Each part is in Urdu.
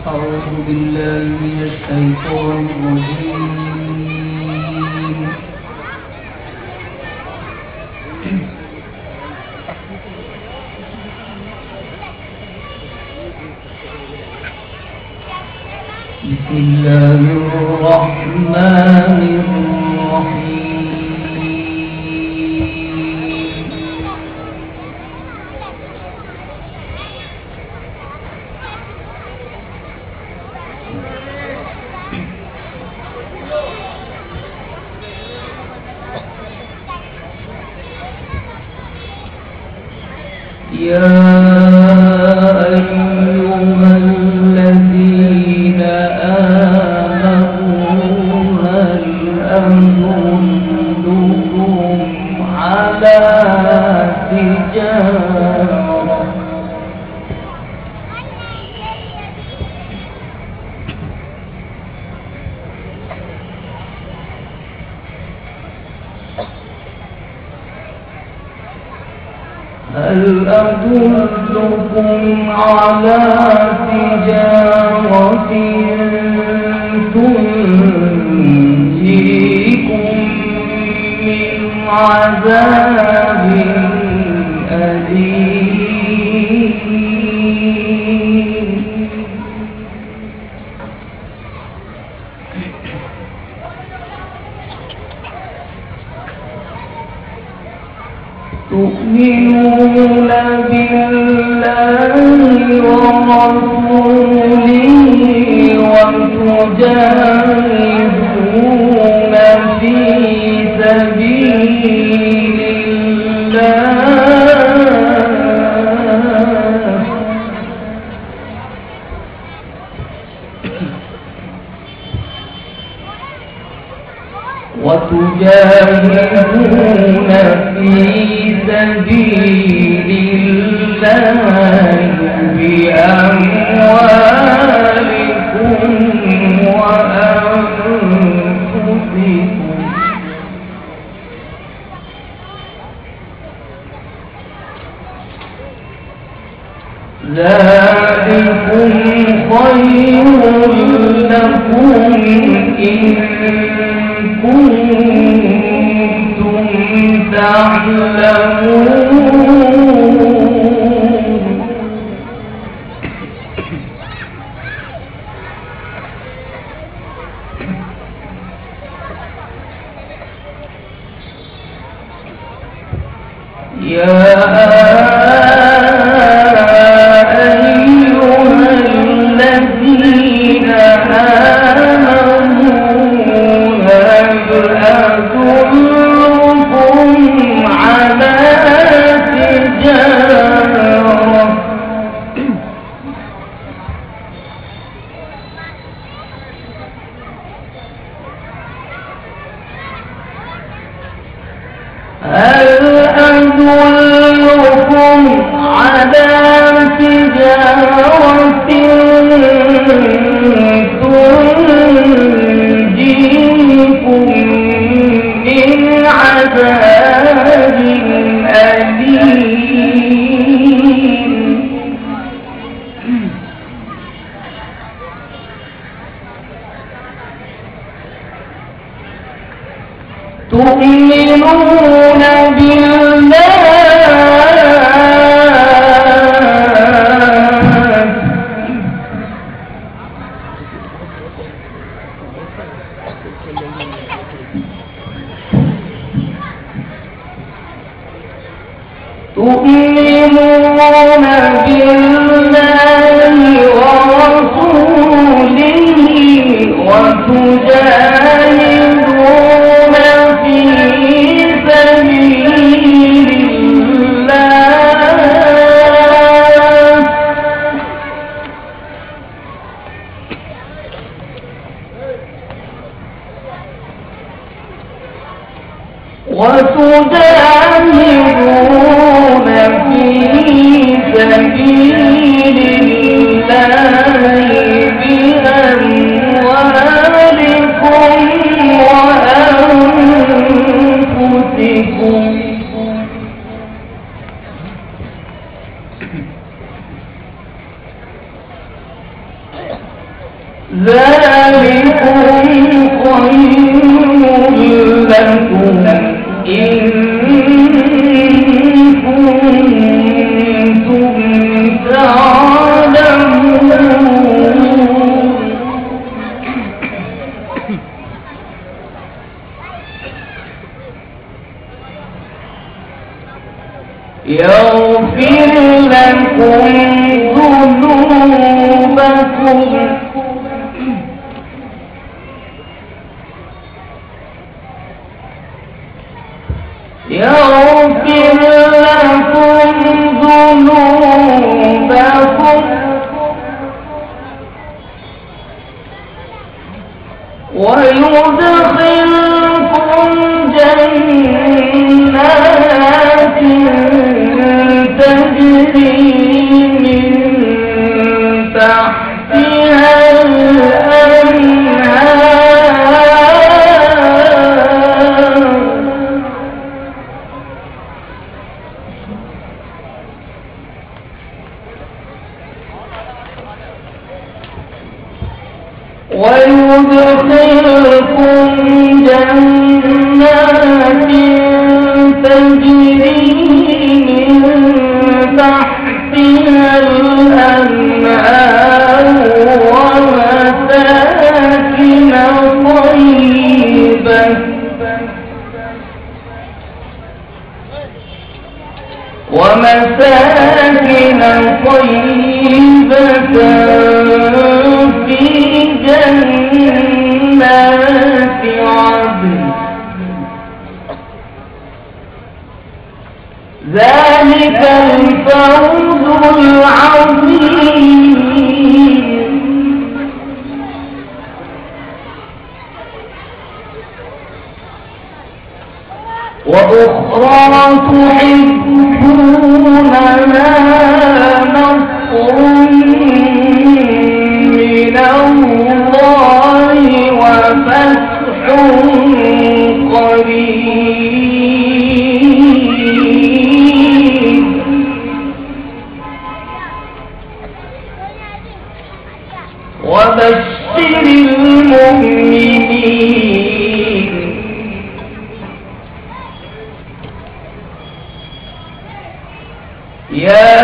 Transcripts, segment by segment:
أعوذ بالله من الشيطان الرجيم. بسم الله الرحمن الرحيم. يا أيها الذين آمنوا هل أدلكم على تجارة تنجيكم من عذاب أليم. تؤمنون بالله ورسوله وتجاهدون في سبيل الله بأموالكم وأنفسكم ذلكم خير لكم إن كنتم تعلمون. يا هل أدلكم على تجارة تنجيكم من عذاب أليم. تؤمنون بالله ورسوله وتجاهدون في سبيل الله وتجاهدون في سبيل الله بأموالكم وأنفسكم ذلكم خير لكم إن كنتم تعلمون يغفر لكم ذنوبكم يغفر لكم ذنوبكم ويدخلكم جنات تجري من تحتها ويدخلكم جنات تجري من تحتها الأنهار ومساكن طيبة في جنات عدن ذلك الفوز العظيم وأخرى تحبونها نصر من الله وفتح قريب وبشر المؤمنين يا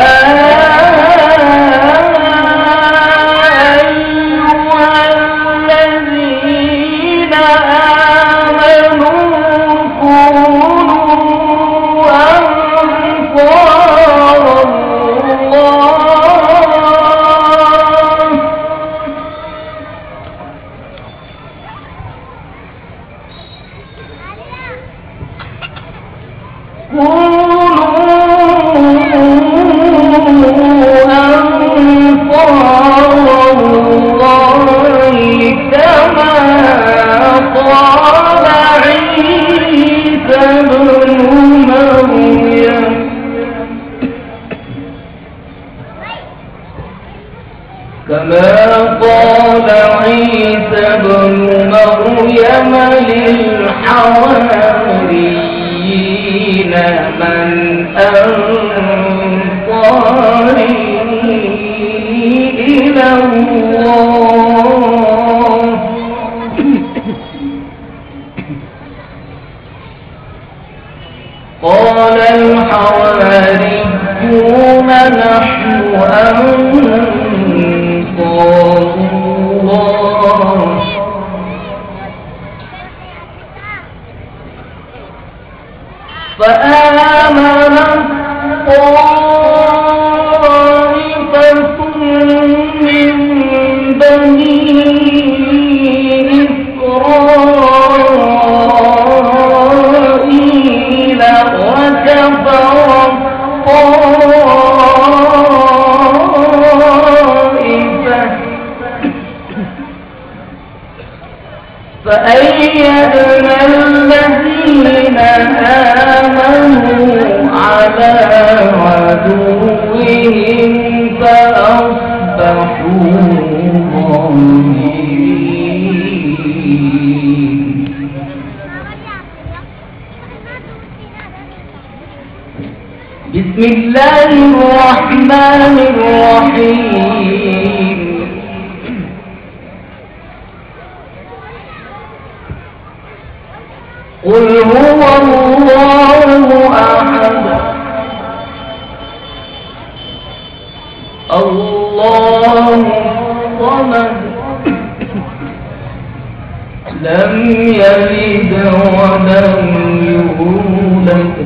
أيها الذين آمنوا كونوا أنصار الله كما قال عيسى ابن مريم للحواريين من أنصاري إلى الله قال الحواريون نحن أنصار الله فآمنت طائفة من بني إسرائيل وكفرت فأيدنا الذين آمنوا على عدوهم فأصبحوا ظاهرين بسم الله الرحمن الرحيم الله الصمد لم يلد ولم يولد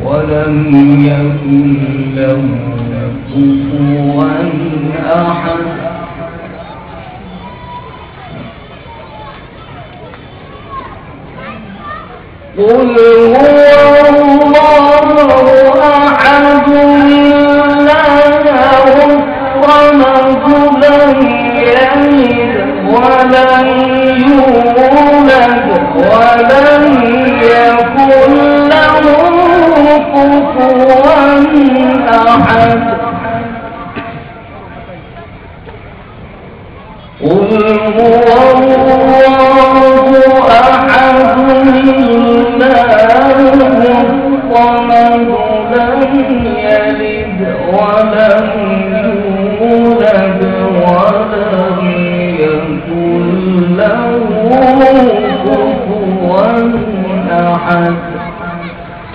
ولم يكن له كفوا أحد قل هو الله أحد الله الصمد لم يلد ولم يولد ولم يكن له كفوا أحد قل هو الله أحد الله الصمد لم يلد ولم يولد ولم يكن له كفوا أحد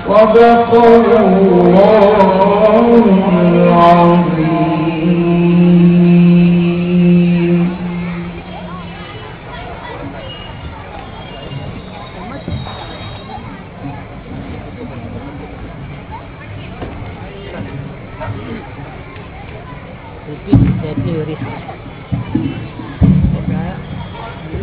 صدق الله العظيم.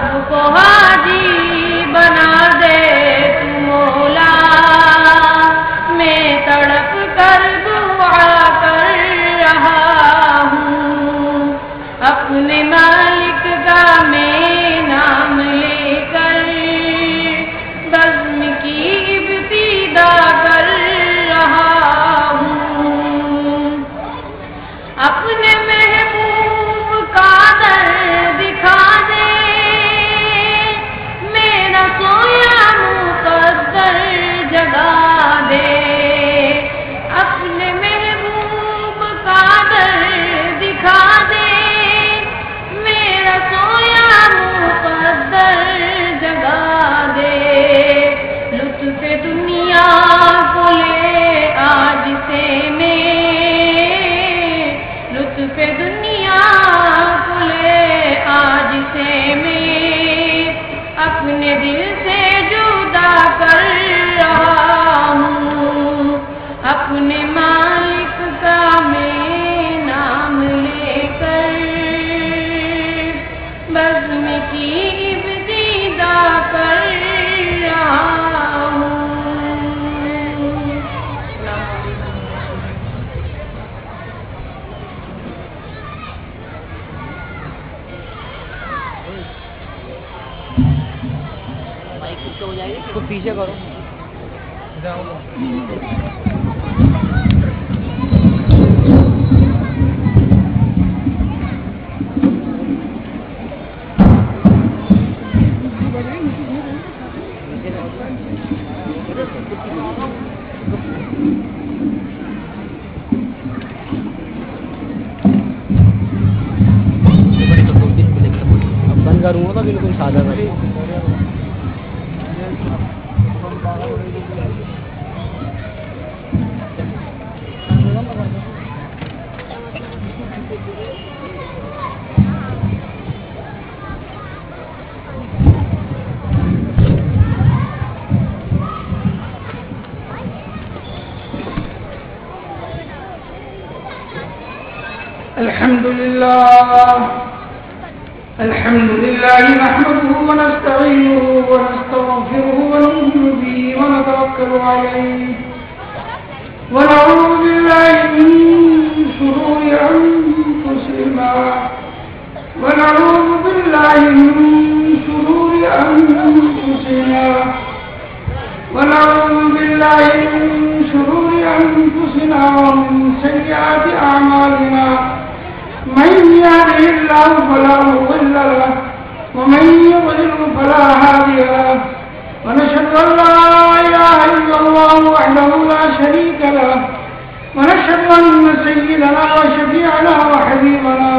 سب کو حاجی بنا دے تو مولا میں تڑپ کر دعا کر رہا ہوں اپنے مالک کا میں نام لے کر بزم کی ابتدا کر رہا ہوں اپنے محبوب کا در دکھا دے میرا سویا مقدر جگا دے اپنے محبوب کا در دکھا دے میرا سویا مقدر جگا دے لطف دنیا کو لے آج سے میں لطف دنیا کو لے آج سے میں اپنے دل سے جدا کر رہا ہوں اپنے مالک کا میں نام لے کر بزم کی ابتدا کر رہا ہوں ہو جائے گی اس کو پیچھے کرو اب بند کروں گا تو بالکل سادہ کر الحمد لله نحمده ونستعينه ونستغفره ونؤمن به ونتوكل عليه ونعوذ بالله من شرور أنفسنا ونعوذ بالله من شرور أنفسنا ونعوذ بالله من شرور أنفسنا ومن سيئات أعمالنا من يهده الله فلا مضل له ومن يضلل فلا هادي له ونشهد أن لا إله إلا الله وحده لا شريك له ونشهد أن سيدنا وشفيعنا وحبيبنا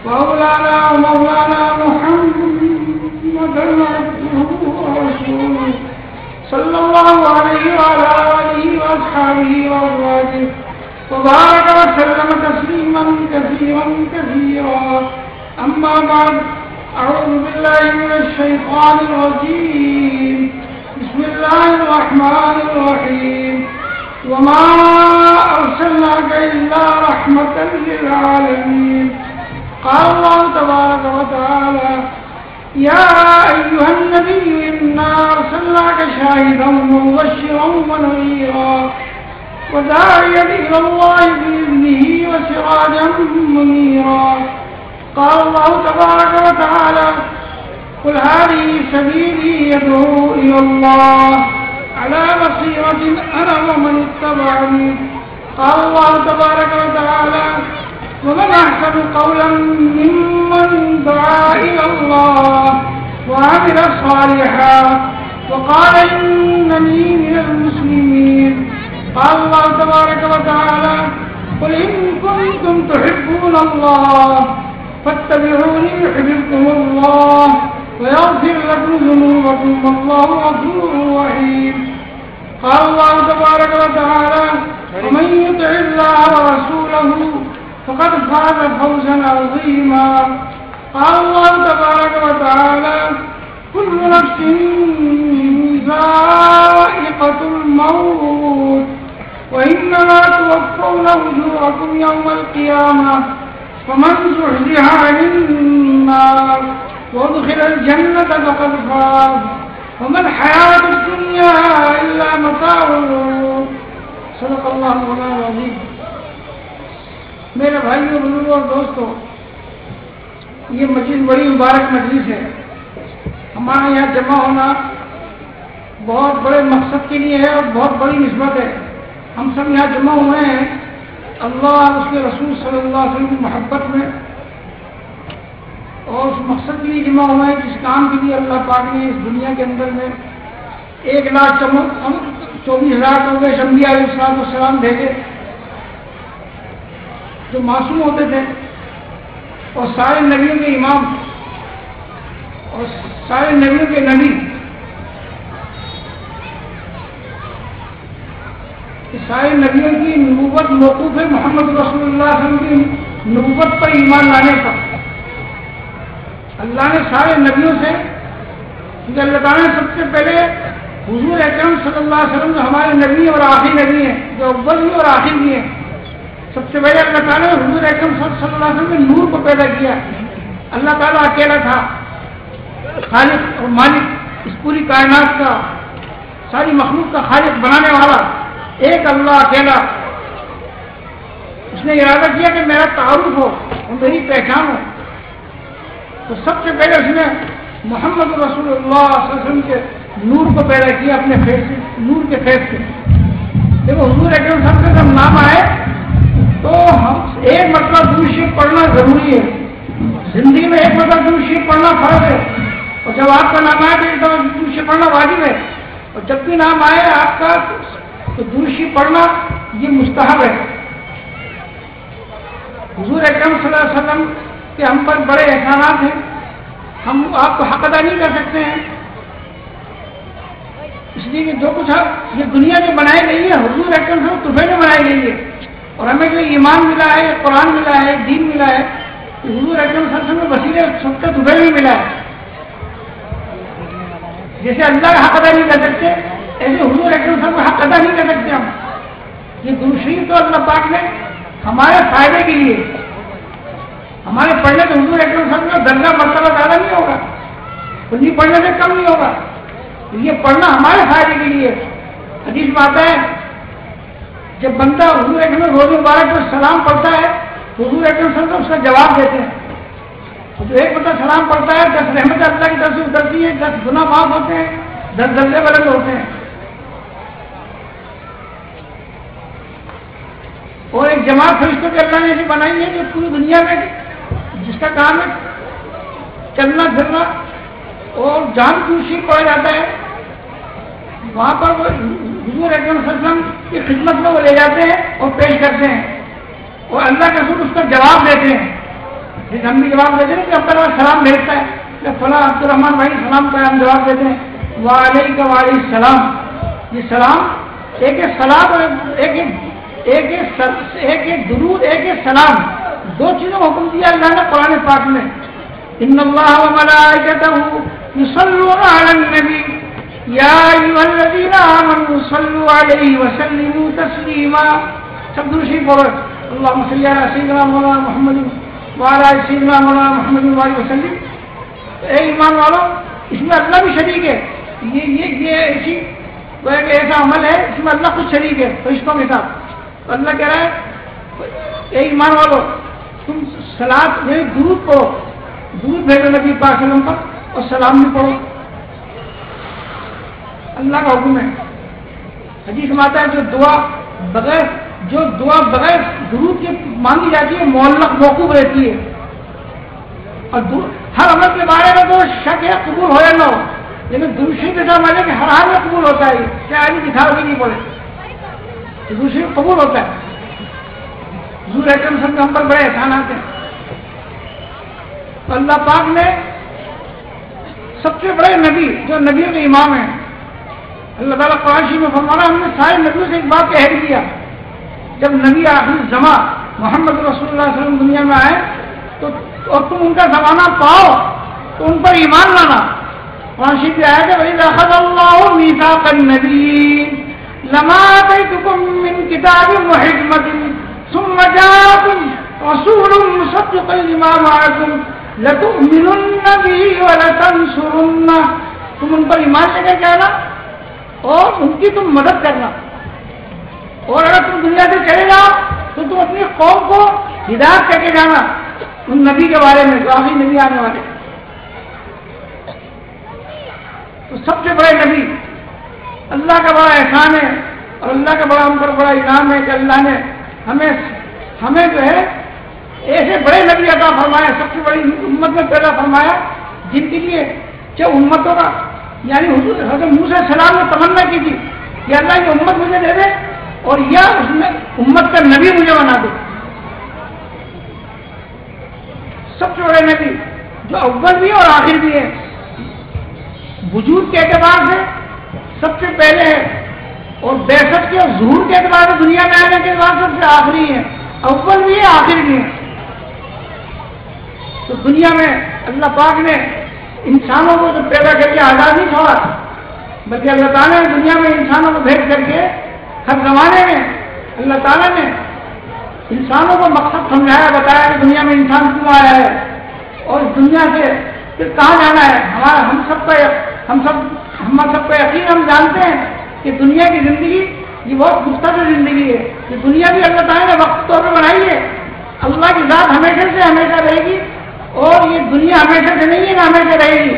وأولانا ومولانا محمدا عبده ورسوله صلى الله عليه وعلى آله وأصحابه وأزواجه وبارك وسلم تسليما كثيرا كثيرا أما بعد أعوذ بالله من الشيطان الرجيم بسم الله الرحمن الرحيم وما أرسلناك إلا رحمة للعالمين قال الله تبارك وتعالى يا أيها النبي إنا أرسلناك شاهدا ومبشرا ونذيرا وداعيا إلى الله بإذنه وسراجا منيرا قال الله تبارك وتعالى قل هذه سبيلي يدعو إلى الله على بصيرة أنا ومن اتبعني قال الله تبارك وتعالى ومن أحسن قولا ممن دعا إلى الله وعمل صالحا وقال إنني من المسلمين قال الله تبارك وتعالى قل إن كنتم تحبون الله فاتبعوني يحببكم الله ويغفر لكم ذنوبكم والله غفور رحيم قال الله تبارك وتعالى ومن يطع الله ورسوله فقد فاز فوزا عظيما قال الله تبارك وتعالى كل نفس ذائقة الموت وإنما توفون أجوركم يوم القيامة فمن زحزح عن النار وادخل الجنة فقد فاز وما الحياة الدنيا إلا متاع الغرور صدق اللہ مولانا العظیم. میرے بھائیوں بزرگوں اور دوستوں، یہ مجلس بڑی مبارک مجلس ہے. ہمارے یہاں جمع ہونا بہت بڑے مقصد کے لیے ہے اور بہت بڑی نسبت ہے. ہم سب یہاں جمع ہوئے ہیں اللہ اور اس کے رسول صلی اللہ علیہ وسلم کی محبت میں اور اس مقصد کے لیے جمع ہوئے ہیں جس کام کے لیے اللہ پاک نے اس دنیا کے اندر میں 1,24,000 ہو گئے انبیاء علیہ السلام بھیجے جو معصوم ہوتے تھے اور سارے نبیوں کے امام اور سارے نبیوں کے نبی. سارے نبیوں کی نبوت موقوف ہے محمد رسول اللہ صلی اللہ علیہ وسلم کی نبوت پر ایمان لانے پر. اللہ نے سارے نبیوں سے، کیونکہ اللہ تعالیٰ نے سب سے پہلے حضور اکرم صلی اللہ علیہ وسلم جو ہمارے نبی اور آخری نبی ہیں، جو اول بھی اور آخر بھی ہیں، سب سے پہلے اللہ تعالیٰ نے حضور اکرم صلی اللہ علیہ وسلم کے نور کو پیدا کیا. اللہ تعالیٰ اکیلا تھا، خالق اور مالک، اس پوری کائنات کا، ساری مخلوق کا خالق بنانے والا ایک اللہ اکیلا. اس نے ارادہ کیا کہ میرا تعارف ہو اور میری پہچان ہو، تو سب سے پہلے اس نے محمد رسول اللہ صلی اللہ علیہ وسلم کے نور کو پیدا کیا اپنے فیض سے، نور کے فیض سے. دیکھو حضور اکرم صلی اللہ علیہ وسلم جب نام آئے تو ہم ایک مرتبہ درود شریف پڑھنا ضروری ہے. زندگی میں ایک مرتبہ درود شریف پڑھنا فرض ہے، اور جب آپ کا نام آئے تو ایک دفعہ درود شریف پڑھنا واجب ہے. اور جب بھی نام آئے آپ کا تو درود شریف پڑھنا یہ مستحب ہے. حضور اکرم صلی اللہ علیہ وسلم کہ ہم پر بڑے احسانات ہیں، ہم آپ کو حق ادا نہیں کر سکتے ہیں. اس لیے کہ جو کچھ یہ دنیا جو بنائی گئی ہے حضور اکرم سے تحفے میں بنائی گئی ہے، اور ہمیں جو ایمان ملا ہے، قرآن ملا ہے، دین ملا ہے، حضور اکرم صلی اللہ علیہ وسلم کے وسیلے سب کا تحفے میں ملا ہے. جیسے اللہ کا حق ادا نہیں کر سکتے ایسے حضور اکرم صلی اللہ علیہ وسلم کا حق ادا نہیں کر سکتے ہم. یہ درود شریف تو اللہ پاک نے ہمارے فائدے کے لیے، ہمارے پڑھنے تو حضور اکرم صلی اللہ علیہ وسلم کا درجہ مرتبہ زیادہ نہیں ہوگا، نہیں پڑھنے سے کم نہیں ہوگا. یہ پڑھنا ہمارے فائدے کے لیے. حدیث میں آتا ہے جب بندہ حضور اکرم روز مبارک پر سلام پڑھتا ہے تو حضور اکرم صلی اللہ علیہ وسلم اس کا جواب دیتے ہیں. جو ایک بندہ سلام پڑھتا ہے 10 رحمت اللہ کی طرف سے اترتی ہے، 10 گناہ معاف ہوتے ہیں، 10 درجے بلند ہوتے ہیں. اور ایک جماعت فرشتوں کے اللہ نے ایسی بنائی ہے جو پوری دنیا میں جس کا کام ہے چلنا پھرنا اور جان خوشی پڑا جاتا ہے، وہاں پر وہ حضور اکرم صلی اللہ علیہ وسلم کی خدمت میں وہ لے جاتے ہیں اور پیش کرتے ہیں، اور اللہ کے رسول اس کا جواب دیتے ہیں. جیسے ہم بھی جواب دیتے ہیں کہ ہم پر سلام بھیجتا ہے کہ فلاں عبد الرحمان بھائی سلام کا ہم جواب دیتے ہیں وعلیکم وعلیکم السلام. یہ سلام ایک سلام اور ایک درود ایک سلام، دو چیزوں کو حکم دیا اللہ نے قرآن پاک میں. ان اللہ وملائکتہ یصلون علی النبی یا ایھا الذین آمنوا صلوا علیہ وسلموا تسلیما. سب درود شریف پڑھو. اللہم صلی علی سیدنا مولانا محمد وعلی آل سیدنا مولانا محمد وعلیہ وسلم. اے ایمان والو، اس میں اللہ بھی شریک ہے. یہ ایسا عمل ہے اس میں اللہ خود شریک ہے فرشتوں کے ساتھ. اللہ کہہ رہا ہے اے ایمان والو تم صلاۃ یعنی درود پڑھو، درود بھیجو نبی پاک صلی اللہ علیہ وسلم پر اور سلام بھی پڑھو. اللہ کا حکم ہے. حدیث میں آتا ہے جو دعا بغیر درود کے مانگی جاتی ہے معلق موقوف رہتی ہے. اور ہر عمل کے بارے میں تو شک ہے قبول ہو یا نہ ہو، لیکن درود شریف کے ساتھ مانے کہ ہر حال میں قبول ہوتا ہے، چاہے آدمی دکھاؤ بھی نہیں پڑے درود شریف قبول ہوتا ہے. حضور اکرم صلی اللہ علیہ وسلم ہم پر بڑے احسانات ہیں. اللہ پاک نے سب سے بڑے نبی جو نبیوں کے امام ہیں، اللہ تعالیٰ قرآن شریف میں فرمانا ہم نے سارے نبیوں سے ایک بات کہہ دیا، جب نبی آخر زماں محمد رسول اللہ صلی اللہ علیہ وسلم دنیا میں آئے تو اور تم ان کا زمانہ پاؤ تو ان پر ایمان لانا. قرآن شریف میں آیا کہ وَإِذْ أَخَذَ اللَّهُ مِيثَاقَ النَّبِيِّينَ لَمَا آتَيْتُكُم مِّن كِتَابٍ وَحِكْمَةٍ ثُمَّ جَاءَكُمْ رَسُولٌ مُّصَدِّقٌ لِّمَا مَعَكُمْ لَتُؤْمِنُنَّ بِهِ وَلَتَنْصُرُنَّ، تم ان پر ایمان لے کر کے آنا اور ان کی تم مدد کرنا، اور اگر تم دنیا سے چلے جاؤ تو تم اپنی قوم کو ہدایت کر کے جانا ان نبی کے بارے میں جو آخری نبی آنے والے۔ تو سب سے بڑے نبی، اللہ کا بڑا احسان ہے اور اللہ کا بڑا ہم پر بڑا انعام ہے کہ اللہ نے ہمیں جو ہے ایسے بڑے نبی عطا فرمایا، سب سے بڑی امت میں پیدا فرمایا، جن کے لیے جو امتوں کا یعنی حضرت موسیٰ علیہ السلام نے تمنا کی تھی کہ اللہ کی امت مجھے دے دے اور یا اس میں امت کا نبی مجھے بنا دے۔ سب سے بڑے نبی جو اول بھی اور آخر بھی ہے، وجود کے اعتبار سے سب سے پہلے ہے اور بعثت کے اور ظہور کے اعتبار سے دنیا میں آنے کے اعتبار سے سب سے آخری ہے، اول بھی ہے آخر بھی ہے۔ تو دنیا میں اللہ پاک نے انسانوں کو جو پیدا کر کے آزاد نہیں چھوڑا، بلکہ اللہ تعالیٰ نے دنیا میں انسانوں کو بھیج کر کے ہر زمانے میں اللہ تعالیٰ نے انسانوں کو مقصد سمجھایا، بتایا کہ دنیا میں انسان کیوں آیا ہے اور اس دنیا سے پھر کہاں جانا ہے۔ ہم سب کا یقین ہم جانتے ہیں کہ دنیا کی زندگی یہ بہت مختصر زندگی ہے، یہ دنیا بھی اللہ تعالیٰ نے وقت طور پہ بنائی ہے، اللہ کی ذات ہمیشہ سے ہمیشہ رہے گی اور یہ دنیا ہمیشہ سے نہیں ہے نہ ہمیشہ رہے گی۔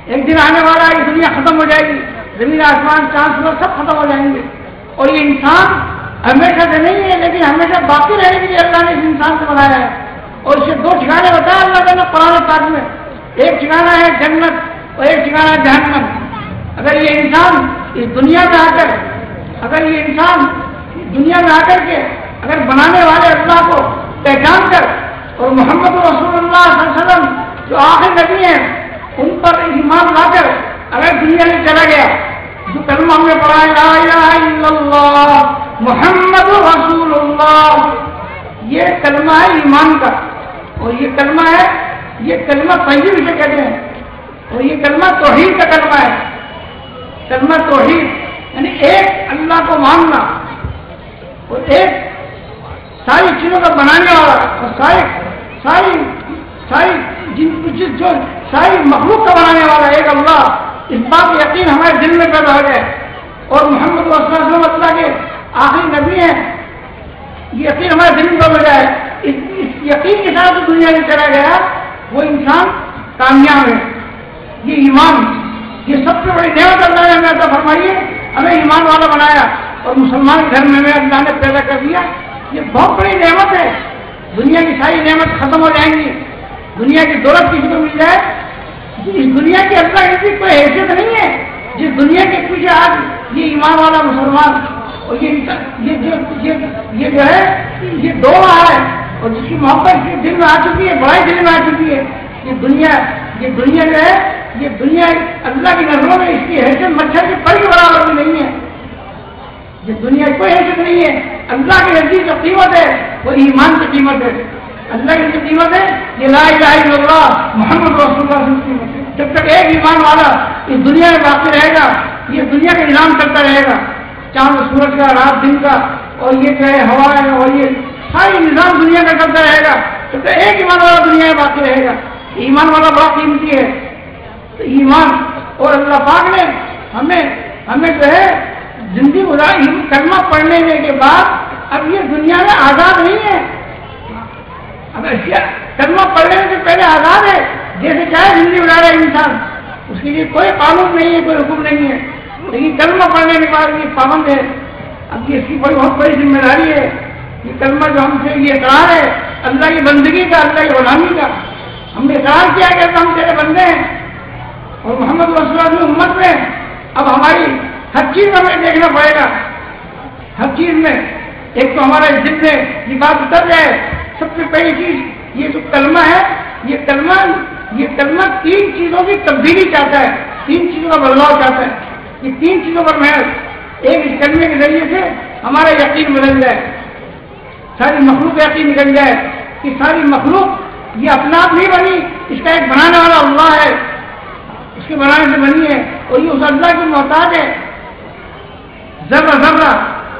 ایک دن آنے والا ہے، یہ دنیا ختم ہو جائے گی، زمین آسمان چاند سورج سب ختم ہو جائیں گے، اور یہ انسان ہمیشہ سے نہیں ہے لیکن ہمیشہ باقی رہے گی، اللہ نے اس انسان سے بنایا ہے۔ اور اسے دو ٹھکانے بتایا اللہ تعالیٰ نے قرآن پاک میں، ایک ٹھکانا ہے جنت اور ایک ٹھکانا ہے جہنم۔ اگر یہ انسان اس دنیا میں آ کر اگر بنانے والے اللہ کو پہچان کر اور محمد رسول اللہ صلی اللہ علیہ وسلم جو آخری نبی ہیں ان پر ایمان لا کر اگر دنیا سے چلا گیا، جو کلمہ ہم نے پڑھا ہے لا الہ الا اللہ محمد رسول اللہ، یہ کلمہ ہے ایمان کا، اور یہ کلمہ طیب سے کہتے ہیں، اور یہ کلمہ توحید کا کلمہ ہے۔ کلمہ توحید یعنی ایک اللہ کو ماننا اور ایک ساری چیزوں کا بنانے والا اور ساری مخلوق کا بنانے والا ایک اللہ، اس بات کا یقین ہمارے دل میں پیدا ہو جائے، اور محمد صلی اللہ علیہ وسلم اللہ کے آخری نبی ہیں، یہ یقین ہمارے دل میں پیدا ہو جائے۔ اس یقین کے ساتھ دنیا میں چلا گیا وہ انسان کامیاب ہے۔ یہ ایمان، یہ سب سے بڑی نعمت اللہ نے ہمیں عطا فرمائی ہے، ہمیں ایمان والا بنایا اور مسلمان گھر میں اللہ نے پیدا کر دیا، یہ بہت بڑی نعمت ہے۔ دنیا کی ساری نعمت ختم ہو جائیں گی، دنیا کی دولت کسی کو مل جائے، اس دنیا کی اللہ کی کوئی حیثیت نہیں ہے جس دنیا کے پیچھے آج یہ ایمان والا مسلمان اور یہ جو ہے یہ دو ہے اور جس کی محبت دل میں آ چکی ہے، بڑائی دل میں آ چکی ہے، یہ دنیا جو ہے یہ دنیا اللہ کی نظروں میں اس کی حیثیت مچھر کے پر کے برابر بھی نہیں ہے، یہ دنیا کوئی حیثیت نہیں ہے۔ اللہ کی نزدیک جو قیمت ہے وہ ایمان کی قیمت ہے، اللہ کی جو قیمت ہے یہ لا الہ الا اللہ محمد رسول اللہ کی قیمت ہے۔ جب تک ایک ایمان والا اس دنیا میں باقی رہے گا، یہ دنیا کا نظام چلتا رہے گا، چاند سورج کا، رات دن کا، اور یہ جو ہے ہوا ہے اور یہ ساری نظام دنیا کا چلتا رہے گا، جب تک ایک ایمان والا دنیا میں باقی رہے گا۔ ایمان والا بڑا قیمتی ہے، تو ایمان اور اللہ پاک نے ہمیں جو ہے زندگی گزاری، کلمہ پڑھنے کے بعد اب یہ دنیا میں آزاد نہیں ہے، اگر کلمہ پڑھنے سے پہلے آزاد ہے، جیسے چاہے زندگی گزارے انسان، اس کے لیے کوئی قانون نہیں ہے، کوئی حکم نہیں ہے، لیکن کلمہ پڑھنے کے بعد یہ پابند ہے۔ اب یہ اس کی بہت بڑی ذمہ داری ہے، یہ کلمہ جو ہم سے یہ اقرار ہے اللہ کی بندگی کا، اللہ کی غلامی کا، ہم نے اقرار کیا کہ ہم تیرے بندے ہیں اور محمد رسول اللہ کی امت میں اب ہماری ہر چیز ہمیں دیکھنا پڑے گا، ہر چیز میں ایک تو ہمارے دل میں یہ بات اتر جائے، سب سے پہلی چیز یہ جو کلمہ ہے، یہ کلمہ تین چیزوں کی تبدیلی چاہتا ہے، تین چیزوں کا بدلاؤ چاہتا ہے، یہ تین چیزوں پر محض ایک اس کلمے کے ذریعے سے ہمارا یقین بدل جائے، ساری مخلوق یقین نکل جائے کہ ساری مخلوق یہ اپنا آپ نہیں بنی، اس کا ایک بنانے والا اللہ ہے، اس کے بنانے سے بنی ہے اور یہ اس اللہ کی محتاج ہے، ذرہ ذرہ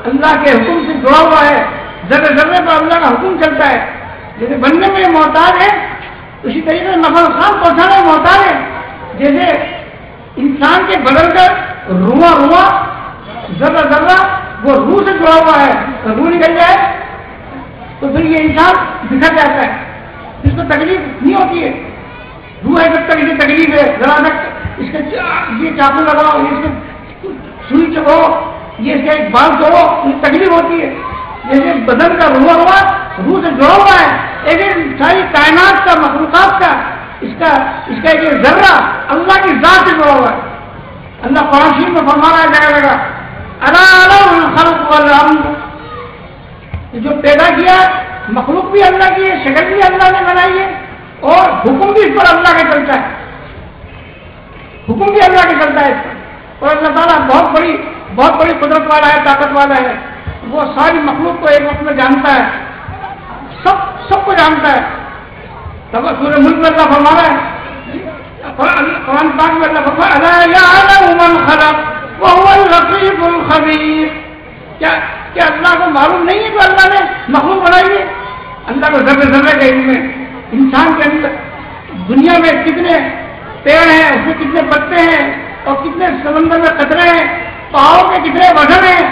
اللہ کے حکم سے جڑا ہوا ہے، ذرے ذرے پر اللہ کا حکم چلتا ہے، جیسے بننے میں محتاج ہے اسی طریقے سے نفع نقصان پہنچانے میں محتاج ہے. جیسے انسان کے بدن کا رواں ذرہ ذرہ وہ روح سے جڑا ہوا ہے, روح نکل جائے تو پھر یہ انسان بکھر جاتا ہے, جس کو تکلیف نہیں ہوتی ہے. روح ہے جب تک اسے تکلیف ہے, ذرا تک اس کے یہ چاقو لگاؤ, اس کے سوئی چبو, یہ اس کا ایک بال توڑو, تکلیف ہوتی ہے. جیسے بدن کا رواں روح سے جڑا ہوا ہے, لیکن ساری کائنات کا مخلوقات کا اس کا ایک ذرہ اللہ کی ذات سے جڑا ہوا ہے. اللہ قرآن شریف میں فرما رہا ہے جگہ جگہ الا لہ الخلق والامر, جو پیدا کیا مخلوق بھی اللہ کی ہے, شکل بھی اللہ نے بنائی ہے, اور حکم بھی اس پر اللہ کا چلتا ہے, حکم بھی اللہ کا چلتا ہے اس پر. اور اللہ تعالیٰ بہت بڑی قدرت والا ہے, طاقت والا ہے. وہ ساری مخلوق کو ایک وقت میں جانتا ہے, سب کو جانتا ہے. تب سورہ ملک میں اللہ فرما رہا ہے, قرآن پاک میں اللہ فرما الا یعلم من خلق وهو اللطیف الخبیر. کیا اللہ کو معلوم نہیں ہے کہ اللہ نے مخلوق بنائی ہے؟ اللہ کو ذرے ذرے کا علم ہے. انسان کے اندر دنیا میں کتنے پیڑ ہیں, اس میں کتنے پتے ہیں, اور کتنے سمندر میں قطرے ہیں, پہاڑوں کے کتنے وزن ہیں,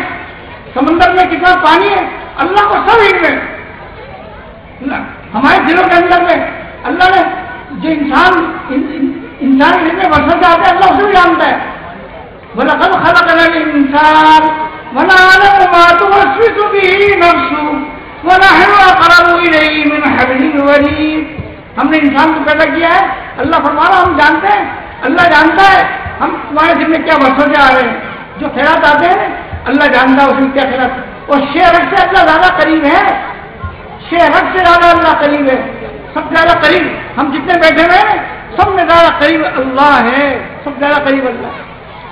سمندر میں کتنا پانی ہے, اللہ کو سب علم ہے. ہمارے دلوں کے اندر میں اللہ نے جو انسان علم میں وسعت آتے ہیں, اللہ اسے بھی جانتا ہے. وَلَقَدْ خَلَقْنَا الْإِنسَانَ وَنَعْلَمُ مَا تُوَسْوِسُ بِهِ نَفْسُهُ وَنَحْنُ أَقْرَبُ إِلَيْهِ مِنْ حَبْلِ الْوَرِيدِ. ہم نے انسان کو پیدا کیا ہے, اللہ فرما رہا ہم جانتے ہیں, اللہ جانتا ہے ہم تمہارے دل میں کیا وسوسے آ رہے ہیں, جو خیالات آتے ہیں اللہ جانتا ہے اس میں کیا خیالات. اور شعر سے اللہ زیادہ قریب ہے, شعر سے زیادہ اللہ قریب ہے, سب سے زیادہ قریب. ہم جتنے بیٹھے ہوئے ہیں سب میں زیادہ قریب اللہ ہے, سب سے زیادہ قریب اللہ.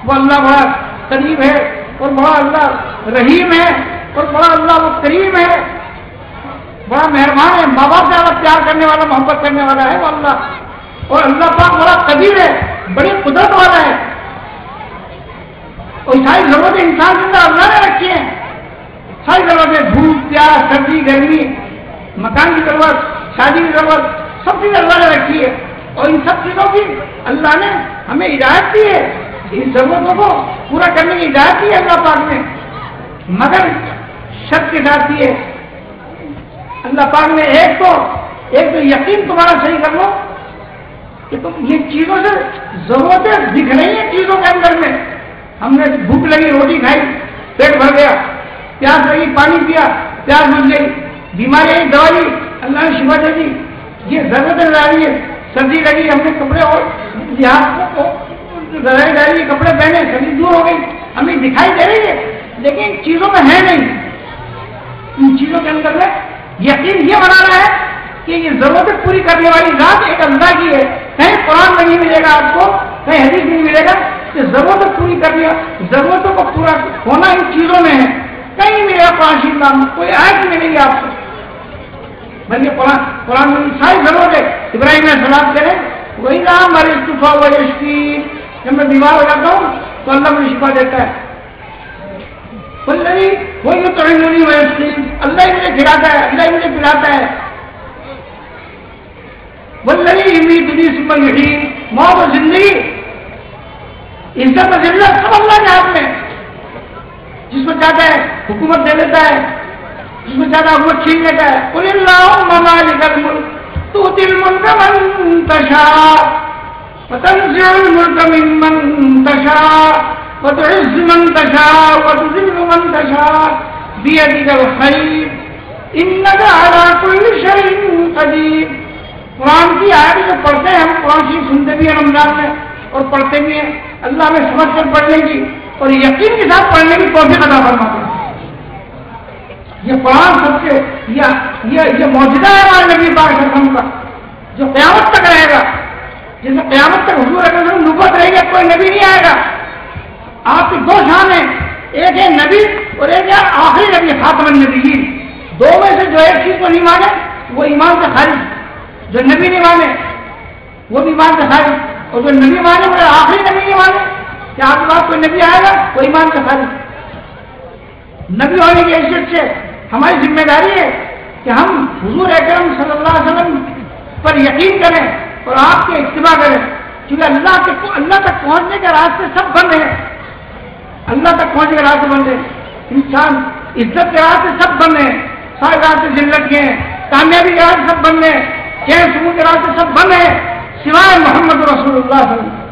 وہ اللہ بڑا قریب ہے, اور بڑا اللہ رحیم ہے, اور بڑا اللہ وہ کریم ہے, بڑا مہربان ہے. ماں باپ سے زیادہ پیار کرنے والا, محبت کرنے والا ہے وہ اللہ. اور اللہ پاک بڑا قدیر ہے, بڑی قدرت والا ہے. اور ساری ضرورتیں انسان کے اندر اللہ نے رکھی ہیں, ساری ضرورتیں, دھوپ پیاس سردی گرمی, مکان کی ضرورت, شادی کی ضرورت, سب چیز اللہ نے رکھی ہے. اور ان سب چیزوں کی اللہ نے ہمیں ہدایت دی ہے, ان ضرورتوں کو پورا کرنے کی ہدایت دی ہے اللہ پاک نے, مگر شرط کے ساتھ دی ہے. اللہ پاک نے ایک تو یقین تمہارا صحیح کر لو کہ تم یہ چیزوں سے ضرورتیں دکھ رہی ہیں چیزوں کے اندر میں. ہم نے بھوک لگی روٹی کھائی پیٹ بھر گیا, پیاس لگی پانی پیا پیاس بجھ گئی, بیماری آئی دوا لی اللہ نے شفا دے دی, یہ ضرورتیں ڈالی ہے. سردی لگی ہم نے کپڑے اور ڈالی کپڑے پہنے, سردی دور ہو گئی, ہمیں دکھائی دے رہی ہے لیکن چیزوں میں ہے نہیں. ان چیزوں کے اندر میں یقین یہ بنانا ہے کہ یہ ضرورتیں پوری کرنے والی ذات ایک اللہ کی ہے. کہیں قرآن میں نہیں ملے گا آپ کو, کہیں حدیث نہیں ملے گا کہ ضرورتیں پوری کرنے, ضرورتوں کو پورا ہونا ان چیزوں میں ہے. کہیں ملے گا قرآن شریف میں کوئی آیت ملے گی آپ کو, بلکہ قرآن میں ساری ضرورتیں. ابراہیم علیہ السلام کریں وہی نام ہمارے استفا و یشفی, جب میں بیمار ہو جاتا ہوں تو اللہ مجھے شفا دیتا ہے. وہی یطعمنی و یسقین, اللہ ہی مجھے کھلاتا ہے, اللہ ہی مجھے پلاتا ہے. والذی یمیتنی ثم یحیین, موت و زندگی عزت و ذلت سب اللہ کے ہاتھ میں. جس کو چاہتا ہے حکومت دے دیتا ہے, جس کو چاہتا ہے حکومت چھین لیتا ہے. قل اللہم مالک الملک تؤتی الملک من تشاء وتنزع الملک ممن تشاء وتعز من تشاء وتذل من تشاء بیدک الخیر انک علی کل شیء قدیر. قرآن کی آیت جو پڑھتے ہیں, ہم قرآن شریف سنتے بھی ہیں رمضان میں اور پڑھتے بھی ہیں, اللہ میں سمجھ کر پڑھنے کی اور یقین کے ساتھ پڑھنے کی توفیق عطا فرماتے ہیں. یہ قرآن سب سے یہ معجزہ ہے ہمارے نبی پاک صلی اللہ علیہ وسلم کا, جو قیامت تک رہے گا. جیسے قیامت تک حضور صلی اللہ علیہ وسلم نبوت رہے گی, کوئی نبی نہیں آئے گا. آپ کی دو شان ہیں, ایک ہے نبی اور ایک ہے آخری نبی خاتم النبیین. دو میں سے جو ایک چیز کو نہیں مانے وہ ایمان سے خارج, جو نبی نہیں مانے وہ بھی ایمان سے خارج, اور جو نبی مانے وہ آخری نبی نہیں مانے. کیا آپ کے پاس کوئی نبی آئے گا وہ ایمان سے خارج. نبی ہونے کی حیثیت سے ہماری ذمہ داری ہے کہ ہم حضور اکرم صلی اللہ علیہ وسلم پر یقین کریں اور آپ کے اتباع کریں، کیونکہ اللہ تک پہنچنے کے راستے سب بند ہیں، اللہ تک پہنچنے کے راستے بند ہیں، انسان عزت کے راستے سب بند ہیں، سارے راستے ذلت کے ہیں، کامیابی کے راستے سب بند ہیں، چین سکون کے راستے سب بند ہیں سوائے محمد رسول اللہ صلی اللہ علیہ وسلم۔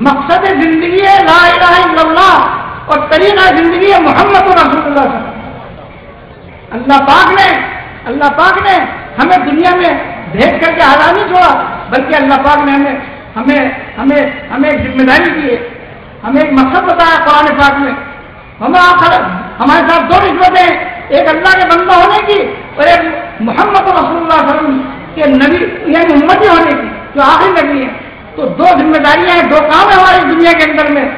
مقصد زندگی ہے لا الہ الا اللہ اور طریقہ زندگی ہے محمد رسول اللہ صلی اللہ علیہ وسلم۔ اللہ پاک نے ہمیں دنیا میں بھیج کر کے ہرا نہیں چھوڑا، بلکہ اللہ پاک نے ہمیں ایک ذمہ داری دی ہے، ہمیں ایک مقصد بتایا قرآن پاک میں۔ ہمارے ساتھ دو نسبتیں، ایک اللہ کے بندہ ہونے کی اور ایک محمد رسول اللہ صلی اللہ علیہ وسلم کے نبی یعنی امتی ہونے کی جو آخری نبی ہے۔ تو دو ذمہ داریاں ہیں، دو کام ہیں ہماری دنیا کے اندر میں۔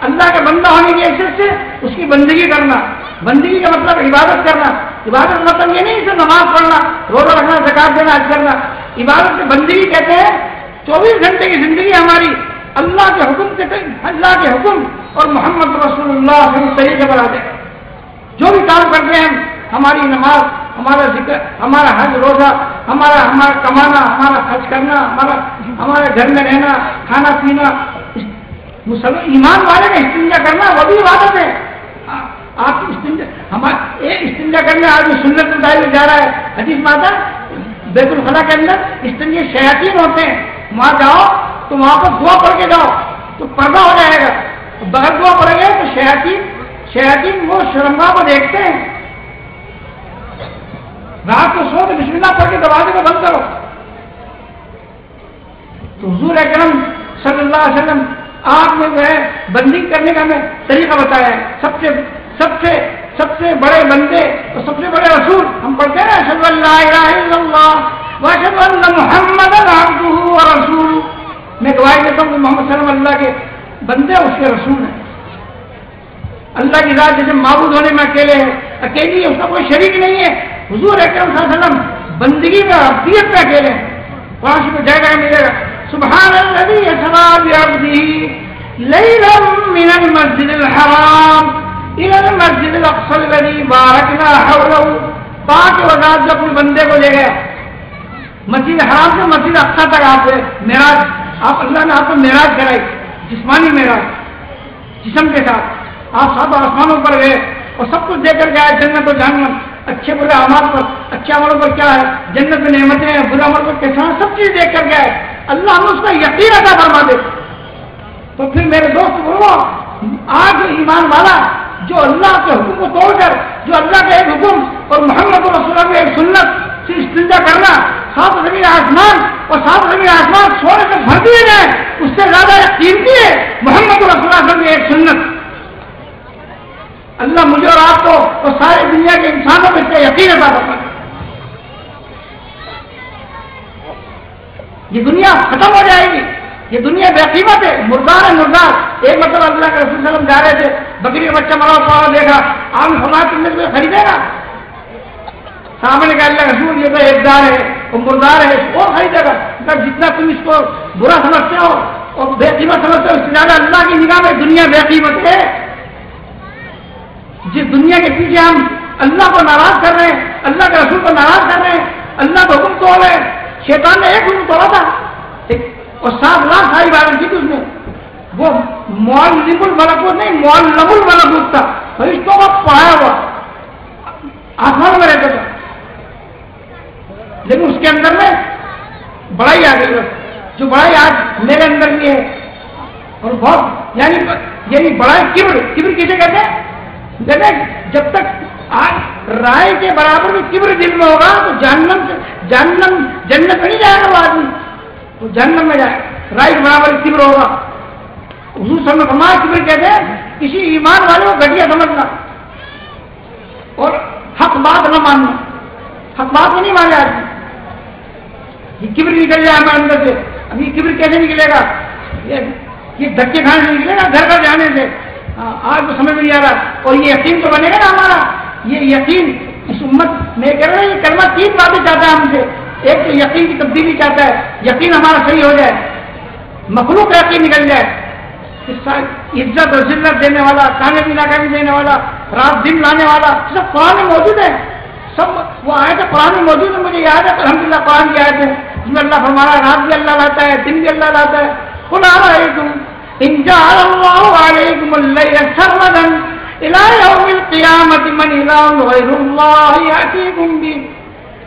اللہ کا بندہ ہونے کی حیثیت سے اس کی بندگی کرنا، بندگی کا مطلب عبادت کرنا، عبادت کا مطلب یہ نہیں صرف نماز پڑھنا، روزہ رکھنا، زکات دینا، حج کرنا۔ عبادت سے بندگی کہتے ہیں 24 گھنٹے کی زندگی ہماری اللہ کے حکم اللہ کے حکم اور محمد رسول اللہ کے طریقے پر آتے ہیں۔ جو بھی کام کرتے ہیں ہماری نماز، ہمارا ذکر، ہمارا حج، روزہ، ہمارا کمانا، ہمارا خرچ کرنا، ہمارے گھر میں رہنا، کھانا پینا، ایمان والے کا استنجا کرنا وہ بھی عبادت ہے۔ آپ استنجا کرنے آدمی سنت میں دائر جا رہا ہے، حدیث میں آتا ہے بیت الخلا کے اندر استنجے شیاطین ہوتے ہیں، وہاں جاؤ تو وہاں پر دعا پڑھ کے جاؤ تو پردہ ہو جائے گا، بغیر دعا پڑھیں گے تو شیاطین وہ شرمگاہ کو دیکھتے ہیں۔ رات کو سو تو بسم اللہ پڑھ کے دروازے کو بند کرو۔ تو حضور اکرم صلی اللہ علیہ وسلم آپ نے جو ہے بندی کرنے کا ہمیں طریقہ بتایا ہے۔ سب سے بڑے بندے اور سب سے بڑے رسول ہم پڑھتے ہیں اشہد ان لا الہ الا اللہ واشہد ان محمدا عبدہ ورسولہ۔ میں گواہی دیتا ہوں کہ محمد صلی اللہ علیہ وسلم اللہ کے بندے اس کے رسول ہیں۔ اللہ کی ذات جیسے معبود ہونے میں اکیلے ہے، اکیلی ہے، اس کا کوئی شریک نہیں ہے۔ حضور اکرم صلی اللہ علیہ وسلم بندگی میں عبدیت میں اکیلے ہیں۔ قرآن میں جائے گا ملے گا سبحان الذی اسری بعبدہ لیلا من المسجد الحرام الى المسجد الاقصى الذي باركنا حوله۔ پاک و ذات جو اپنے بندے کو لے گیا مسجد حرام سے مسجد اقصی تک، آپ معراج، اللہ نے آپ کو معراج کرائی، جسمانی معراج جسم کے ساتھ۔ آپ سب آسمانوں پر گئے اور سب کچھ دیکھ کر کے آئے، جنت و جہنم، اچھے برے اعمال پر، اچھے عملوں پر کیا ہے، جنت میں نعمتیں ہیں، برے عمل پر کیسا ہے، سب چیز دیکھ کر کے آئے۔ اللہ ہمیں اس کا یقین عطا فرما دے۔ تو پھر میرے دوست بولو، آج ایمان والا جو اللہ کے حکم کو توڑ کر، جو اللہ کا ایک حکم اور محمد رسول اللہ کی ایک سنت سے استنجا کرنا، 7 زمین آسمان اور 7 زمین آسمان سونے سے بھر دیے جائیں، اس سے زیادہ قیمتی ہے محمد رسول اللہ کی ایک سنت۔ اللہ مجھے اور آپ کو اور ساری دنیا کے انسانوں کو اس کا یقین عطا فرمائے۔ یہ دنیا ختم ہو جائے گی، یہ دنیا بے قیمت ہے، مردار ہے مردار۔ ایک مطلب اللہ کے رسول صلی اللہ علیہ وسلم جا رہے تھے، بکری کا بچہ مرا ہوا دیکھا، آپ نے فرمایا تم نے کوئی خریدے گا؟ صحابہ نے کہا اللہ کے رسول یہ تو ایک دار ہے، وہ مردار ہے، اس کو خریدے گا؟ جتنا تم اس کو برا سمجھتے ہو اور بے قیمت سمجھتے ہو، اس سے زیادہ اللہ کی نگاہ میں دنیا بے قیمت ہے۔ جس دنیا کے پیچھے ہم اللہ کو ناراض کر رہے ہیں، اللہ کے رسول کو ناراض کر رہے ہیں، اللہ کا حکم توڑ رہے ہیں۔ شیطان نے ایک حکم توڑا تھا اور 7 لاکھ ساری باتیں کی تھی اس میں، وہ معلم الملکوت نہیں، معلم الملکوت تھا، فرشتوں کو پڑھایا ہوا، آسمان میں رہتا تھا، لیکن اس کے اندر میں بڑائی آ گئی، جو بڑائی آج میرے اندر بھی ہے اور بہت یعنی بڑائی کبر کسے کہتے ہیں؟ جب تک آج رائے کے برابر بھی کبر دل میں ہوگا تو جنت میں نہیں جائے گا وہ آدمی، وہ جہنم میں جائے۔ رائے کے برابر کبر ہوگا۔ حضور صلی اللہ علیہ وسلم کبر کہتے ہیں کسی ایمان والے کو گھٹیا سمجھنا اور حق بات نہ ماننا، حق بات میں نہیں مانے آدمی، یہ کبر نکل جائے ہمارے اندر سے۔ اب یہ کبر کیسے نکلے گا؟ یہ دھکے کھانے سے نکلے گا، گھر گھر جانے سے۔ آج تو سمجھ میں نہیں آ رہا، اور یہ یقین تو بنے گا نا ہمارا، یہ یقین اس امت میں کہہ رہے ہیں، یہ کلمہ 3 باتیں چاہتا ہے ہم سے۔ ایک تو یقین کی تبدیلی چاہتا ہے، یقین ہمارا صحیح ہو جائے، مخلوق کا یقین نکل جائے، عزت اور ذلت دینے والا، کامیابی ناکامی دینے والا، رات دن لانے والا، سب قرآن میں موجود ہے، سب وہ آیتیں قرآن میں موجود ہیں، مجھے یاد ہے الحمدللہ قرآن کی آیتیں، اس میں اللہ فرما رہا ہے رات بھی اللہ لاتا ہے دن بھی اللہ لاتا ہے. قل ارأيتم إن جعل الله عليكم الليل سرمدا إلى يوم القيامة من إله غير الله يأتيكم به.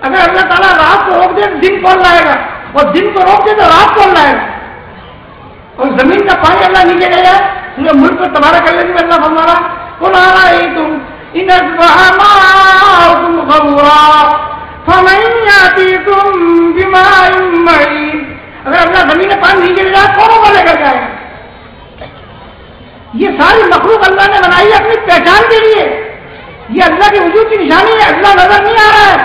اگر اللہ تعالیٰ رات کو روک دے دن کون لائے گا اور دن کو روک دے تو رات کون لائے گا. اور زمین کا پانی اللہ نیچے لے جائے پورے ملک کو تباہ کر لیں گے. اللہ فرما رہا قل أرأيتم إن أصبح ماؤكم غورا فمن يأتيكم بماء معين. اگر اللہ زمین کا پانی نیچے لے جائے کون کو لے کر جائے گا. یہ ساری مخلوق اللہ نے بنائی ہے اپنی پہچان کے لیے. یہ اللہ کے وجود کی نشانی ہے. اللہ نظر نہیں آ رہا ہے.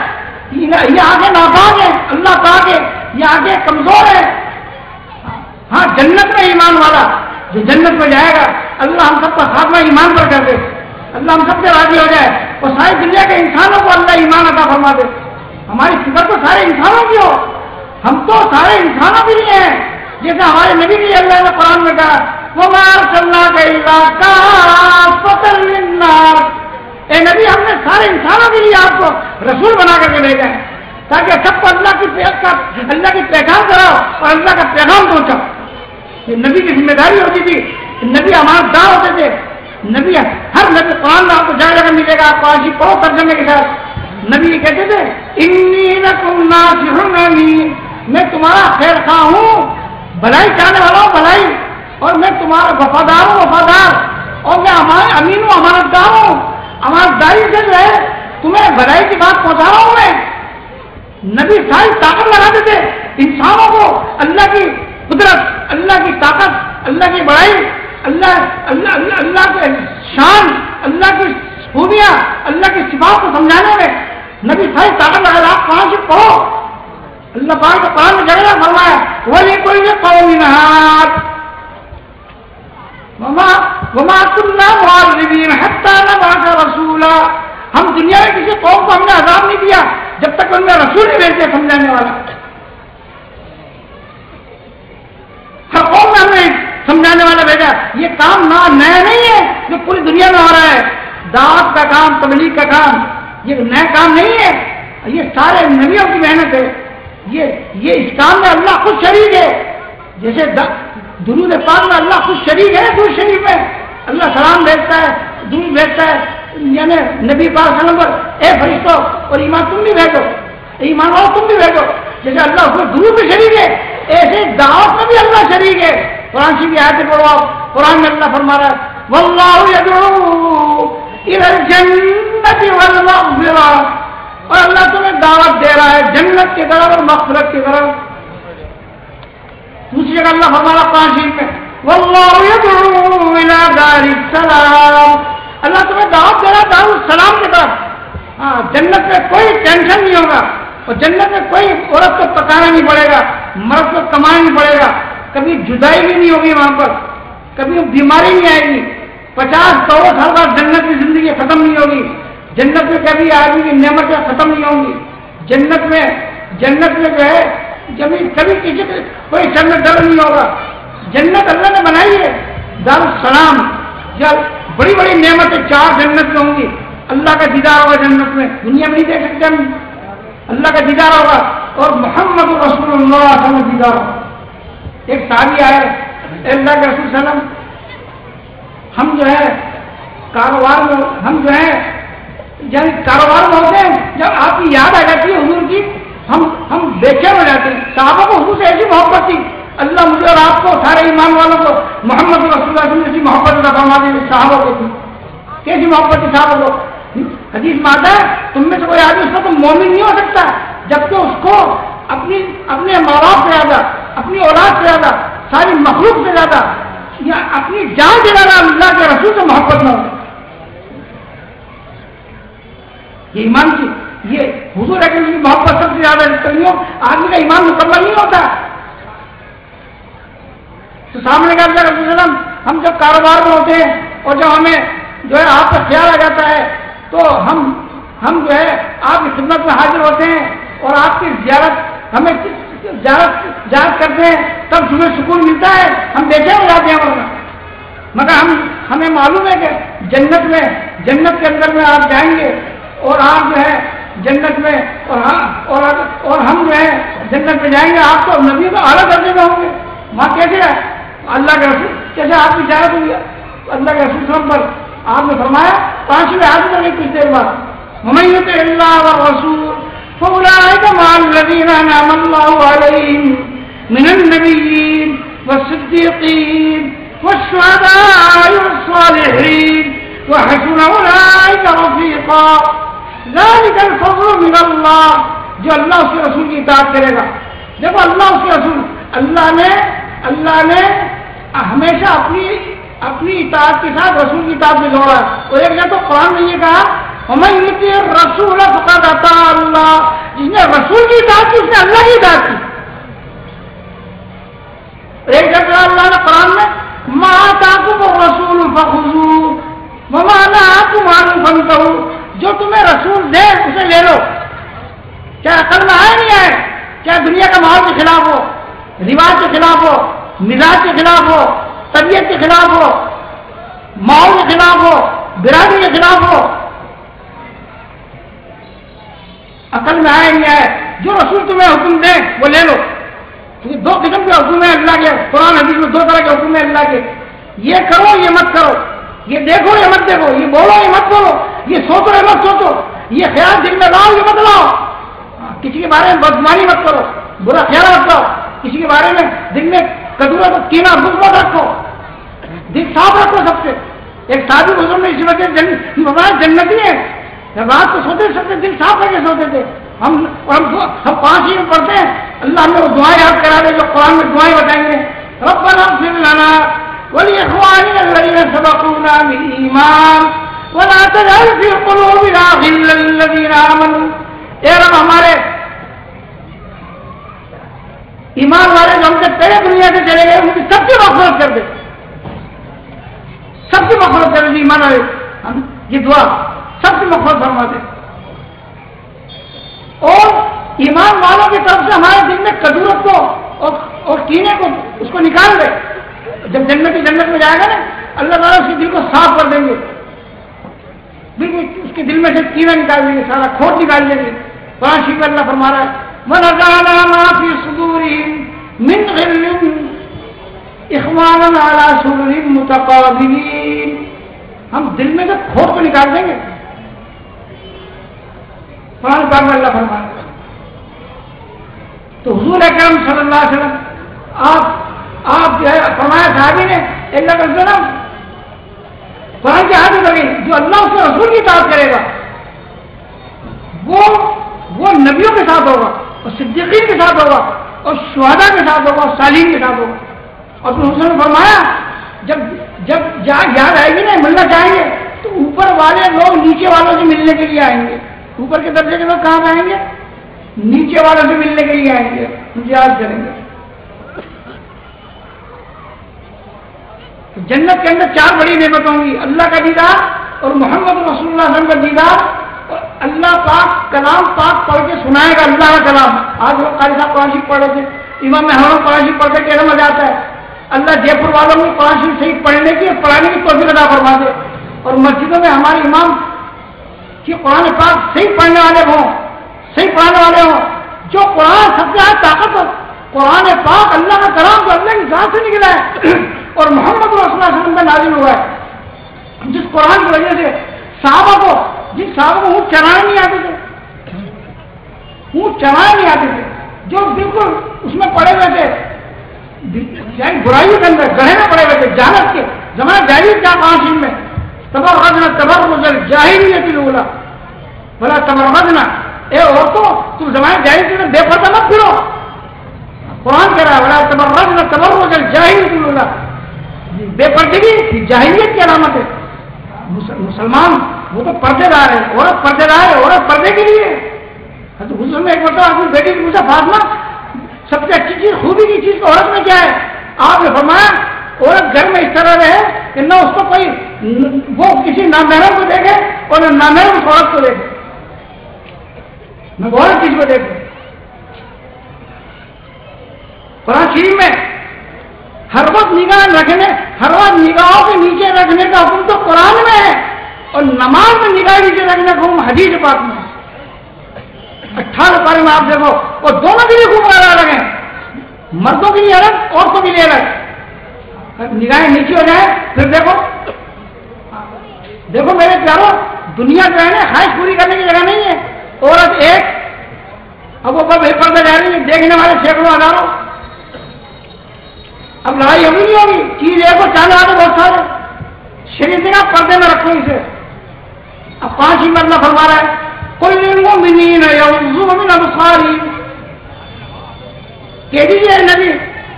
یہ آنکھیں ناپاک ہیں اللہ پاک ہے. یہ آنکھیں کمزور ہے. ہاں جنت میں ایمان والا جو جنت میں جائے گا اللہ ہم سب کا خاتمہ ایمان پر کر دے. اللہ ہم سب سے راضی ہو جائے اور ساری دنیا کے انسانوں کو اللہ ایمان عطا فرما دے. ہماری فکر تو سارے انسانوں کی ہو. ہم تو سارے انسانوں کے لیے ہیں. جیسے ہمارے نبی کے لیے اللہ نے قرآن میں کہا وَمَا أَرْسَلْنَاكَ إِلَّا كَافَّةً لِلنَّاسِ. اے نبی ہم نے سارے انسانوں کے لیے آپ کو رسول بنا کر کے بھیجا ہے تاکہ سب کو اللہ کی پہچان کراؤ اور اللہ کا پیغام پہنچاؤ. یہ نبی کی ذمہ داری ہوتی تھی. نبی ہمارا دار ہوتے تھے. نبی ہر نبی قرآن میں آپ کو جگہ جگہ ملے گا. آپ کو آج پڑھو ترجمے کے ساتھ. نبی یہ کہتے تھے انی لکم ناصح امین. میں تمہارا خیر خواہ ہوں بھلائی چاہنے والا ہوں بھلائی. اور میں تمہارا وفادار ہوں وفادار. اور میں امین ہوں امانت دار ہوں. امانت داری سے جو ہے تمہیں بھلائی کی بات پہنچا رہا ہوں میں. نبی ساری طاقت لگاتے تھے انسانوں کو اللہ کی قدرت اللہ کی طاقت اللہ کی بڑائی اللہ اللہ اللہ اللہ کی شان اللہ کی خوبیاں اللہ کی صفات کو سمجھانے میں نبی ساری طاقت لگا. آپ کہاں سے پڑھو اللہ پاک کا قرآن میں جگہ فرمایا وَلِكُلِّ قَوْمٍ هَادٍ وَمَا كُنَّا مُعَذِّبِينَ حَتَّى نَبْعَثَ رَسُولًا. ہم دنیا میں کسی قوم کو ہم نے عذاب نہیں دیا جب تک ان میں رسول نہیں بھیجتے سمجھانے والا. ہر قوم میں ہم نے سمجھانے والا بھیجا. یہ کام نیا نہیں ہے جو پوری دنیا میں ہو رہا ہے. دعوت کا کام تبلیغ کا کام یہ نیا کام نہیں ہے. یہ سارے نبیوں کی محنت ہے. یہ اس کام میں اللہ خود شریک ہے. جیسے درود پاک میں اللہ خود شریک ہے. درود شریف میں اللہ سلام بھیجتا ہے درود بھیجتا ہے یعنی نبی پاک صلی اللہ علیہ وسلم پر اے فرشتوں اور ایمان تم بھی بھیجو ایمان والو تم بھی بھیجو. جیسے اللہ اس میں درود میں شریک ہے ایسے دعوت میں بھی اللہ شریک ہے. قرآن کی آیت پڑھو. قرآن میں اللہ فرما رہا ہے واللہ یدعو الی الجنۃ والمغفرہ. اور اللہ تمہیں دعوت دے رہا ہے جنت کی طرف اور مغفرت کی طرف. دوسری جگہ اللہ فرما رہا قرآن شریف میں واللہ یدعو الی دار السلام. اللہ تمہیں دعوت دے رہا ہے دار السلام کی طرف. ہاں جنت میں کوئی ٹینشن نہیں ہوگا اور جنت میں کوئی عورت کو پکانا نہیں پڑے گا مرد کو کمانا نہیں پڑے گا. کبھی جدائی بھی نہیں ہوگی وہاں پر. کبھی بیماری نہیں آئے گی. 50-100 سال بعد جنت کی زندگی ختم نہیں ہوگی. جنت میں کبھی آدمی کی نعمتیں ختم نہیں ہوں گی. جنت میں جو ہے کبھی کسی کوئی سر میں ڈر نہیں ہوگا. جنت اللہ نے بنائی ہے دار السلام. جب بڑی بڑی نعمتیں 4 جنت میں ہوں گی. اللہ کا دیدار ہوگا جنت میں. دنیا میں نہیں دیکھ سکتے ہم. اللہ کا دیدار ہوگا اور محمد رسول اللہ صلی اللہ علیہ وسلم دیدار ہوگا. ایک صحابی آئے اللہ کے رسول صلی اللہ علیہ وسلم ہم جو ہے کاروبار میں ہوتے ہیں جب آپ کی یاد آ جاتی ہے حضور کی ہم بے چین ہو جاتے ہیں. صحابہ کو حضور سے ایسی محبت تھی اللہ مجھے اور آپ کو سارے ایمان والوں کو محمد رسول اللہ صلی اللہ علیہ وسلم ایسی محبت عطا فرما دی. صحابہ کو تھی کیسی محبت تھی صحابہ کو. حدیث میں آتا ہے تم میں سے کوئی آدمی اس کو مومن نہیں ہو سکتا جبکہ اس کو اپنے ماں باپ سے زیادہ اپنی اولاد سے زیادہ ساری مخلوق سے زیادہ یا اپنی جان سے زیادہ اللہ کے رسول سے محبت نہ ہو. یہ ایمان کی یہ حضور ہے کہ اس کی محبت سب سے زیادہ کرنی ہو آدمی کا ایمان مکمل نہیں ہوتا. تو سامنے کا اللہ رسول وسلم ہم جب کاروبار میں ہوتے ہیں اور جب ہمیں جو ہے آپ کا خیال آ جاتا ہے تو ہم جو ہے آپ کی خدمت میں حاضر ہوتے ہیں اور آپ کی زیارت ہمیں زیارت کرتے ہیں تب تمہیں سکون ملتا ہے. ہم بے چین ہو جاتے ہیں مگر ہمیں معلوم ہے کہ جنت کے اندر میں آپ جائیں گے اور آپ جو ہے جنت میں اور ہم جو ہے جنت میں جائیں گے، آپ تو نبی تو اعلیٰ درجے میں ہوں گے. وہاں کیسے ہے اللہ کے رسول کیسے آپ کی اجازت ہوئی اللہ کے رسول وسلم پر؟ آپ نے فرمایا 5ویں آیت میں کچھ دیر بعد وَمَن يُطِعِ اللَّهَ وَالرَّسُولَ فَأُولَٰئِكَ مَعَ الَّذِينَ أَنْعَمَ اللَّهُ عَلَيْهِم مِّنَ النَّبِيِّينَ وَالصِّدِّيقِينَ وَالشُّهَدَاءِ وَالصَّالِحِينَ وَحَسُنَ أُولَٰئِكَ رَفِيقًا ذَلِكَ الْفَضْلُ مِنَ اللَّهِ. جو اللہ اس کے رسول کی اطاعت کرے گا. دیکھو اللہ اس کے رسول اللہ نے ہمیشہ اپنی اطاعت کے ساتھ رسول کی اطاعت میں جوڑا ہے. اور ایک جگہ تو قرآن نے یہ کہا وَمَن يُطِعِ الرَّسُولَ فَقَدْ أَطَاعَ اللَّهَ. جس نے رسول کی اطاعت کی اس نے اللہ کی اطاعت کی. ایک جگہ اللہ نے قرآن میں مَا آتَاكُمُ الرَّسُولُ فَخُذُوهُ وَمَا نَهَاكُمْ عَنْهُ فَانْتَهُوا. جو تمہیں رسول دے اسے لے لو، چاہے عقل میں آئے نہیں آئے، چاہے دنیا کا ماحول کے خلاف ہو، رواج کے خلاف ہو، مزاج کے خلاف ہو، طبیعت کے خلاف ہو، ماحول کے خلاف ہو، برادری کے خلاف ہو، عقل میں آئے نہیں آئے، جو رسول تمہیں حکم دے وہ لے لو. کیونکہ 2 قسم کے حکم ہیں اللہ کے. قرآن حدیث میں 2 طرح کے حکم ہیں اللہ کے. یہ کرو یہ مت کرو، یہ دیکھو یہ مت دیکھو، یہ بولو یہ مت بولو، یہ سوچو یہ مت سوچو، یہ خیال دل میں لاؤ یہ مت لاؤ، کسی کے بارے میں بدگمانی مت کرو، برا خیال مت کرو، کسی کے بارے میں دل میں کدورت کینہ بغض مت رکھو، دل صاف رکھو سب سے. ایک صحابی بزرگ نے اسی وجہ جنتی ہے، رات کو سوتے سکتے دل صاف کر کے سوتے تھے. ہم 5 ہی میں پڑھتے ہیں. اللہ ہمیں وہ دعائیں یاد کرا دے جو قرآن میں دعائیں بتائیں گے. ربنا اغفر لنا ولإخواننا الذين سبقونا بالإيمان ولا تجعل في قلوبنا غلا للذين آمنوا. اے رب ہمارے ایمان والے جو ہم سے پہلے دنیا سے چلے گئے ان کی سب کی مغفرت کر دے، سب کی مغفرت کر دے. ایمان والے یہ دعا سب کی مغفرت فرما دے. اور ایمان والوں کی طرف سے ہمارے دل میں کدورت کو اور کینے کو اس کو نکال دے. جب جنت میں جائے گا نا اللہ تعالیٰ اس کے دل کو صاف کر دیں گے، بالکل اس کے دل میں سے کینا نکال دیں گے، سارا کھوٹ نکال دیں گے. قرآن شریف اللہ فرما رہا ہے وَنَزَعْنَا مَا فِي صُدُورِهِم مِّن غِلٍّ إِخْوَانًا عَلَىٰ سُرُرٍ مُتَقَابِلِينَ. ہم دل میں سے کھوٹ کو نکال دیں گے. قرآن پاک میں اللہ فرما رہا ہے. تو حضور اکرم صلی اللہ علیہ وسلم آپ جو ہے فرمایا صحابی نے اللہ کا سلام قرآن کی حادث لگی جو اللہ اس کے رسول کی اطاعت کرے گا وہ نبیوں کے ساتھ ہوگا اور صدیقین کے ساتھ ہوگا اور شہداء کے ساتھ ہوگا اور صالحین کے ساتھ ہوگا. اور پھر حضور نے فرمایا جب یاد آئے گی نا ملنا چاہیں گے تو اوپر والے لوگ نیچے والوں سے ملنے کے لیے آئیں گے. اوپر کے درجے کے لوگ کہاں آئیں گے؟ نیچے والوں سے ملنے کے لیے آئیں گے، یاد کریں گے. جنت کے اندر 4 بڑی نعمت ہوں گی، اللہ کا دیدار اور محمد رسول اللہ صلی اللہ علیہ وسلم کا دیدار اور اللہ پاک کلام پاک پڑھ کے سنائے گا اللہ کا کلام. آج لوگ قاری صاحب قرآن شریف پڑھ رہے تھے، امام محرم قرآن شریف پڑھتے کیسا مزہ آتا ہے. اللہ جے پور والوں میں قرآن شریف صحیح پڑھنے کی اور پڑھانے کی توفیق عطا فرما دے. اور مسجدوں میں ہمارے امام کی قرآن پاک صحیح پڑھنے والے ہوں، صحیح پڑھانے والے ہوں. جو قرآن سب سے زیادہ طاقت قرآن پاک اللہ کا کلام تو اللہ کی ذات سے نکلا ہے اور محمد رسول اللہ صلی اللہ علیہ وسلم کا نازل ہوا ہے. جس قرآن کی وجہ سے صحابہ کو اونٹ چرانے نہیں آتے تھے، جو بالکل اس میں پڑے ہوئے تھے برائیوں کے اندر گڑھے میں پڑے ہوئے تھے جہالت کے زمانہ جاہلیت کا قانون میں تبرجنا جاہلیت الاولی بلا تبرجنا. اے عورتوں تم زمانہ جاہلیت میں بے پردہ مت پھرو. قرآن کہہ رہا ہے بلا تبرجنا تبرج الجاہلیت الاولی. بے پردگی جاہلیت کی علامت ہے. مسلمان وہ تو پردے دار ہے، عورت پردے دار ہے، عورت پردے کے لیے. حضور میں ایک مرتبہ اپنی بیٹی کو پوچھا فاطمہ سب سے اچھی چیز خوبی کی چیز عورت میں کیا ہے؟ آپ نے فرمایا عورت گھر میں اس طرح رہے کہ نہ اس کو کوئی وہ کسی نامحرم کو دیکھے اور نہ نامحرم اس عورت کو دیکھے، نہ عورت چیز کو دیکھے. قرآن شریف میں ہر وقت نگاہ رکھنے، ہر وقت نگاہوں کے نیچے رکھنے کا حکم تو قرآن میں ہے اور نماز میں نگاہ نیچے رکھنے کا حکم حدیث پاک میں ہے. 18 پارے میں آپ دیکھو وہ دونوں کے لیے خوب الگ ہیں, مردوں کے لیے الگ, عورتوں کے لیے الگ. نگاہیں نیچے ہو جائیں پھر دیکھو میرے پیاروں, دنیا جو ہے نا خواہش پوری کرنے کی جگہ نہیں ہے. عورت ایک, اب وہ بے پردہ جا رہی ہے, دیکھنے والے سینکڑوں ہزاروں. اب لڑائی ابھی نہیں ہوگی, چیز ایک کو چاہنے والے بہت سارے. شریعت نے پردے میں رکھو اسے. اب 5 ہی مرنا فرما رہا ہے, قل للمؤمنین یغضوا من ابصارہم, کہہ دیجیے نبی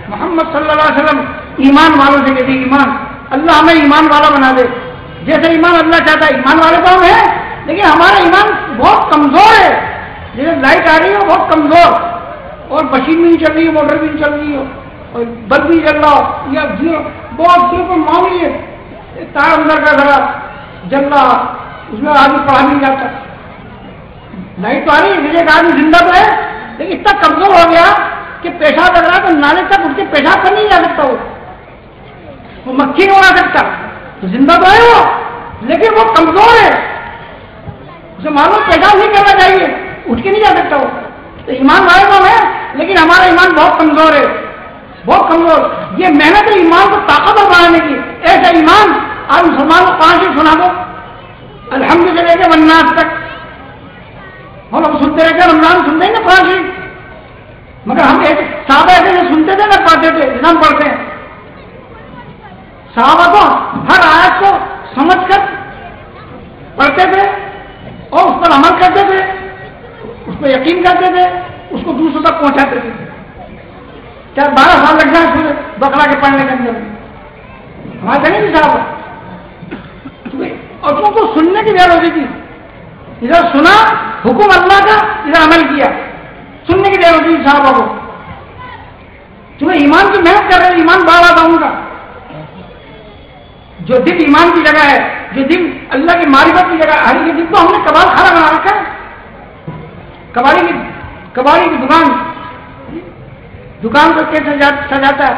محمد صلی اللہ علیہ وسلم ایمان والوں سے کہہ دیجیے, ایمان اللہ ہمیں ایمان والا بنا دے. جیسے ایمان اللہ چاہتا ہے, ایمان والے تو ہم ہیں, لیکن ہمارا ایمان بہت کمزور ہے. جیسے لائٹ آ رہی ہے بہت کمزور, اور مشین بھی نہیں چل رہی ہے, موٹر بھی نہیں چل رہی ہو, اور بلب بھی چل رہا ہو, یا بہت صرف معمولی ہے, تار اندر کا ذرا جل رہا, اس میں آدمی پڑھا نہیں جاتا. لائٹ تو آ رہی ہے, میرے ایک آدمی زندہ تو ہے, لیکن اتنا کمزور ہو گیا کہ پیشاب لگ رہا تو نالے تک اٹھ کے پیشاب کر نہیں جا سکتا. وہ مکھی نہیں اڑا سکتا. تو زندہ تو ہے وہ, لیکن وہ کمزور ہے, اسے معلوم پیشاب نہیں کرنا چاہیے, اٹھ کے نہیں جا سکتا وہ. تو ایمان والے تو ہے, لیکن ہمارا ایمان بہت کمزور ہے, بہت کمزور. یہ محنت ہے ایمان کو طاقتور بنانے کی. ایسا ایمان آپ مسلمان کو 5 ہی سنا دو, الحمد سے لے کے والناس تک. ہم اب سنتے رہتے, رمضان سنتے ہیں نا 5 ہی, مگر ہم ایک صحابہ ایسے سنتے تھے نہ پڑھتے تھے, جنہاں پڑھتے ہیں. صحابہ تو ہر آیت کو سمجھ کر پڑھتے تھے اور اس پر عمل کرتے تھے, اس پہ یقین کرتے تھے, اس کو دوسروں تک پہنچاتے تھے. کیا 12 سال لگ جائے پورے بقرہ کے پڑھنے کے اندر, ہمارے نہیں صاحب. اور تم کو سننے کی دیر ہوتی تھی, ادھر سنا حکم اللہ کا, ادھر عمل کیا, سننے کی دیر ہوتی تھی صحابہ کو. تمہیں ایمان کی محنت کر رہے, ایمان بڑھا داؤں گا. جو دل ایمان کی جگہ ہے, جو دل اللہ کی معرفت کی جگہ ہے, یہ دل تو ہم نے کباڑ خانہ بنا رکھا ہے. کباڑی کی دکان کو کیسے سجاتا ہے,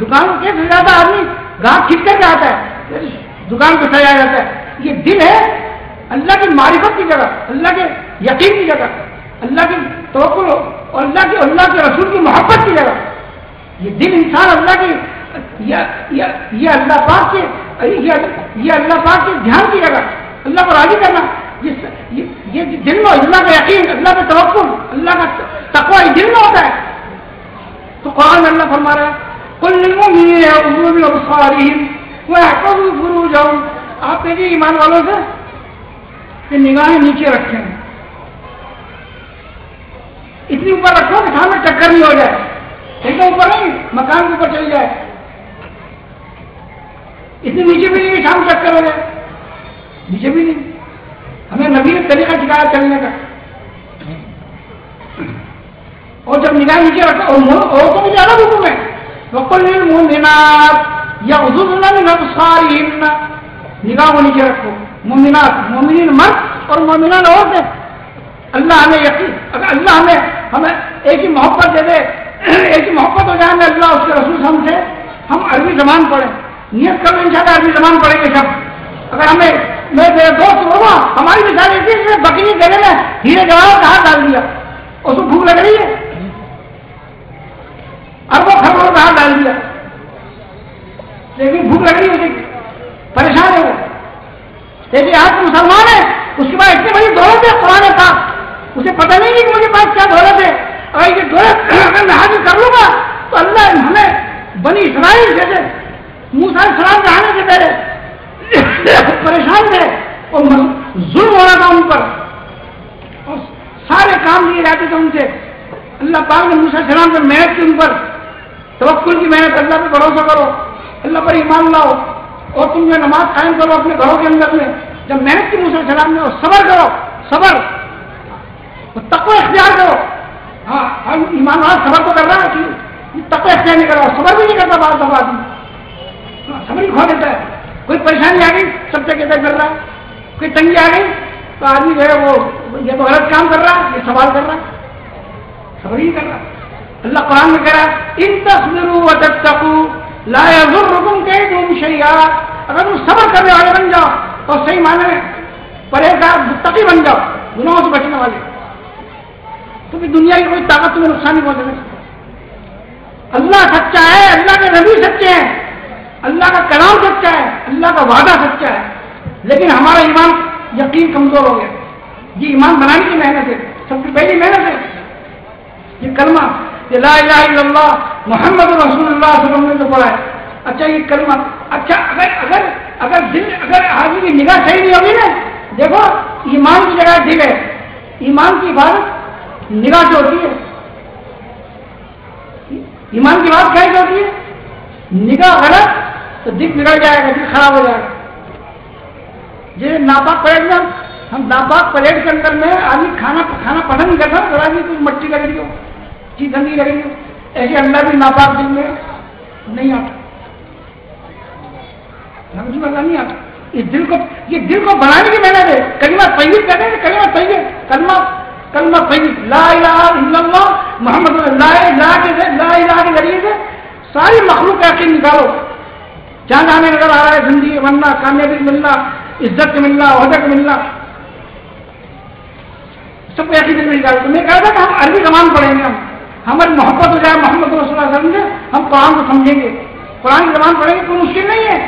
دکان کو کیسے سجاتا ہے آدمی, گاہک کھینچ کر کے آتا ہے, دکان کو سجایا جاتا ہے. یہ دل ہے اللہ کی معرفت کی جگہ, اللہ کے یقین کی جگہ, اللہ کی توکل اور اللہ کے رسول کی محبت کی جگہ. یہ دل انسان اللہ کی یہ اللہ پاک کے دھیان کی جگہ, اللہ کو راضی کرنا. یہ دل میں اللہ کا یقین, اللہ کا توکل, اللہ کا تقوی دل میں ہوتا ہے. تو قرآن میں اللہ فرما رہا ہے, قل للمؤمنین یغضوا من ابصارہم ویحفظوا فروجہم, آپ کہیے ایمان والوں سے کہ نگاہیں نیچے رکھیں, اتنی اوپر رکھو کہ سامنے ٹکر نہیں ہو جائے. ٹھیک ہے, اوپر نہیں, مکان کے اوپر چل جائے, اتنی نیچے بھی نہیں شام چکر ہو جائے, نیچے بھی نہیں. ہمیں نبی نے طریقہ سکھایا چلنے کا. اور جب نگاہ نیچے رکھا, اور تو مجھے الگ حکم ہے, وقل للمؤمنات یغضضن من ابصارہن, نگاہ کو نیچے رکھو. مومنات, مومنین مرد اور مومنان عورتیں. اللہ ہمیں یقین, اگر اللہ ہمیں ایک ہی محبت دے دے, ایک ہی محبت ہو جائے ہمیں اللہ اس کے رسول ہم سے, ہم عربی زبان پڑھیں, نیت کرو انشاءاللہ عربی زبان پڑھیں گے سب. اگر ہمیں میرے دوست ہوگا, ہماری مثال ایسی ہے, بکری گلے میں ہیرے جواہر کا ہاتھ ڈال دیا, اس کو بھوک لگ رہی ہے, اربوں خربوں کا ہاتھ ڈال دیا, لیکن بھوک لگ رہی ہے, پریشان ہے وہ. لیکن آج مسلمان ہے, اس کے بعد اتنی بڑی دولت ہے قرآن پاک, اسے پتہ نہیں کہ مجھے پاس کیا دولت ہے. اگر یہ دولت اگر میں حاصل کر لوں گا تو اللہ ہمیں بنی اسرائیل جیسے موسیٰ علیہ السلام کے آنے سے پہلے پریشان تھے اور ظلم ہو رہا تھا ان پر, اور سارے کام لیے جاتے تھے ان سے. اللہ پاک نے موسیٰ علیہ السلام پر محنت کی, ان پر توکل کی محنت, اللہ پہ بھروسہ کرو, اللہ پر ایمان لاؤ, اور تم جو نماز قائم کرو اپنے گھروں کے اندر میں. جب محنت کی موسیٰ علیہ السلام نے, اور صبر کرو, صبر اور تقوی اختیار کرو. ہاں, ہم ایمان والا صبر تو کر رہا ہے, تقوی اختیار نہیں کر رہا, صبر بھی نہیں کرتا. بعض دفعہ آدمی صبر ہی کھو دیتا ہے. کوئی پریشانی آ گئی سب سے کیسے کر رہا ہے, کوئی تنگی آ گئی تو آدمی جو ہے وہ یہ تو غلط کام کر رہا ہے, یہ سوال کر رہا ہے, صبر ہی کر رہا. اللہ قرآن میں کہہ رہا ہے, ان تصبروا وتتقوا لا يضركم كيدهم شيئا. اگر تم صبر کرنے والے بن جاؤ اور صحیح معنی میں پرہیزگار متقی بن جاؤ, گناہوں سے بچنے والے, تو پھر دنیا کی کوئی طاقت تمہیں نقصان نہیں پہنچا سکتی. اللہ سچا ہے, اللہ کے نبی سچے ہیں, اللہ کا کلام سچا ہے, اللہ کا وعدہ سچا ہے, لیکن ہمارا ایمان یقین کمزور ہو گیا. یہ ایمان بنانے کی محنت ہے, سب سے پہلی محنت ہے یہ کلمہ, یہ لا الہ الا اللہ محمد رسول اللہ صلی اللہ علیہ وسلم نے جو پڑھا ہے. اچھا یہ کلمہ, اچھا اگر دل, اگر آدمی کی نگاہ صحیح نہیں ہوگی نا, دیکھو ایمان کی جگہ دل ہے, ایمان کی عبادت نگاہ سے ہوتی ہے, ایمان کی بات کیسے ہوتی ہے؟ نگاہ غلط تو دل بگڑ جائے گا, دل خراب ہو جائے گا. یہ ناپاک پلیٹ میں ہم ناپاک پلیٹ کے اندر میں آدمی کھانا پسند نہیں کرتا, ذرا بھی کوئی مٹی لگ رہی ہو, چیز گندی لگ رہی ہو, ایسے اللہ بھی ناپاک دل میں نہیں آتا, اللہ نہیں آتا. یہ دل کو بنانے کی محنت ہے. کلمہ طیب کہتے ہیں, کلمہ طیب, کلمہ طیب لا الہ الا اللہ محمد لا الہ کے ذریعے سے ساری مخلوق کا یقین نکالو. جہاں جانے نظر آ رہا ہے زندگی بننا, کامیابی ملنا, عزت ملنا, عہدہ ملنا, سب کو یقین دل میں نکالو. تو میں کہا تھا کہ ہم عربی زبان پڑھیں گے, ہماری محبت ہو جائے محمد رسول اللہ صلی اللہ علیہ وسلم سے, ہم قرآن کو سمجھیں گے, قرآن کی زبان پڑھیں گے. کوئی مشکل نہیں ہے,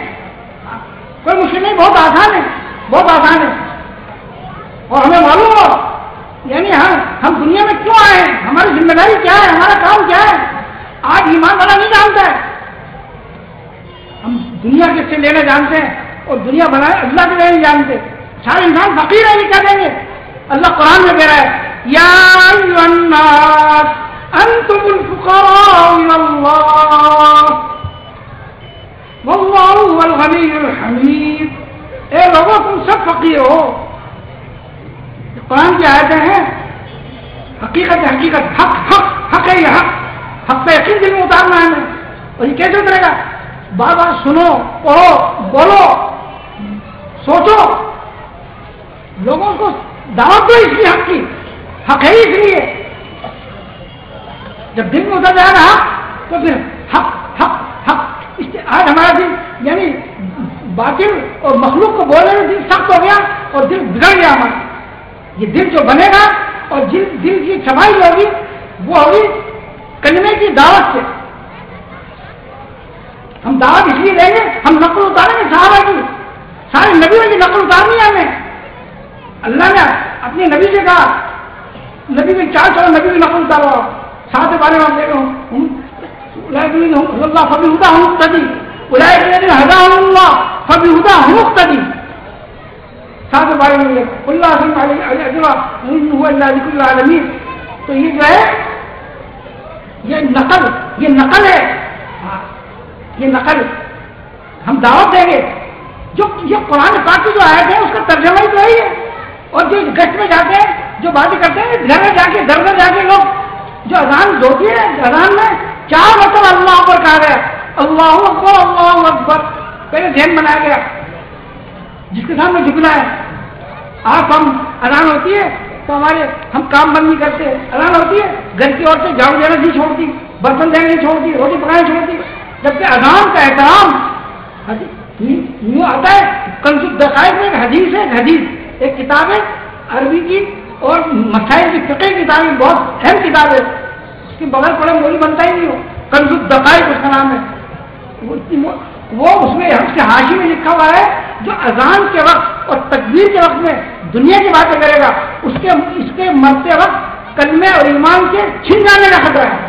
کوئی مشکل نہیں, بہت آسان ہے, بہت آسان ہے. اور ہمیں معلوم ہو یعنی ہم دنیا میں کیوں آئے ہیں, ہماری ذمہ داری کیا ہے, ہمارا کام کیا ہے. آج ایمان والا نہیں جانتا ہے. ہم دنیا کس سے لینا جانتے ہیں اور دنیا بنائے اللہ کے لیے نہیں جانتے. سارے انسان فقیر ہے, یہ کیا دیں گے. اللہ قرآن میں کہہ رہا ہے یا ایھا الناس انتم الفقراء الی اللہ واللہ هو الغنی الحمید. اے لوگوں تم سب فقیر ہو. قرآن کی آیتیں ہیں, حقیقت حق ہے, یہ حق پہ یقین دل میں اتارنا ہے ہمیں. اور یہ کیسے اترے گا؟ بار بار سنو, پڑھو, بولو, سوچو, لوگوں کو دعوت دو اس لیے حق ہے اس لیے. جب دل میں اتر جائے گا حق تو پھر حق آج ہمارا دل یعنی باطل اور مخلوق کو بولنے میں دل سخت ہو گیا اور دل بگڑ گیا ہمارا. یہ دل جو بنے گا اور دل کی صفائی ہوگی وہ ہوگی کلمے کی دعوت سے. ہم دعوت اس لیے دیں گے, ہم نقل اتاریں گے صحابہ کی, سارے نبیوں کی نقل اتارنی ہے ہمیں. اللہ نے اپنے نبی سے کہا, نبی میں 400 نبی کی نقل اتارو. 7 بارے میں آپ دیکھ رہے اللہ فبہدہ ہم مقتدی, اولئک الذین ھداھم اللہ فبہدہ ہم مقتدی. 7 بارے میں اللہ صلی اللہ علیہ العالمین. تو یہ جو ہے یہ نقل ہے, یہ نقل ہم دعوت دیں گے. جو یہ قرآن پاک کی جو آیت ہے اس کا ترجمہ ہی تو ہے. اور جو گشت میں جاتے ہیں, جو باتیں کرتے ہیں گھر میں جا کے, گھر میں جا کے لوگ جو اذان ہوتی ہے, اذان میں 4 مرتبہ اللہ اکبر کہا گیا, اللہ اکبر اللہ اکبر پہلے ذہن بنایا گیا, جس کے سامنے جھکنا ہے. آپ ہم اذان ہوتی ہے تو ہم کام بند نہیں کرتے. اذان ہوتی ہے گھر کی عورتیں جھاڑو دینا نہیں چھوڑتی, برتن دینا نہیں چھوڑتی, روٹی پکانا چھوڑتی. جبکہ اذان کا احترام یوں آتا ہے. کنز الدقائق میں ایک حدیث ہے, ایک کتاب ہے عربی کی اور مسائل کی فقہ کی کتاب ہے, بہت اہم کتاب ہے. اس کے بغیر پڑھے مولی بنتا ہی نہیں ہو. کنز الدقائق اس کا نام ہے. وہ اس میں اس کے حاشی میں لکھا ہوا ہے جو اذان کے وقت اور تکبیر کے وقت میں دنیا کی باتیں کرے گا اس کے مرتے وقت کلمے اور ایمان کے چھن جانے کا خطرہ ہے.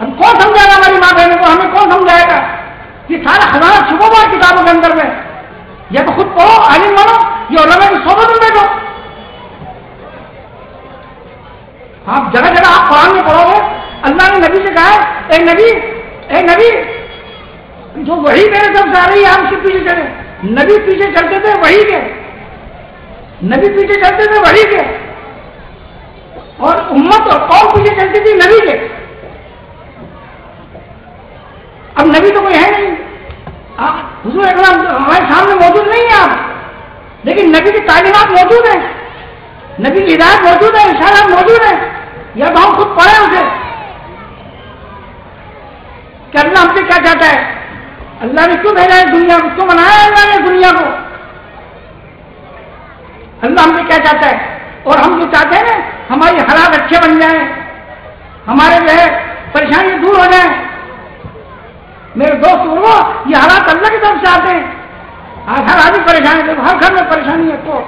ہم کون سمجھائے گا ہماری ماں بہنوں کو, ہمیں کون سمجھائے گا؟ یہ سارا خزانہ چھپا ہوا ہے کتابوں کے اندر میں. یا تو خود پڑھو, عالم بنو, یا علماء کی صحبت میں بیٹھو. آپ جگہ جگہ آپ قرآن میں پڑھو گے, اللہ نے نبی سے کہا ہے اے نبی جو وہی میرے طرف سے آ رہی ہے آپ سے پیچھے چلے. نبی پیچھے چلتے تھے وہی کے, نبی پیچھے چلتے تھے وہی کے, اور امت اور قوم پیچھے چلتی تھی نبی کے. اب نبی تو کوئی ہے نہیں, حضور اکرم ہمارے سامنے موجود نہیں ہے آپ, لیکن نبی کی تعلیمات موجود ہیں, نبی کی ہدایت موجود ہے, اشارات موجود ہیں. یا تو ہم خود پڑھیں اسے کہ اللہ ہم سے کیا چاہتا ہے, اللہ نے کیوں بھیجا ہے دنیا کو, کیوں بنایا ہے اللہ نے دنیا کو. اللہ ہم سے کیا چاہتا ہے، اور ہم جو چاہتے ہیں نا ہماری حالات اچھے بن جائیں، ہمارے جو ہے پریشانی دور ہو جائیں. میرے دوست وہ یہ حالات اللہ کی طرف سے آتے ہیں. ہر آدمی پریشانی ہے، ہر گھر میں پریشانی ہے. تو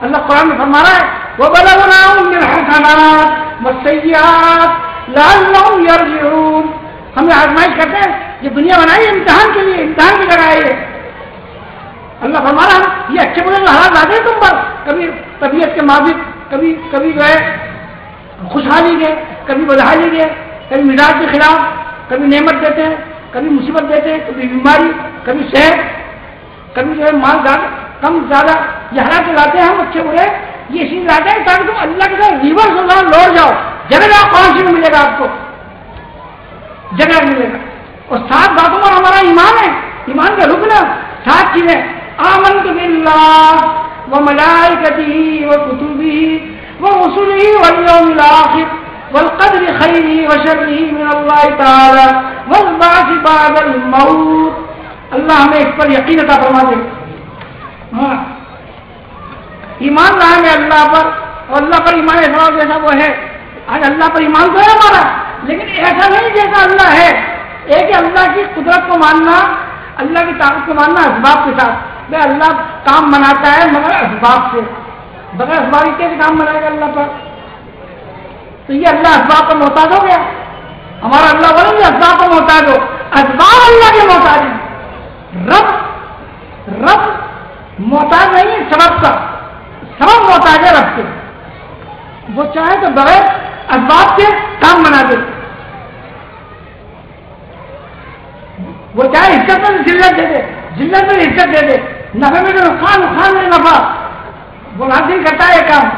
اللہ قرآن میں فرما رہا ہے وَبَلَوْنَاهُم بِالْحَسَنَاتِ وَالسَّيِّئَاتِ لَعَلَّهُمْ يَرْجِعُونَ. ہم یہ آزمائش کرتے ہیں، یہ دنیا بنائی امتحان کے لیے، امتحان کی جگہ ہے. اللہ فرما رہا ہے یہ اچھے برے جو حالات آتے ہیں تم پر، کبھی طبیعت کے مابق، کبھی جو ہے خوشحالی کے، کبھی بدحالی کے، کبھی مزاج کے خلاف، کبھی نعمت دیتے ہیں، کبھی مصیبت دیتے ہیں، کبھی بیماری، کبھی صحت، کبھی جو ہے مال زیادہ کم زیادہ. یہ حالات لاتے ہیں ہم اچھے برے، یہ اسی لاتے ہیں تاکہ تم اللہ کے ساتھ ریورس ہو جاؤ، لوٹ جاؤ. جگہ جاؤ کون سی ملے گا آپ کو، جگہ ملے گا. اور 7 باتوں پر ہمارا ایمان ہے، ایمان کا رکن 7 چیزیں. آمنت باللہ وملائکتہ وکتبہ ورسلہ والیوم الآخر والقدر خیرہ وشرہ من اللہ تعالی والبعث بعد الموت. اللہ ہمیں اس پر یقین عطا فرما دے. ہاں ایمان لانا ہے اللہ پر، اور اللہ پر ایمان ایسا جیسا وہ ہے. آج اللہ پر ایمان تو ہے ہمارا، لیکن ایسا نہیں جیسا اللہ ہے. ایک اللہ کی قدرت کو ماننا، اللہ کی طاقت کو ماننا اسباب کے ساتھ. بھائی اللہ کام بناتا ہے مگر اسباب سے، بغیر اسباب کے کیسے کام بنائے گا اللہ پر؟ تو یہ اللہ اسباب کا محتاج ہو گیا. ہمارا اللہ بولے کہ اسباب کا محتاج ہو، اسباب اللہ کے محتاج ہیں. رب محتاج نہیں ہے سبب کا، سبب محتاج ہے رب سے. وہ چاہے تو بغیر اسباب کے کام بنا دے. وہ چاہے عزت میں ذلت دے دے، ذلت میں عزت دے دے، نفع میں نقصان، نقصان میں نفع. وہ حاصل کرتا ہے کام.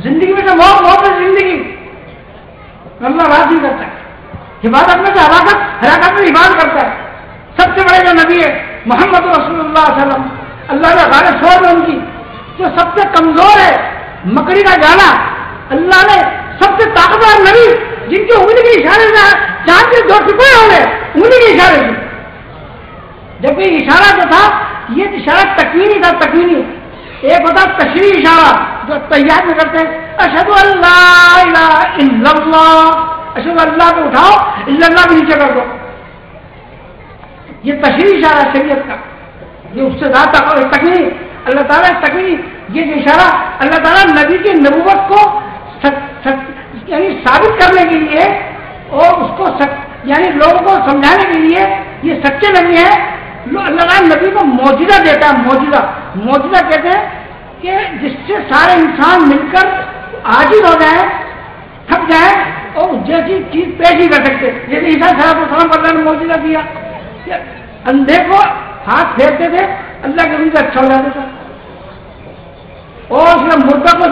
زندگی میں تو موت، موت میں زندگی. اللہ حاصل کرتا ہے. عبادت میں تو حرکت میں عبادت کرتا ہے. سب سے بڑے جو نبی ہے محمد رسول اللہ صلی اللہ علیہ وسلم، اللہ نے غالب چھوڑ میں ان کی جو سب سے کمزور ہے، مکڑی کا جانا، اللہ نے سب سے طاقتور نبی جن کے انگلی کے اشارے سے چاند کے 2 ٹکڑے ہو گئے انگلی کے اشارے سے. جبکہ اشارہ جو تھا یہ اشارہ تکوینی تھا، تکوینی. ایک ہوتا تشریح اشارہ جو تحیات میں کرتے ہیں، اشہد ان لا الہ الا اللہ، اشہد اللہ کو اٹھاؤ، الا اللہ کو نیچے کر دو. یہ تشریح اشارہ شریعت کا، یہ اس سے زیادہ تکوینی. اللہ تعالیٰ تکوینی یہ جو اشارہ اللہ تعالیٰ نبی کی نبوت کو یعنی ثابت کرنے کے لیے اور اس کو یعنی لوگوں کو سمجھانے کے لیے یہ سچے نبی ہیں. اللہ تعالیٰ نبی کو معجزہ دیتا ہے. معجزہ کہتے ہیں کہ جس سے سارے انسان مل کر عاجز ہو جائیں، تھک جائیں اور جیسی چیز پیش ہی کر سکتے. جیسے عیسیٰ علیہ السلام پر اللہ نے معجزہ دیا، اندھے کو ہاتھ پھیرتے تھے، اللہ کے حکم سے اچھا ہو جاتا تھا. اور اس میں مردہ کو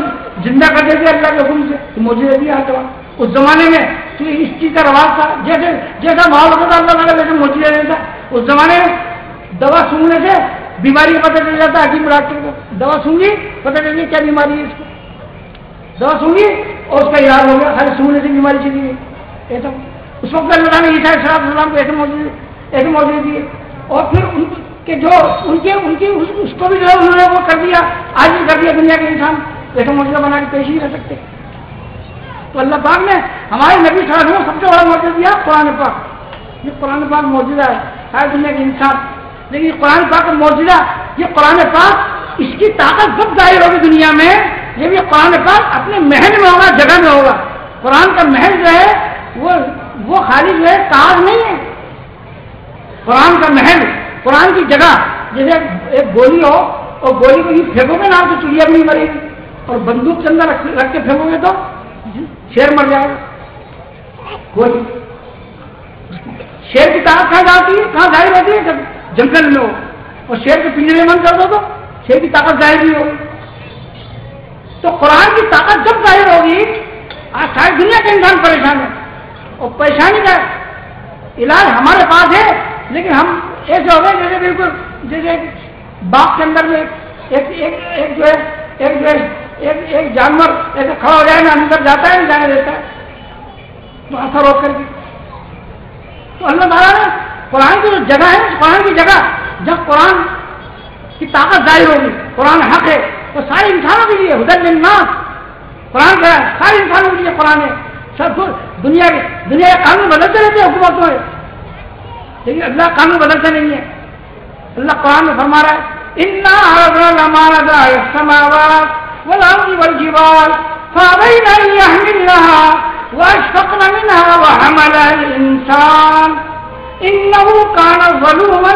زندہ کر دیتے اللہ کے حکم سے. معجزہ دیا تھا اس زمانے میں. تو اس چیز کا رواج تھا، جیسا ماحول ہوتا تھا اللہ تعالیٰ ویسے معجزہ دیتا. اس زمانے میں دوا سونگنے سے بیماری کا پتہ چل جاتا. حکیم ڈاکٹر کو دوا سونگی پتہ چل گئی کیا بیماری ہے اس کو، دوا سونگی اور اس کا علاج ہو گیا. خالی سونگنے سے بیماری چلی گئی. ایسا اس وقت اللہ تعالیٰ نے عیسیٰ علیہ السلام کو ایسے موجود دیے. اور پھر ان کے جو ان کی اس کو بھی جو ہے انہوں نے وہ کر دیا، آج بھی کر دیا. دنیا کے انسان ایسا معجزہ بنا کے پیش ہی کر سکتے. تو اللہ پاک نے ہمارے نبی صلی اللہ علیہ وسلم سب سے بڑا معجزہ دیا قرآن پاک. یہ قرآن پاک معجزہ ہے ساری دنیا کے انسان. لیکن یہ قرآن پاک کا معجزہ، یہ قرآن پاک اس کی طاقت کب ظاہر ہوگی دنیا میں جب یہ قرآن پاک اپنے محل میں ہوگا، جگہ میں ہوگا. قرآن کا محل جو ہے وہ خالی جو ہے کاغذ نہیں ہے. قرآن کا محل، قرآن کی جگہ. جیسے ایک گولی ہو اور گولی کو یہ پھینکو گے نا تو چڑیا بھی نہیں مرے گی، اور بندوق کے اندر رکھ کے پھینکو گے تو شیر مر جائے گا. گولی شیر کی طاقت کہاں جاتی ہے، کہاں ظاہر ہوتی ہے؟ جب جنگل میں ہو اور شیر کے پنجرے میں بند کر دو تو شیر کی طاقت ظاہر نہیں ہوگی. تو قرآن کی طاقت جب ظاہر ہوگی، آج ساری دنیا کے انسان پریشان ہے. اور پریشانی کا علاج ہمارے پاس ہے، لیکن ہم ایسے ہو گئے جیسے بالکل جیسے باغ کے اندر میں ایک جانور ایسے کھڑا ہو جائے نا، اندر جاتا ہے نہیں جانے دیتا ہے تو اثر روک کر کے. تو اللہ تعالیٰ نے قرآن کی جو جگہ ہے، قرآن کی جگہ جب قرآن کی طاقت ظاہر ہوگی قرآن حق ہے، وہ سارے انسانوں کے لیے ہدی للناس، قرآن کا سارے انسانوں کے لیے قرآن ہے. سب دنیا کے قانون بدلتے رہتے ہیں حکومتوں میں، لیکن اللہ قانون بدلتے نہیں ہے. اللہ قرآن میں فرما رہا ہے اِنَّا عَرَضْنَا الْأَمَانَةَ عَلَى السَّمَاوَاتِ وَالْأَرْضِ وَالْجِبَالِ فَأَبَيْنَ أَن يَحْمِلْنَهَا وَأَشْفَقْنَ مِنْهَا وَحَمَلَهَا الْإِنسَانُ إِنَّهُ كَانَ ظَلُومًا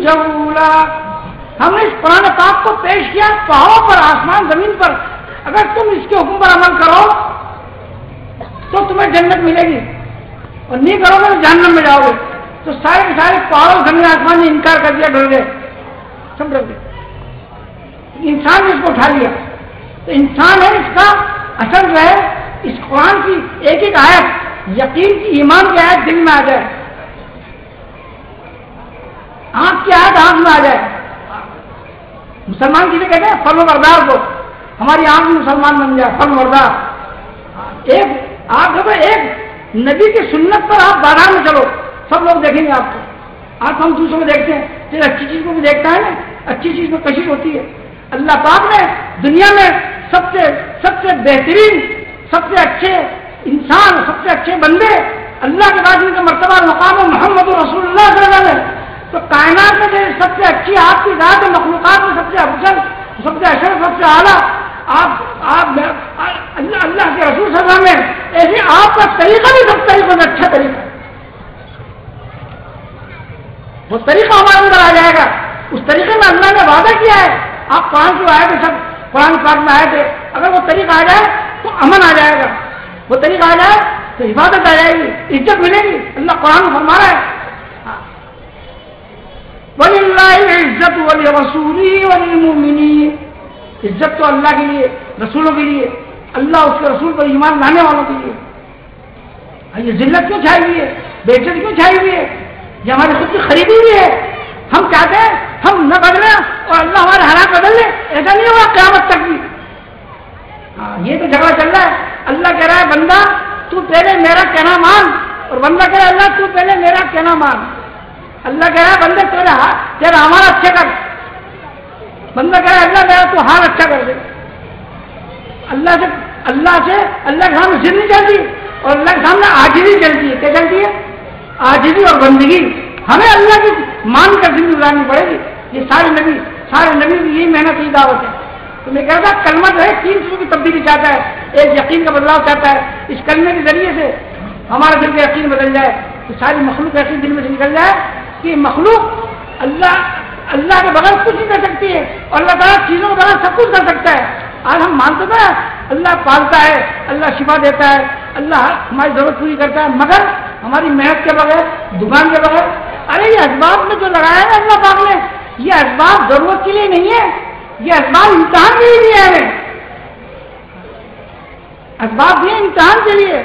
جَهُولًا. ہم نے اس قرآن پاک کو پیش کیا پہاڑوں پر، آسمان زمین پر. اگر تم اس کے حکم پر عمل کرو تو تمہیں جنت ملے گی، اور نہیں کرو گے تو جہنم میں جاؤ گے. تو سارے کے سارے پہاڑوں زمین آسمان نے انکار کر دیا، ڈر گئے، سب ڈر گئے. انسان نے اس کو اٹھا لیا. تو انسان ہے اس کا اصل جو ہے اس قرآن کی ایک ایک آیت، یقین کی ایمان کی آیت دل میں آ جائے، آنکھ کی آیت آنکھ میں آ جائے. مسلمان کسی کہتے ہیں فرم بردار کو، ہماری آنکھ بھی مسلمان بن جائے، فرم بردار. ایک آپ جب ایک نبی کی سنت پر آپ بازار میں چلو، سب لوگ دیکھیں گے آپ کو. آپ ہم دوسروں کو دیکھتے ہیں، پھر اچھی چیز کو بھی دیکھتا ہے نا، اچھی چیز میں کشش ہوتی ہے. اللہ پاک نے دنیا میں سب سے بہترین، سب سے اچھے انسان، سب سے اچھے بندے اللہ کے بعد ان کا مرتبہ مقام محمد رسول اللہ صلی اللہ علیہ وسلم. تو کائنات میں سب سے اچھی آپ کی ذات ہے، مخلوقات میں سب سے افضل، سب سے اشرف، سب سے اعلیٰ آپ اللہ کے رسول صلی اللہ علیہ وسلم میں ایسے آپ کا طریقہ بھی سب طریقوں میں اچھا طریقہ ہے. وہ طریقہ ہمارے اندر آ جائے گا. اس طریقے میں اللہ نے وعدہ کیا ہے. آپ قرآن جو آئے تھے، سب قرآن پاک میں آئے تھے، اگر وہ طریقہ آ جائے تو امن آ جائے گا، وہ طریقہ آ جائے تو حفاظت آ جائے گی، عزت ملے گی. اللہ قرآن فرما رہا ہے وَلِلَّهِ الْعِزَّةُ وَلِرَسُولِهِ وَلِلْمُؤْمِنِينَ. عزت تو اللہ کے لیے، رسولوں کے لیے، اللہ اس کے رسول پر ایمان لانے والوں کے لیے. یہ ذلت کیوں چھائی ہوئی ہے، بے عزت کیوں چھائی ہوئی ہے؟ یہ ہماری خود کی خریدی ہوئی ہے. ہم چاہتے ہیں ہم نہ بدلیں اور اللہ ہمارے حالات بدل لے، ایسا نہیں ہوگا قیامت تک بھی. یہ تو جھگڑا چل رہا ہے. اللہ کہہ رہا ہے بندہ تو پہلے میرا کہنا مان، اور بندہ کہہ رہا ہے اللہ تو پہلے میرا کہنا مان. اللہ کہہ رہا ہے بندہ تیرا ہمارا اچھا کر، بندہ کہہ رہا ہے اللہ میرا تو حال اچھا کر دے. اللہ کے سامنے ضد نہیں چلتی، اور اللہ کے سامنے عاجزی چلتی ہے. کیا چلتی ہے؟ عاجزی اور بندگی. ہمیں اللہ کی مان کر زندگی گزارنی پڑے گی. یہ سارے نبی کی یہی محنت کی دعوت ہے. تو میں کہتا ہوں کلمہ جو ہے 3 چیزوں کی تبدیلی چاہتا ہے. ایک یقین کا بدلاؤ چاہتا ہے، اس کلمے کے ذریعے سے ہمارا دل کا یقین بدل جائے، تو ساری مخلوق یقین دل میں سے نکل جائے کہ مخلوق اللہ کے بغیر کچھ نہیں کر سکتی ہے، اور اللہ تعالیٰ چیزوں کے بغیر سب کچھ کر سکتا ہے. آج ہم مانتے ہیں اللہ پالتا ہے، اللہ شفا دیتا ہے، اللہ ہماری ضرورت پوری کرتا ہے، مگر ہماری محنت کے بغیر، دکان کے بغیر. ارے یہ اسباب میں جو لگایا ہے اللہ پاک نے، یہ اسباب ضرورت کے لیے نہیں ہے، یہ اسباب امتحان کے لیے ہے. ہمیں اسباب یہ امتحان کے لیے.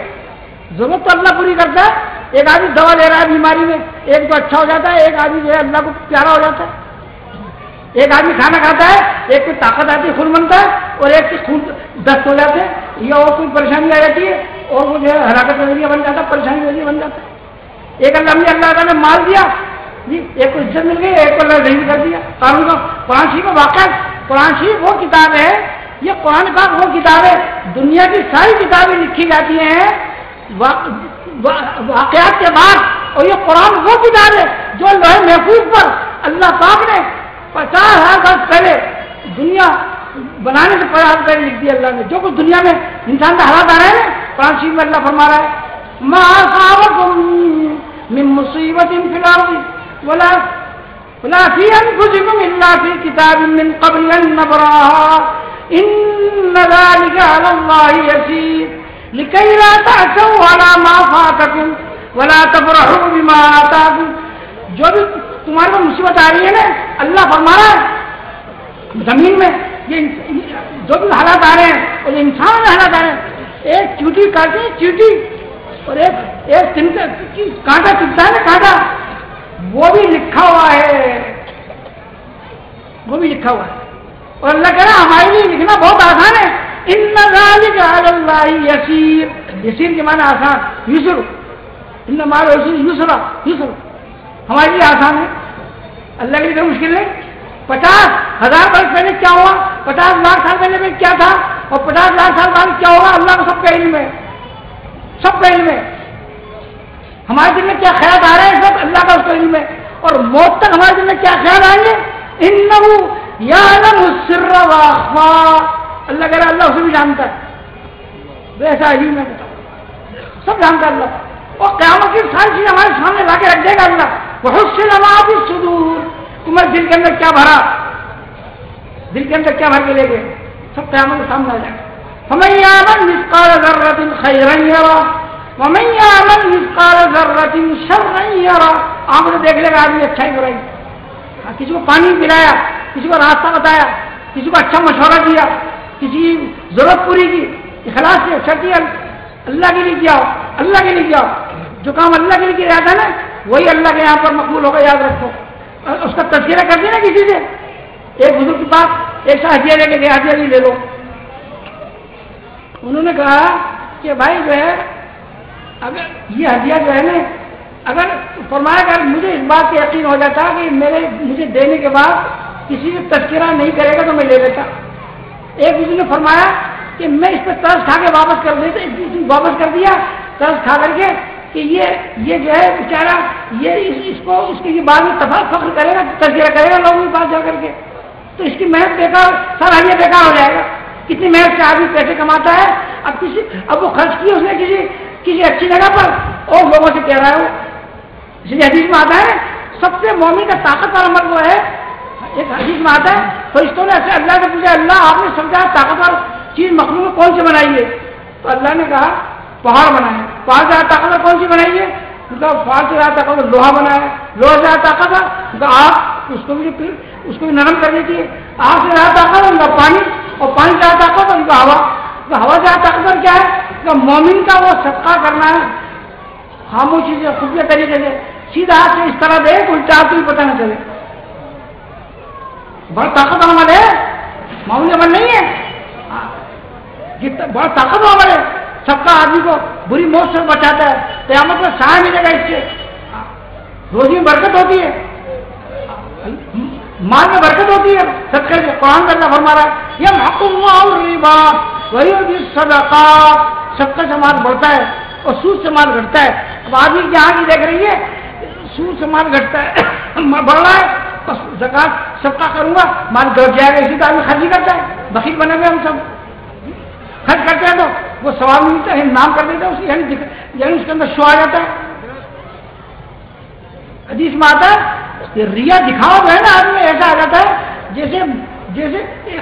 ضرورت تو اللہ پوری کرتا ہے. ایک آدمی دوا لے رہا ہے بیماری میں، ایک تو اچھا ہو جاتا ہے، ایک آدمی جو ہے اللہ کو پیارا ہو جاتا ہے. ایک آدمی کھانا کھاتا ہے، ایک کو طاقت آتی ہے، خون بنتا ہے، اور ایک کے خون دست ہو جاتے ہیں، یا اور کوئی پریشانی آ جاتی ہے اور وہ جو ہے ہلاکت کا ذریعہ بن جاتا ہے، پریشانی کا ذریعہ بن جاتا ہے. ایک اللہ نے مال دیا جی، ایک کو عزت مل گئی، ایک کو اللہ ذہین کر دیا. قانون کا قرآن شریف میں واقع، قرآن شریف وہ کتاب ہے، یہ قرآن پاک وہ کتاب ہے. دنیا کی ساری کتابیں لکھی جاتی ہیں واقعات کے بعد، اور یہ قرآن وہ کتاب ہے جو لوح محفوظ پر اللہ پاک نے 50,000 برس پہلے دنیا بنانے سے 50,000 پہلے لکھ دیا اللہ نے. جو کچھ دنیا میں انسان کا حالات آ رہے ہیں قرآن شریف میں اللہ فرما رہا ہے ما اصابكم من مصیبت فی الارض ولا فی انفسکم الا فی کتاب من قبل ان نبراها ان ذلك على الله يسير لكي لا تأسوا على ما فاتكم ولا تفرحوا بما آتاكم. جو بھی تمہارے کو مصیبت آ رہی ہے نا، اللہ فرما رہا ہے زمین میں یہ جو بھی حالات آ رہے ہیں، اور انسان میں حالات آ رہے ہیں، ایک چیوٹی کاٹی چیوٹی، اور ایک کانٹا چپتا ہے نا کانٹا، وہ بھی لکھا ہوا ہے، وہ بھی لکھا ہوا ہے. اور اللہ کہہ رہا ہے ہمارے لیے لکھنا بہت آسان ہے. ان ذلک علی اللہ یسیر. یسیر کے معنی آسان، یسر، ان مع العسر یسرا، یسر ہمارے لیے آسان ہے، اللہ کے لیے کوئی مشکل نہیں. 50,000 برس پہلے کیا ہوا، 50 لاکھ سال پہلے میں کیا تھا، اور 50 لاکھ سال بعد کیا ہوگا، اللہ کو سب کا علم ہے، سب کا علم ہے. ہمارے دل میں کیا خیال آ رہے ہیں سب اللہ کا اس کو علم ہے. اور موت تک ہمارے دل میں کیا خیال آئیں گے، انہ یعلم السر واخفا. اللہ کہہ رہا ہے اللہ اسے بھی جانتا ہے، ویسا علم ہے سب جانتا ہے اللہ. اور قیامت کی ساری چیز ہمارے سامنے لا کے رکھ دے گا اللہ. وحصل ما فی الصدور، تمہارے دل کے اندر کیا بھرا، دل کے اندر کیا بھر کے لے گئے، سب قیامت کے سامنے آ جائے گا. فمن یعمل مثقال ذرۃ خیرا یرہ ومن یعمل مثقال ذرۃ شرا یرہ. آنکھ سے دیکھ لے گا آدمی اچھائی برائی. کسی کو پانی پلایا، کسی کو راستہ بتایا، کسی کو اچھا مشورہ دیا، کسی کی ضرورت پوری کی، اخلاص سے اچھا کیا، اللہ کے لیے کیا ہو، اللہ کے لیے کیا ہو. جو کام اللہ کے لیے کیا جاتا ہے نا وہی اللہ کے یہاں پر مقبول ہوگا، یاد رکھو. اس کا تذکرہ کر دیا نا کسی سے. ایک بزرگ کے پاس ایک سا ہدیہ لے کے گیا، ہدیہ لے لو. انہوں نے کہا کہ بھائی جو ہے اگر یہ ہدیہ جو ہے نا، اگر فرمایا کہ مجھے اس بات کا یقین ہو جاتا کہ مجھے دینے کے بعد کسی سے تذکرہ نہیں کرے گا تو میں لے لیتا. ایک بزرگ نے فرمایا کہ میں اس پہ ترس کھا کے واپس کر دیا ترس کھا کر کے کہ یہ جو ہے بیچارہ یہ اس کی بات میں فخر کرے گا، تذکرہ کرے گا لوگوں کے پاس جا کر کے، تو اس کی محنت بیکار، سارا ہدیہ بیکار ہو جائے گا. کتنی محنت سے آدمی پیسے کماتا ہے، اب وہ خرچ کیے اس نے کسی اچھی جگہ پر اور لوگوں سے کہہ رہا ہے. وہ اس لیے حدیث میں آتا ہے سب سے مومن کا طاقت والا مرد وہ ہے. ایک حدیث میں آتا ہے فرشتوں نے ایسے اللہ سے پوچھا، اللہ آپ نے سمجھا طاقتور چیز مخلوق میں کون سی بنائی ہے؟ تو اللہ نے کہا پہاڑ بنایا. پہاڑ سے طاقتور کون سی بنائی ہے؟ پہاڑ سے طاقتور لوہا بنایا. لوہا سے طاقتور آگ، اس کو بھی نرم کر دیتی ہے. آگ سے زیادہ طاقتور ان کا پانی، اور پانی سے زیادہ طاقتور ان کا ہوا. تو ہوا سے زیادہ طاقتور کیا ہے؟ کہ مومن کا وہ صدقہ کرنا ہے خاموشی سے، خفیہ طریقے سے، سیدھا ہاتھ سے اس طرح دے الٹا آپ کو بھی پتہ نہ چلے. بڑا طاقت عمل ہے، معمولی عمل نہیں ہے. بڑا طاقت عمل ہے، سب کا آدمی کو بری موت سے بچاتا ہے. قیامت میں سایہ ملے گا اس سے، روزی میں برکت ہوتی ہے، مال میں برکت ہوتی ہے صدقے سے. قرآن کا اللہ فرما رہا ہے یمحق اللہ الربا ویربی الصدقات. صدقے سے مال بڑھتا ہے اور سود سے مال گھٹتا ہے. اب آدمی جہاں کی دیکھ رہی ہے سود سے مال گھٹتا ہے، بڑھ رہا ہے، زکات صدقہ کروں گا مال گھٹ جائے گا. اسی طرح آدمی خرچ کرتا ہے، بخیل بنے ہوئے ہم سب خرچ کرتے ہیں تو وہ ثواب ملتا ہے، نام کر دیتا ہے یعنی اس کے اندر شو آ جاتا ہے. حدیث میں آتا ہے کہ ریا دکھاوا جو ہے نا آدمی ایسا آ جاتا ہے جیسے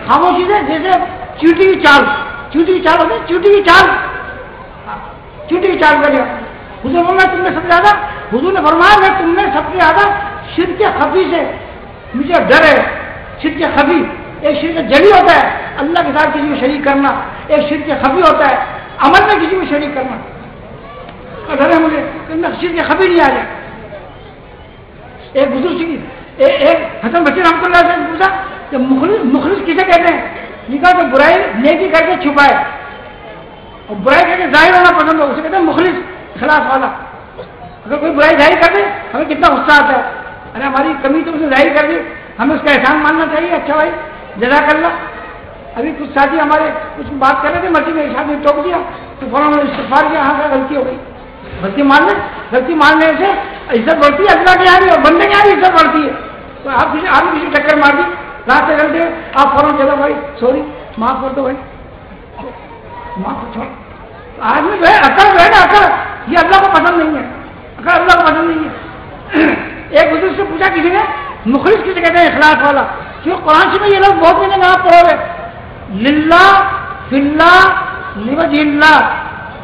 خاموشی سے، جیسے چیوٹی کی چال ہوتی ہے، چیوٹی کی چال کر لیا. حضور میں تم نے سب سے زیادہ، حضور نے فرمایا میں تم نے سب سے زیادہ شرک خفی سے مجھے ڈر ہے. شرک خفی ایک شرک جلی ہوتا ہے اللہ کے ساتھ کسی کو شریک کرنا، ایک شرک خفی ہوتا ہے عمل میں کسی کو شریک کرنا. ڈر ہے مجھے شرک خفی نہیں آ جائے. ایک بزرگ ایک حسن بشیر رحمۃ اللہ سے پوچھا کہ مخلص کسے کہتے ہیں؟ لکھا کہ برائی نیکی کر کے چھپائے اور برائی کر کے ظاہر ہونا پسند ہو، اسے کہتے ہیں مخلص، اخلاص والا. اگر کوئی برائی ظاہر کر دے ہمیں کتنا غصہ آتا ہے، ارے ہماری کمی تو اسے ظاہر کر دی، ہمیں اس کا احسان ماننا چاہیے. اچھا بھائی جزاک اللہ. ابھی کچھ ساتھی ہمارے کچھ بات کر رہے تھے، مسجد میں ایک آدمی ٹوک دیا تو فوراً استغفار کیا، ہاں کا غلطی ہو گئی. غلطی ماننے سے عزت بڑھتی ہے اللہ کے یہاں بھی اور بندے کے یہاں بھی عزت بڑھتی ہے. تو آپ کسی ٹکر مار دی راستے چلتے آپ فوراً چلو بھائی سوری معاف کر دو بھائی معاف چھوڑ. آدمی جو ہے عقل جو ہے نا عقل یہ اللہ کو پسند نہیں ہے، عقل اللہ کو پسند نہیں ہے. ایک بزرگ سے پوچھا کسی نے مخلص کسے کہتے ہیں؟ اخلاص والا. کیوں قرآن سے میں یہ لوگ بہت ملیں گے آپ پڑھو گے للہ فلہ لوجہ اللہ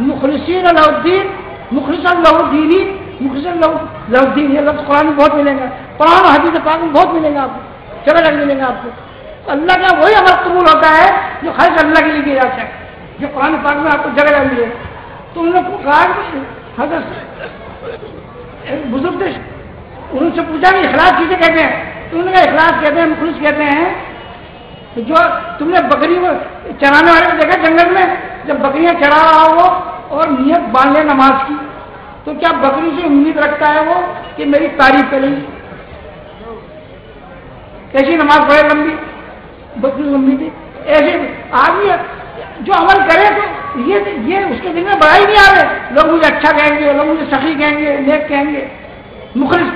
مخلصین له الدین مخلصا له دینی مخلصا له الدین. یہ لفظ قرآن میں بہت ملیں گا، قرآن اور حدیث پاک میں بہت ملیں گا آپ کو، جگہ جگہ ملیں گا آپ کو. اللہ کا وہی عمل قبول ہوتا ہے جو خالص اللہ کے لیے کیا جاتا ہے، جو قرآن پاک میں آپ کو جگہ جگہ ملے. تو انہوں نے کہا حضرت ایک بزرگ تھے، انہوں سے پوچھا کہ اخلاص کسے کہتے ہیں؟ تو انہوں نے کہا اخلاص کہتے ہیں، مخلص کہتے ہیں جو تم نے بکری کو چرانے والے کو دیکھا جنگل میں جب بکریاں چرا رہا ہو اور نیت باندھ لے نماز کی تو کیا بکری سے امید رکھتا ہے وہ کہ میری تعریف کرے گی؟ ایسی نماز پڑھے لمبی بکری لمبی تھی. ایسے آدمی جو عمل کرے تو یہ اس کے دل میں بڑائی نہیں آ رہے. لوگ مجھے اچھا کہیں گے, لوگ مجھے سخی کہیں گے, نیک کہیں گے, مخلص.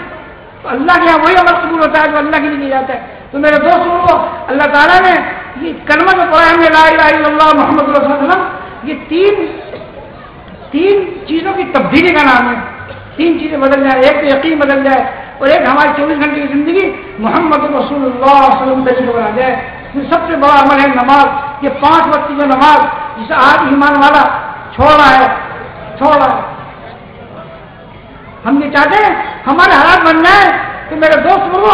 تو اللہ کے یہاں وہی عمل قبول ہوتا ہے جو اللہ کے لیے کیا جاتا ہے. تو میرے دوستوں, اللہ تعالیٰ نے یہ کلمہ جو پڑھا ہم نے لا الہ الا اللہ محمد رسول اللہ صلی اللہ علیہ وسلم, یہ تین چیزوں کی تبدیلی کا نام ہے. تین چیزیں بدل جائیں, ایک تو یقین بدل جائے, اور ایک ہماری 24 گھنٹے کی زندگی محمد رسول اللہ صلی اللہ علیہ وسلم طریقے بنا جائے. یہ سب سے بڑا عمل ہے نماز. یہ 5 وقت کی جو نماز جسے آج ایمان والا چھوڑ رہا ہے. ہم یہ چاہتے ہیں ہمارے حالات بن جائیں. تو میرے دوست بولو,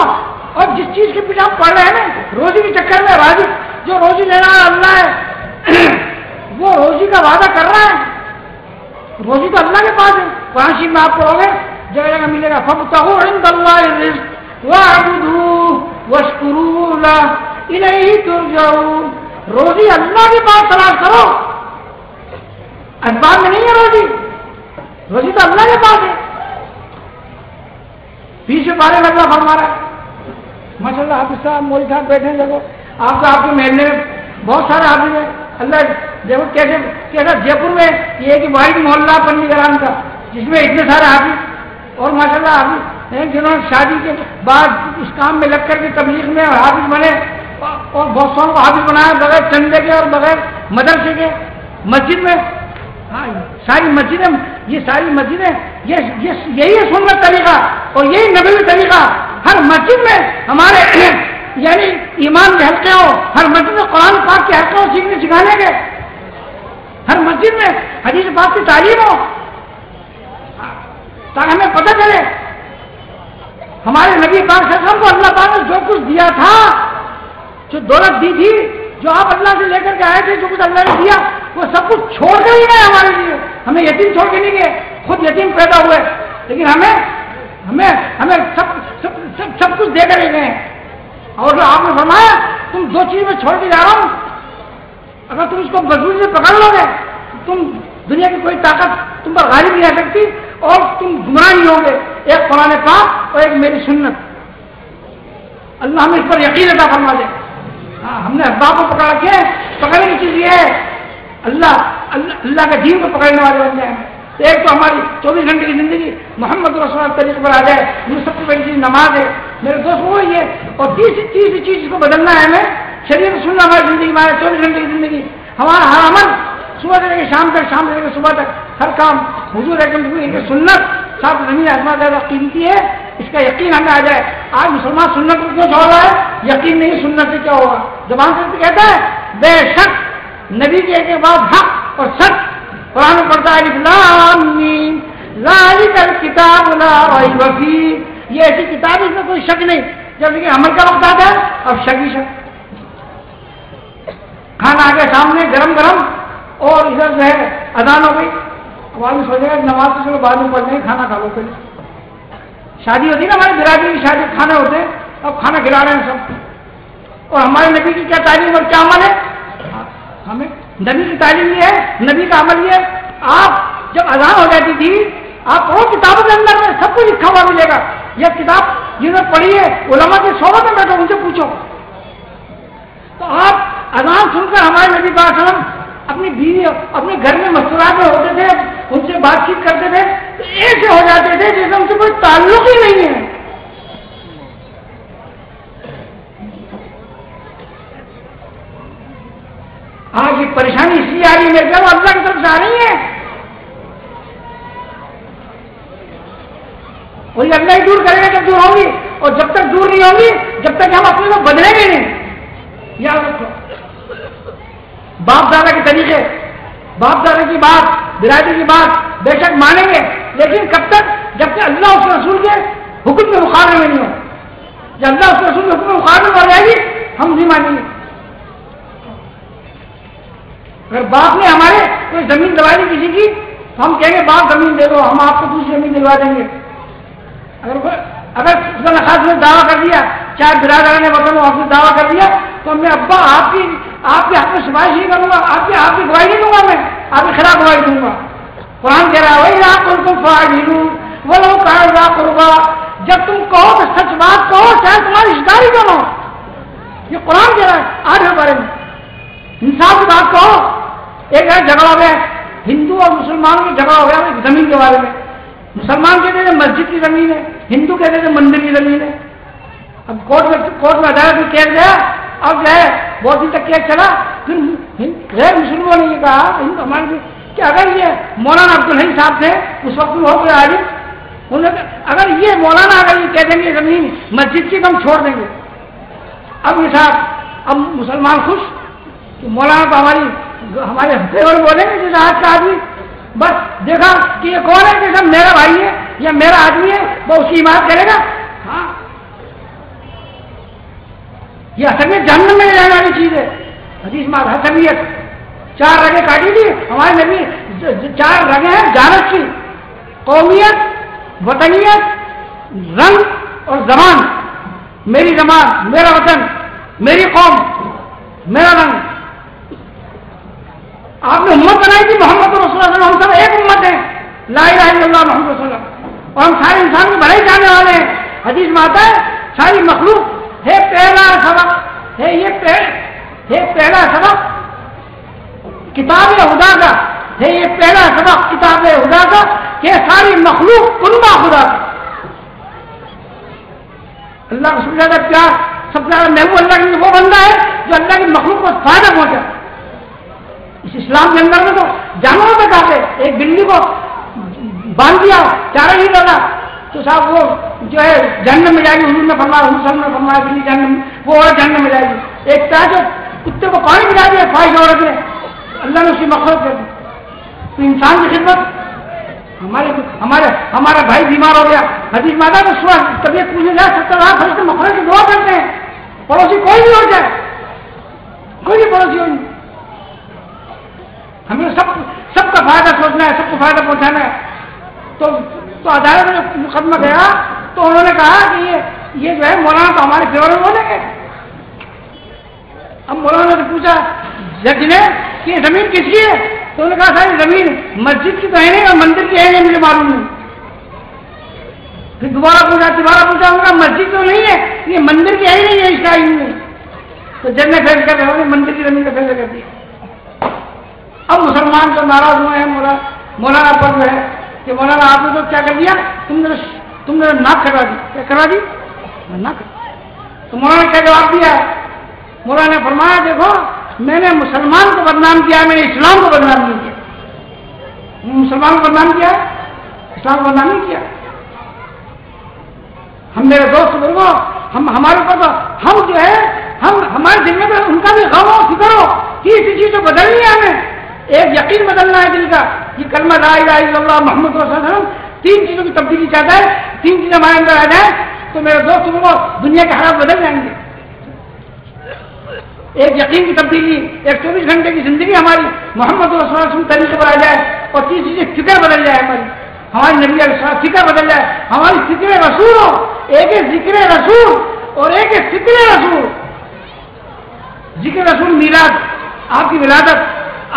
اور جس چیز کے پیچھے ہم پڑھ رہے ہیں نا, روزی کے چکر میں راضی, جو روزی لینا اللہ ہے وہ روزی کا وعدہ کر رہا ہے. روزی تو اللہ کے پاس ہے. قرآن شریف میں آپ پڑھو گے جگہ جگہ ملے گا فابتغوا عند اللہ الرزق واعبدوہ واشکروا لہ الیہ ترجعون. روزی اللہ کے پاس تلاش کرو, اسباب میں نہیں ہے روزی. روزی تو اللہ کے پاس ہے. پیچھے بارے میں اللہ فرما رہا ہے. ماشاء اللہ حافظ صاحب مولوی صاحب بیٹھے ہیں. دیکھو آپ کا آپ کے محلے میں بہت سارے حافظ ہیں. اللہ دیکھو کیسے جے پور میں یہ ایک واحد محلہ پنی گرام کا جس میں اتنے سارے حافظ, اور ماشاء اللہ حافظ ہیں جنہوں نے شادی کے بعد اس کام میں لگ کر کے تبلیغ میں حافظ بنے, اور بہت سو کو حافظ بنایا بغیر چندے کے اور بغیر مدرسے کے. مسجد میں ساری مسجدیں, یہ ساری مسجدیں یہی ہے سنت طریقہ اور یہی نبوی طریقہ. ہر مسجد میں ہمارے یعنی ایمان کے حلقے ہو, ہر مسجد میں قرآن پاک کے حلقے ہو سیکھنے سکھانے کے, ہر مسجد میں حدیث پاک کی تعلیم ہو, تاکہ ہمیں پتہ چلے ہمارے نبی پاک صلی اللہ علیہ وسلم کو اللہ پاک نے جو کچھ دیا تھا, جو دولت دی تھی, جو آپ اللہ سے لے کر کے آئے تھے, جو کچھ اللہ نے دیا وہ سب کچھ چھوڑ کر ہی گئے ہمارے لیے. ہمیں یتیم چھوڑ کے نہیں گئے, خود یتیم پیدا ہوئے, لیکن ہمیں سب کچھ دے کر ہی گئے. اور جو آپ نے فرمایا تم 2 چیز میں چھوڑ کے جا رہا ہوں, اگر تم اس کو مضبوطی سے پکڑ لو گے تم دنیا کی کوئی طاقت تم پر غالب نہیں آ سکتی اور تم گمراہ نہیں ہوں گے. ایک قرآن پاک اور ایک میری سنت. اللہ ہمیں اس پر یقین عطا فرما دے. ہم نے اسباب کو پکڑ رکھے, پکڑنے کی چیز یہ ہے اللہ کے دین کو پکڑنے والے بن جائیں. ایک تو ہماری 24 گھنٹے کی زندگی محمد رسول اللہ طریقے پر آ جائے. یہ سب سے بڑی چیز نماز ہے میرے دوست. وہ یہ اور تیسری چیز کو بدلنا ہے ہمیں شریعت سننا. ہماری زندگی میں 24 گھنٹے کی زندگی ہمارا ہر عمل صبح سے لے کے شام تک, شام سے لے کے صبح تک ہر کام حضور کی سنت صاحب زمین آسمان زیادہ قیمتی ہے. اس کا یقین ہمیں آ جائے. آج مسلمان سنت کو کیوں چھوڑ رہا ہے؟ یقین نہیں سنت سے کیا ہوگا. زبان سے کہتا ہے بے شک نبی کے بعد حق اور سچ. قرآن پڑھتا ہے الف لام میم ذالک الکتاب لا ریب فیہ. یہ ایسی کتاب ہے اس میں کوئی شک نہیں. جب کہ عمل کا وقت آتا ہے اب شک ہی شک. کھانا آ گیا سامنے گرم گرم اور ادھر جو ہے اذان ہو گئی. اب آدمی سوچے گا نماز سے چلو بعد میں پڑھ لیں, کھانا کھا لو پہلے. شادی ہوتی ہے نا ہماری برادری کی شادی, کھانے ہوتے ہیں, اب کھانا کھلا رہے ہیں سب. اور ہمارے نبی کی کیا تعلیم اور کیا عمل ہے؟ ہمیں نبی کی تعلیم یہ ہے, نبی کا عمل یہ ہے. آپ جب اذان ہو جاتی تھی آپ پڑھو کتابوں کے اندر میں سب کچھ لکھا ہوا ملے گا. یہ کتاب جنہوں نے پڑھی ہے علماء کے صحبت میں بیٹھو, ان سے پوچھو. تو آپ اذان سن کر ہمارے نبی پاک صلی اللہ علیہ وسلم اپنی بیوی اپنے گھر میں مسکراہٹ میں ہوتے تھے, ان سے بات چیت کرتے تھے تو ایسے ہو جاتے تھے جیسے ان سے کوئی تعلق ہی نہیں ہے. آج یہ پریشانی اس لیے آ رہی ہے میرے گھر اللہ کی طرف سے آ رہی ہے, اور یہ اللہ ہی دور کرے گا جب دور ہوگی, اور جب تک دور نہیں ہوگی جب تک ہم اپنے کو بدلیں گے نہیں. یاد رکھو باپ دادا کے طریقے, باپ دادا کی بات, برادری کی بات بے شک مانیں گے, لیکن کب تک؟ جب کہ اللہ اس رسول کے حکم کے مقابلے میں نہیں ہو. جب اللہ اس رسول کے حکم کے مقابلے میں ہو جائے گی ہم نہیں مانیں گے. اگر باپ نے ہمارے کوئی زمین دلوائی دی کسی کی تو ہم کہیں گے باپ زمین دے دو, ہم آپ کو دوسری زمین دلوا دیں گے. اگر اس کا خاص میں دعویٰ کر دیا, چاہے برادر نے وطن آپ نے دعویٰ کر دیا, تو میں ابا آپ کے حق میں سفارش نہیں کروں گا, آپ کی گواہی نہیں دوں گا, میں آپ کے خلاف گواہی دوں گا. قرآن کہہ رہا ہے وہی آپ کو تم فاعلون ولو کان ذا قربا. جب تم کہو تو سچ بات کہو چاہے تمہاری رشتہ داری کیوں ہو. یہ قرآن کہہ رہا ہے 8 بارے میں. انصاف کی بات کہو. ایک جھگڑا ہو گیا ہندو اور مسلمانوں میں جھگڑا ہو گیا زمین کے بارے میں. مسلمان کہتے تھے مسجد کی زمین ہے, ہندو کہتے تھے مندر کی زمین ہے. اب کورٹ میں عدالت میں کیس گیا. اب جو ہے بہت دن تک کیس چلا. پھر غیر مسلموں نے یہ کہا ہمارے کہ اگر یہ مولانا عبدالحی صاحب تھے اس وقت میں ہو گیا عالم, اگر یہ مولانا اگر یہ کہہ دیں گے زمین مسجد کی تو ہم چھوڑ دیں گے. اب یہ صاحب اب مسلمان خوش کہ مولانا تو ہمارے فیور بولیں گے جیسے آج کا آدمی بس دیکھا کہ یہ کون ہے کہ سب میرا بھائی ہے یا میرا آدمی ہے وہ اس کی حمایت کرے گا. ہاں یہ حسمیت جہنم میں جانے والی چیز ہے. حدیث میں حسمیت 4 رگیں کاٹی تھی ہمارے نبی. 4 رگیں ہیں جانت کی, قومیت, وطنیت, رنگ اور زبان. میری زبان, میرا وطن, میری قوم, میرا رنگ. آپ نے امت بنائی تھی محمد رسول اللہ صلی اللہ علیہ وسلم. ہم سب ایک امت ہیں, لا الہ الا اللہ محمد رسول اللہ, اور ہم سارے انسان کو بھلائی جانے والے ہیں. حدیث میں آتا ہے ساری مخلوق ہے پہلا سبق ہے, یہ پہلا سبق کتاب خدا کا ہے. یہ پہلا سبق کتاب خدا کا کہ ساری مخلوق کنبہ خدا کا. اللہ کو سب سے زیادہ پیار, سب سے زیادہ محبوب اللہ کے وہ بندہ ہے جو اللہ کی مخلوق کو فائدہ پہنچا. اس اسلام کے اندر میں تو جانوروں تک آتے. ایک بلی کو باندھ دیا, چارہ نہیں ڈالا تو صاحب وہ جو ہے جہنم میں جائے گی. حضور نے فرمایا, حضور نے فرمایا بلی جہنم میں, وہ عورت جہنم میں جائے گی. ایک تھا جو کتے کو پانی پلا دیا خواہش عورت نے, اللہ نے اس کی مغفرت کر دی. تو انسان کی خدمت. ہمارا بھائی بیمار ہو گیا, حدیث میں آتا ہے تو صبح طبیعت پوچھنے جائے 70 لاکھ فرشتے مغفرت کی دعا کرتے ہیں. پڑوسی کوئی بھی ہو جائے, کوئی بھی پڑوسی ہو. ہمیں سب کا فائدہ سوچنا ہے, سب کو فائدہ پہنچانا ہے. تو عدالت میں مقدمہ گیا تو انہوں نے کہا کہ یہ جو ہے مولانا تو ہمارے فیور میں بولیں گے. اب مولانا نے پوچھا جج نے کہ یہ زمین کس کی ہے, تو انہوں نے کہا ساری زمین مسجد کی تو ہے نہیں اور مندر کی ہے نہیں, مجھے معلوم نہیں. پھر دوبارہ پوچھا, انہوں نے کہا مسجد تو نہیں ہے, یہ مندر کی ہے ہی نہیں ہے اس ٹائم میں. تو جج نے فیصلہ کر دیا, مندر کی زمین کا فیصلہ کر دیا. اب مسلمان جو ناراض ہوئے ہیں مولانا پر جو ہے کہ مولانا آپ نے تو کیا کر دیا, تم نے ناک کروا دی. کیا کروا دی؟ ناک. تو مولانا کیا جواب دیا؟ مولانا نے فرمایا دیکھو میں نے مسلمان کو بدنام کیا, میں نے اسلام کو بدنام نہیں کیا. مسلمان کو بدنام کیا, اسلام کو بدنام نہیں کیا. ہم میرے دوست بزرگوں ہمارے اوپر تو ہم جو ہے ہمارے دل میں ان کا بھی غم ہو, فکر ہو کہ اسی چیز کو بدلنی ہے. ہمیں ایک یقین بدلنا ہے دل کا, یہ کلمہ لا الہ الا اللہ محمد رسول اللہ صلی اللہ علیہ وسلم 3 چیزوں کی تبدیلی چاہتا ہے. 3 چیزیں ہمارے اندر آ جائیں تو میرے دوست کو دنیا کے حالات بدل جائیں گے. ایک یقین کی تبدیلی, ایک 24 گھنٹے کی زندگی ہماری محمد رسول اللہ صلی اللہ علیہ وسلم طریقے پر آ جائے, اور 3 چیزیں فکر بدل جائے ہماری نبی علیہ السلام فکر بدل جائے, ہماری فکر رسول ہو. ایک ہے ذکر رسول اور ایک ہے فکر رسول. ذکر رسول میلاد, آپ کی ولادت,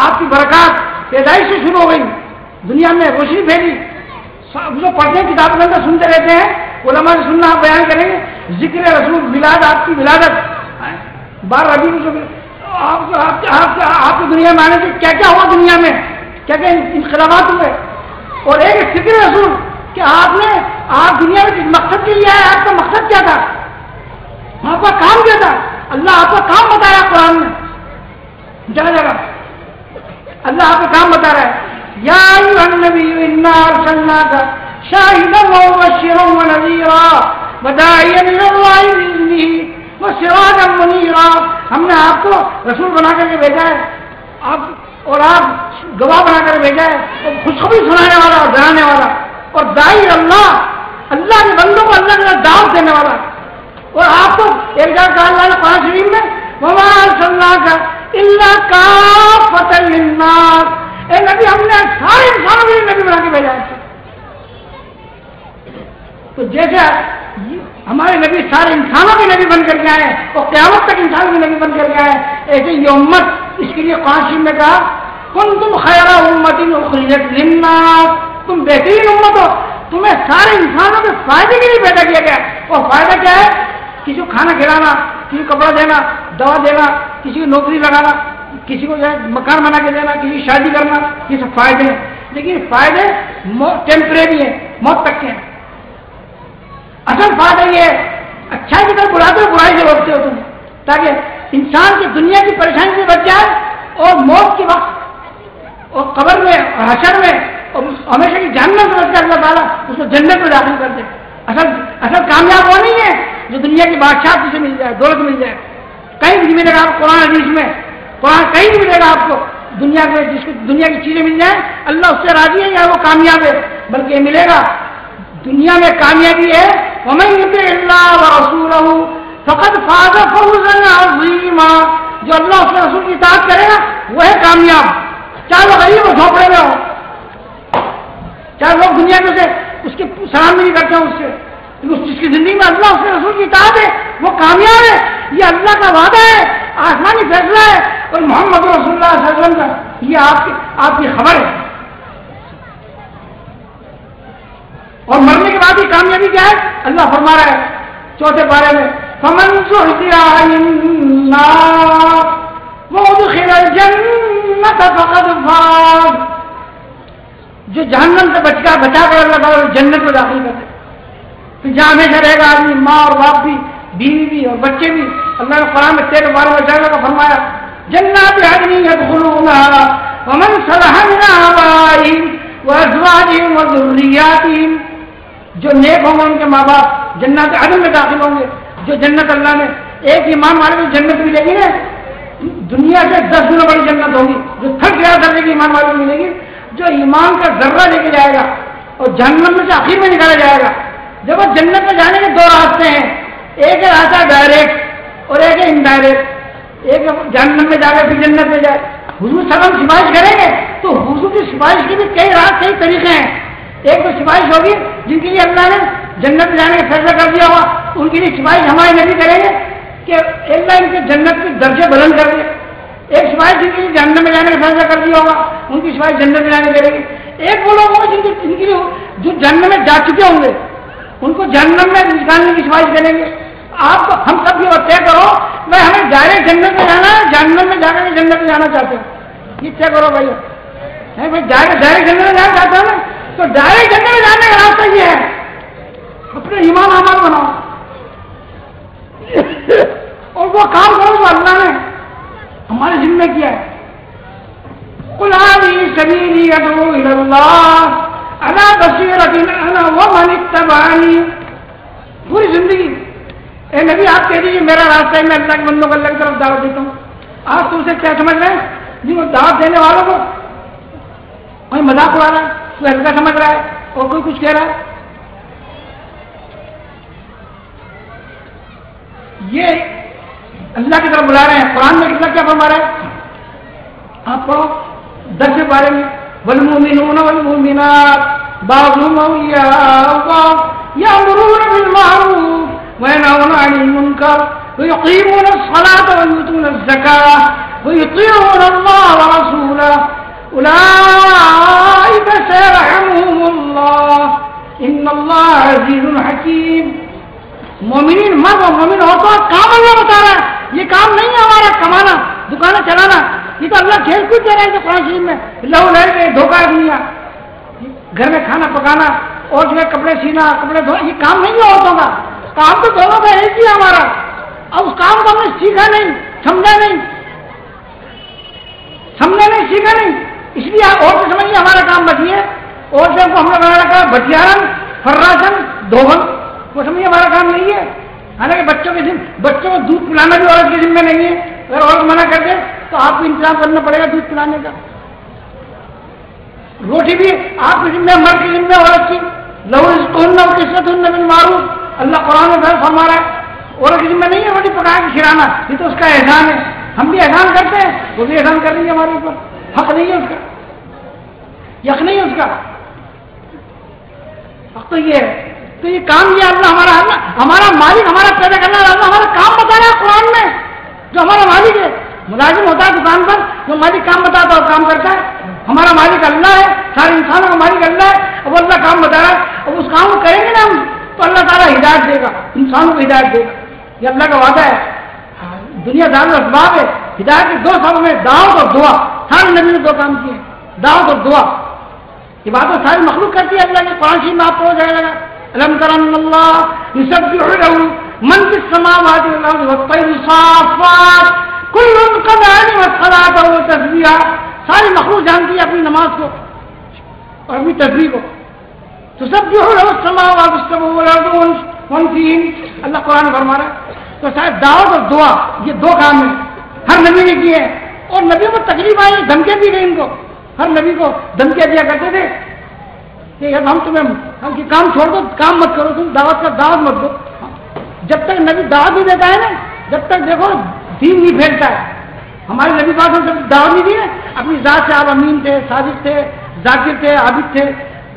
آپ کی برکات پیدائش سے شروع ہو گئی, دنیا میں روشنی پھیلی. جو پڑھتے ہیں کتاب کے اندر سنتے رہتے ہیں, علماء سے سننا آپ بیان کریں گے. ذکر رسول میلاد, آپ کی ولادت 12 ربیع آپ کی دنیا میں آنے سے کیا کیا ہوا, دنیا میں کیا کیا انقلابات ہوئے. اور ایک فکر رسول کہ آپ دنیا میں کس مقصد کے لیے آئے, آپ کا مقصد کیا تھا, آپ کا کام کیا تھا. اللہ آپ کا کام بتایا قرآن میں جگہ جگہ. اللہ آپ کا کام بتا رہا ہے, یا ایھا النبی انا ارسلناک شاہدا ومبشرا ونذیرا وداعیا الی اللہ باذنہ وسراجا منیرا. ہم نے آپ کو رسول بنا کر کے بھیجا ہے, آپ گواہ بنا کر بھیجا ہے, اور خوشخبری سنانے والا اور ڈرانے والا, اور داعی اللہ کے بندوں کو اللہ کے دعوت دینے والا. اور آپ کو ایک جگہ کہا اللہ نے قرآن شریف میں وما ارسلناک الا کافۃ للناس, اے نبی ہم نے سارے انسانوں کے لیے نبی بنا کے بھیجا ہے. تو جیسے ہمارے نبی سارے انسانوں کے نبی بن کر کے آئے اور قیامت تک انسانوں کے نبی بن کر کے آئے, ایسے یہ امت, اس کے لیے قرآن شریف میں کہا کنتم خیر امۃ اخرجت للناس, تم بہترین امت ہو, تمہیں سارے انسانوں کے فائدے کے لیے پیدا کیا گیا. اور فائدہ کیا ہے؟ کسی کو کھانا کھلانا, کسی کو کپڑا دینا، دوا دینا، کسی کو نوکری لگانا، کسی کو جو ہے مکان بنا کے دینا، کسی کی شادی کرنا، یہ سب فائدے ہیں، لیکن فائدے ٹیمپریری ہیں، موت تک کے ہیں۔ اصل فائدہ یہ ہے اچھائی کی طرف بلاتے ہو، برائی سے روکتے ہو تم، تاکہ انسان کی دنیا کی پریشانی سے بچ جائے اور موت کے وقت اور قبر میں اور حشر میں اور ہمیشہ کی جہنم سے بچ کر اللہ تعالیٰ اس کو جنت میں داخل کر دے۔ اصل کامیاب وہ نہیں ہے جو دنیا کی بادشاہت سے مل جائے، دولت مل جائے، کہیں بھی ملے گا آپ قرآن حدیث میں، قرآن کہیں بھی ملے گا آپ کو دنیا میں، جس کو دنیا کی چیزیں مل جائیں اللہ اس سے راضی ہے یا وہ کامیاب ہے، بلکہ یہ ملے گا دنیا میں کامیابی ہے وَمَن يُطِعِ اللَّهَ وَرَسُولَهُ فَقَدْ فَازَ فَوْزًا عَظِيمًا، جو اللہ اس کے رسول کی اطاعت کرے گا وہ ہے کامیاب، چاہے وہ غریب ہو، جھونپڑے میں ہو، چاہے لوگ دنیا میں سے اس کے سلام نہیں کرتے ہیں اس سے، جس کی زندگی میں اللہ اس کے رسول کی اطاعت ہے وہ کامیاب ہے۔ یہ اللہ کا وعدہ ہے، آسمانی فیصلہ ہے، اور محمد رسول اللہ صلی اللہ علیہ وسلم کا یہ آپ کی خبر ہے۔ اور مرنے کے بعد ہی کامیابی کیا ہے؟ اللہ فرما رہا ہے چوتھے پارے میں فَمَنْ زُحْزِحَ عَنِ النَّارِ وَأُدْخِلَ الْجَنَّةَ فَقَدْ فَازَ، جو جہنم سے بچا کر اللہ تعالیٰ جنت میں داخل کرتے، پھر جہاں ہمیشہ رہے گا آدمی، ماں اور باپ بھی، بیوی بھی اور بچے بھی۔ اللہ نے قرآن میں 13 بارے میں کا فرمایا جنات عدن يدخلونها ومن صلح من آبائهم وأزواجهم وذرياتهم، جو نیک ہوں گے ان کے ماں باپ جنات عدن میں داخل ہوں گے۔ جو جنت اللہ نے ایک ایمان والے کو جنت ملے گی نا، دنیا سے 10 گنا بڑی جنت ہوگی، جو تھک گیا درجے کی ایمان والے کو ملے گی، جو ایمان کا ذرہ لے کے جائے گا اور جہنم میں سے آخر میں نکالا جائے گا۔ جب وہ جنت میں جانے کے 2 راستے ہیں، ایک ہے راستہ ڈائریکٹ اور ایک ہے انڈائریکٹ، ایک جہنم میں جا کے پھر جنت میں جائے۔ حضور صلی اللہ علیہ وسلم سفارش کریں گے تو حضور کی سفارش کے بھی کئی طریقے ہیں۔ ایک تو سفارش ہوگی جن کے لیے اللہ نے جنت میں جانے کا فیصلہ کر دیا ہوا، ان کے لیے سفارش ہمارے نبی کریں گے کہ اللہ ان کے جنت کے درجے بلند کر دے۔ ایک سفارش جن کے لیے جہنم میں جانے کا فیصلہ کر دیا ہوگا، ان کی سفارش جنت میں جانے کرے گی۔ ایک وہ لوگ ہوں گے جن کے لیے جو جہنم میں جا چکے ہوں گے، ان کو جہنم میں نکالنے کی سفارش کریں گے۔ آپ کو ہم سب یہ طے کرو، میں ہمیں ڈائریکٹ جنت میں جانا ہے، جہنم میں جا کر جنت میں جانا چاہتے ہوں، یہ طے کرو بھائی۔ ڈائریکٹ جنت میں جانا چاہتے ہو نا، تو ڈائریکٹ جنت میں جانے کا راستہ یہ ہے اپنے ایمان اعمال بناؤ اور وہ کام کرو جو اللہ نے ہمارے ذمہ کیا ہے۔ قُلْ هَٰذِهِ سَبِيلِي أَدْعُو إِلَى اللَّهِ عَلَىٰ بَصِيرَةٍ أَنَا وَمَنِ اتَّبَعَنِي، پوری زندگی اے نبی آپ کہہ دیجیے میرا راستہ ہے، میں اللہ کے بندوں کو اللہ کی طرف دعوت دیتا ہوں۔ آپ تم سے کیا سمجھ رہے ہیں؟ جی وہ دعوت دینے والوں کو کوئی مذاق اڑا رہا ہے، کوئی ہلکا سمجھ رہا ہے اور کوئی کچھ کہہ رہا ہے۔ یہ اللہ کی طرف بلا رہے ہیں۔ قرآن میں اللہ کیا فرما رہا ہے؟ آپ پڑھو 10 بارے میں والمؤمنون والمؤمنات بعضهم أولياء بعض يأمرون بالمعروف وينهون عن المنكر ويقيمون الصلاة ويؤتون الزكاة ويطيعون الله ورسوله أولئك سيرحمهم الله إن الله عزيز حكيم۔ مومنین مرد اور مومن عورتوں کا کام اللہ بتا رہا ہے، یہ کام نہیں ہے ہمارا کمانا دکانیں چلانا، یہ تو اللہ کھیل کود دے رہا ہے قرآن شریف میں، لہو لہر میں دھوکہ دنیا، گھر میں کھانا پکانا اور جو ہے کپڑے سینا کپڑے دھونا، یہ کام نہیں ہے عورتوں کا، کام تو دونوں کا ایک ہی ہے ہمارا۔ اب اس کام کو ہم نے سیکھا نہیں، سمجھا نہیں سیکھا نہیں، اس لیے اور سے سمجھیے ہمارا کام بچی ہے، اور سے ہم نے بنا رکھا بٹیارن فراشن دھوبن، وہ سمجھیے ہمارا کام نہیں ہے۔ حالانکہ بچوں کو دودھ پلانا بھی عورت کے ذمہ نہیں ہے، اگر عورت منع کر دے تو آپ کو انتظام کرنا پڑے گا دودھ پلانے کا۔ روٹی بھی آپ کے ذمہ، مرد کے ذمہ عورت کی، لو رزقهن وكسوتهن بالمعروف، اللہ قرآن میں فرما رہا ہے عورت کے ذمہ نہیں ہے روٹی پکا کے کھلانا، یہ تو اس کا احسان ہے، ہم بھی احسان کرتے ہیں، وہ بھی احسان کر رہی ہے ہمارے اوپر، حق نہیں ہے اس کا، یق نہیں ہے اس کا حق تو یہ ہے۔ تو یہ کام یہ اللہ ہمارا مالک، ہمارا پیدا کرنا والا اللہ ہمارا کام بتا رہا ہے قرآن میں، جو ہمارا مالک ہے۔ ملازم ہوتا ہے دکان پر، جو مالک کام بتاتا ہے اور کام کرتا ہے، ہمارا مالک اللہ ہے، سارے انسانوں کا مالک اللہ ہے، اب وہ اللہ کام بتا رہا ہے، اب اس کام کو کریں گے نا ہم تو اللہ تعالیٰ ہدایت دے گا، انسانوں کو ہدایت دے گا، یہ اللہ کا وعدہ ہے۔ دنیا دار اسباب ہے. ہدایت کے 2 سبب میں دعوت اور دعا. سارے نبی نے 2 کام کیے ہیں, دعوت اور دعا. عبادت ساری مخلوق کرتی ہے اللہ کی. قرآن شریف میں آپ کو ہو جائے گا الم تر ان اللہ یسبح له من فی السماوات والارض والطیر صافات کل قد علم الصلاۃ والتسبیح. ساری مخلوق جانتی ہے اپنی نماز کو اور اپنی تسبیح کو. تسبح له السماوات السبع والارض ومن فیہن. اللہ قرآن فرما رہا ہے. تو شاید دعوت اور دعا یہ 2 کام ہیں ہر نبی نے کیے ہیں. اور نبیوں کو تکلیف آئی, دھمکیاں دی گئی ان کو. ہر نبی کو دھمکیاں دیا کرتے تھے کہ ہم کام چھوڑ دو, کام مت کرو, تم دعوت مت دو. جب تک نبی دعوت نہیں دیتا ہے نا, جب تک دیکھو دین نہیں پھیلتا ہے. ہمارے نبی پاک نے جب دعوت نہیں دی نا, اپنی ذات سے آپ امین تھے, صادق تھے, ذاکر تھے, عابد تھے,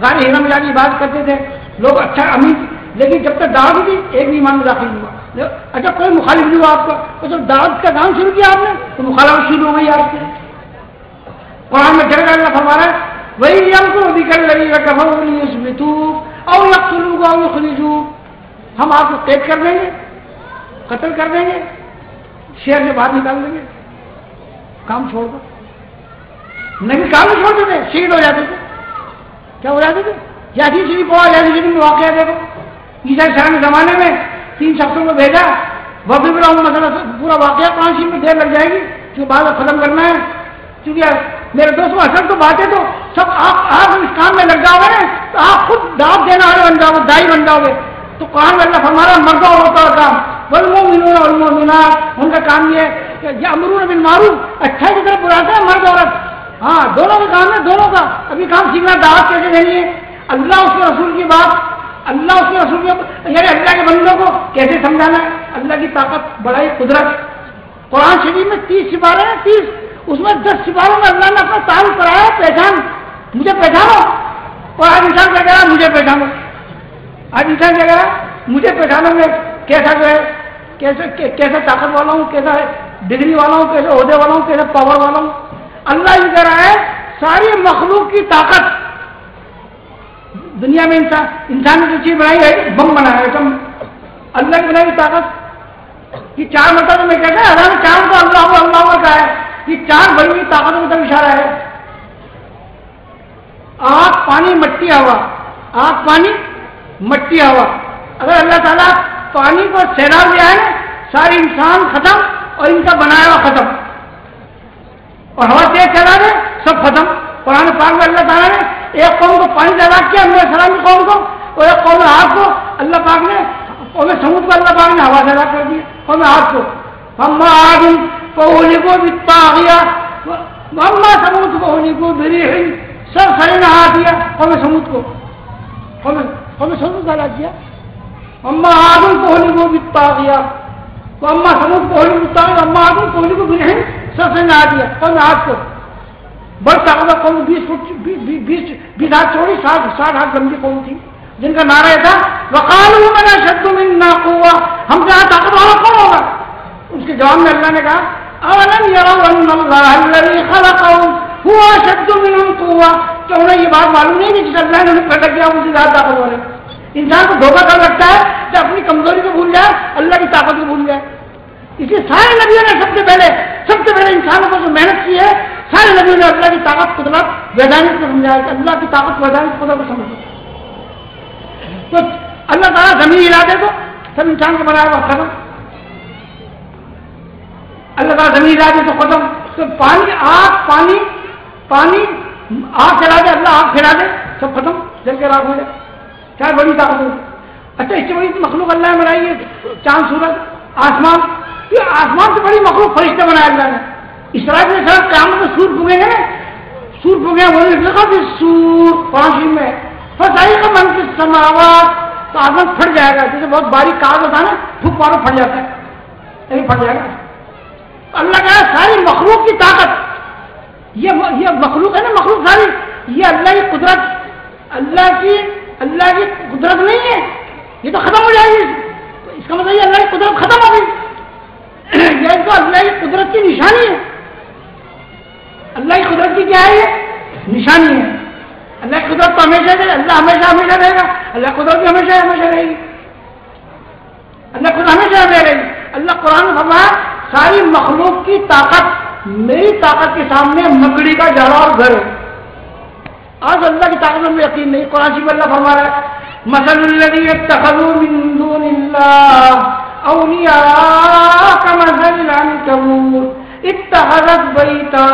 غار حرا میں جا کے عبادت کرتے تھے لوگ, اچھا امین. لیکن جب تک دعوت نہیں دی ایک بھی ایمان میں داخل نہیں ہوا. اچھا کوئی مخالف نہیں ہوا آپ کا, تو جب دعوت کا کام شروع کیا آپ نے تو مخالفت شروع ہو گئی آپ سے. قرآن میں جگہ اللہ فرما رہا ہے وہی ہم آپ کو قید کر دیں گے, قتل کر دیں گے, شہر سے باہر نکال دیں گے. کام چھوڑ دو. نبی کام نہیں چھوڑتے تھے, شہید ہو جاتے تھے. کیا ہو جاتے تھے؟ یاسین شریف پڑھا, یاسین شریف میں واقعہ دیکھو. عیسیٰ السلام کے زمانے میں 3 شخصوں کو بھیجا, وفی پر مسئلہ پورا واقعہ 5 منٹ میں دیر لگ جائے گی کیونکہ بعد ختم کرنا ہے. کیونکہ میرے دوستوں اصل تو باتیں تو سب آپ اس کام میں لگ جاؤ گے نا تو آپ خود دعوت دینے والے بن جاؤ گے, دائی بن جاؤ گے. تو قرآن میں اللہ فرما رہا ہے مردوں عورتوں کا کام, والمؤمنون والمؤمنات, ان کا کام یہ ہے کہ یأمرون بالمعروف, اچھائی کی طرف بلاتے ہیں مرد عورت. ہاں دونوں کا کام ہے, دونوں کا. ابھی کام سیکھنا دعوت کیسے دینی ہے, اللہ اس کے رسول کی بات, اللہ اس کے رسول کی یعنی اللہ کے بندوں کو کیسے سمجھانا ہے, اللہ کی طاقت, بڑائی, قدرت. قرآن شریف میں 30 سپارے ہیں, 30, اس میں 10 سپاروں میں اللہ نے اپنا تعارف کرایا, پہچان, مجھے پہچانو. اور آج انسان کیا کہہ رہا ہے, مجھے پہچانو. آج انسان کیا کہہ رہا ہے, مجھے پہچانو. میں کیسا جو ہے, کیسے طاقت والا ہوں, کیسا ڈگری والا ہوں, کیسے عہدے والا ہوں, کیسے پاور والا ہوں. اللہ یہ کہہ رہا ہے ساری مخلوق کی طاقت دنیا میں انسان نے جو چیز بنائی ہے, بم بنایا ہے, اللہ کی بنائی طاقت. یہ 4 مرتبہ میں کہتا ہے حضرت 4 کو اللہ کا ہے. یہ 4 بڑی ہوئی طاقتوں کا اشارہ ہے. آگ, پانی, مٹی, ہوا. آگ, پانی, مٹی, ہوا. اگر اللہ تعالیٰ پانی کو سیلاب دیا ہے سارے انسان ختم اور ان کا بنایا ہوا ختم. اور ہوا تیز چلا دے سب ختم. قرآن پاک میں اللہ تعالیٰ نے ایک قوم کو پانی سے ہلاک کیا, ہمیں السلام کی قوم کو, اور ایک قوم آگ کو اللہ پاک نے, قوم سمود کو اللہ پاک نے ہوا سے ہلاک کر دیا. قوم آگ کو اما آگ فأهلكوا بالطاغية واما ثمود فأهلكوا بريح صرصر عاتية. قوم سمود کو قوم سمود کو ہلاک کیا. اما آگ فأهلكوا بالطاغية واما ثمود فأهلكوا بالطاغية واما آگ فأهلكوا بريح صرصر عاتية. قوم آگ کو بڑی طاقتور قوم, 20 ہاتھ چوڑی, 60 ہاتھ لمبی قوم تھی, جن کا نعرہ تھا وقالوا من اشد منا قوة, ہم سے طاقت والا کون ہوگا. اس کے جواب میں اللہ نے کہا اولم يروا ان الله الذي خلقهم هو اشد منهم قوة. کہ انہیں یہ بات معلوم نہیں کہ جس اللہ نے انہیں پیدا کیا ان سے زیادہ طاقت والے. انسان کو دھوکہ کر رکھتا ہے کہ اپنی کمزوری کو بھول جائے, اللہ کی طاقت کو بھول جائے. اسی سارے نبیوں نے سب سے پہلے انسانوں کو جو محنت کی ہے, سارے نبیوں نے اللہ کی طاقت, قدرت, ویدانک کو سمجھایا کہ اللہ کی طاقت, ویدانک قدرت کو سمجھو. تو اللہ تعالیٰ زمین ہلا دے تو سب انسان کو بنایا ہوا ختم. اللہ تعالیٰ زمین ہلا دے تو ختم. تو پانی, آگ چلا دے, اللہ آگ پھیلا دے سب ختم, جل کے راک ہو جائے. کیا بڑی طاقت ہوگی. اچھا اس سے بڑی مخلوق اللہ نے بنائی ہے, چاند, سورج, آسمان. یہ آسمان سے بڑی مخلوق فرشتے بنایا اللہ نے. اسرائیل نے سر قیامت میں سور پھونگیں گے نا, سور پھونگے بولے سور 5 میں فصائق من فی السماوات, تو آسمان پھٹ جائے گا. جیسے بہت باریک کاغذ ہوتا ہے نا, پھوک مارو پھٹ جاتا ہے, نہیں پھٹ جائے گا. اللہ کا ساری مخلوق کی طاقت, یہ مخلوق ہے نا, مخلوق ساری یہ اللہ کی قدرت, اللہ کی قدرت نہیں ہے. یہ تو ختم ہو جائے گی. اس کا مطلب یہ اللہ کی قدرت ختم ہو گئی. یہ تو اللہ کی قدرت کی نشانی ہے. اللہ کی قدرت کی کیا ہے, یہ نشانی ہے. اللہ کی قدرت تو ہمیشہ رہے, اللہ ہمیشہ رہے گا. اللہ قدرت بھی ہمیشہ رہے گی. اللہ خود ہمیشہ رہے گی. اللہ قرآن میں فرمایا ساری مخلوق کی طاقت میری طاقت کے سامنے مکڑی کا جاڑا اور گھر ہے. آج اللہ کی طاقت میں یقین نہیں. قرآن شریف اللہ فرما رہا ہے مثل الذین اتخذوا من دون اللہ اولیاء کمثل العنکبوت اتخذت بیتا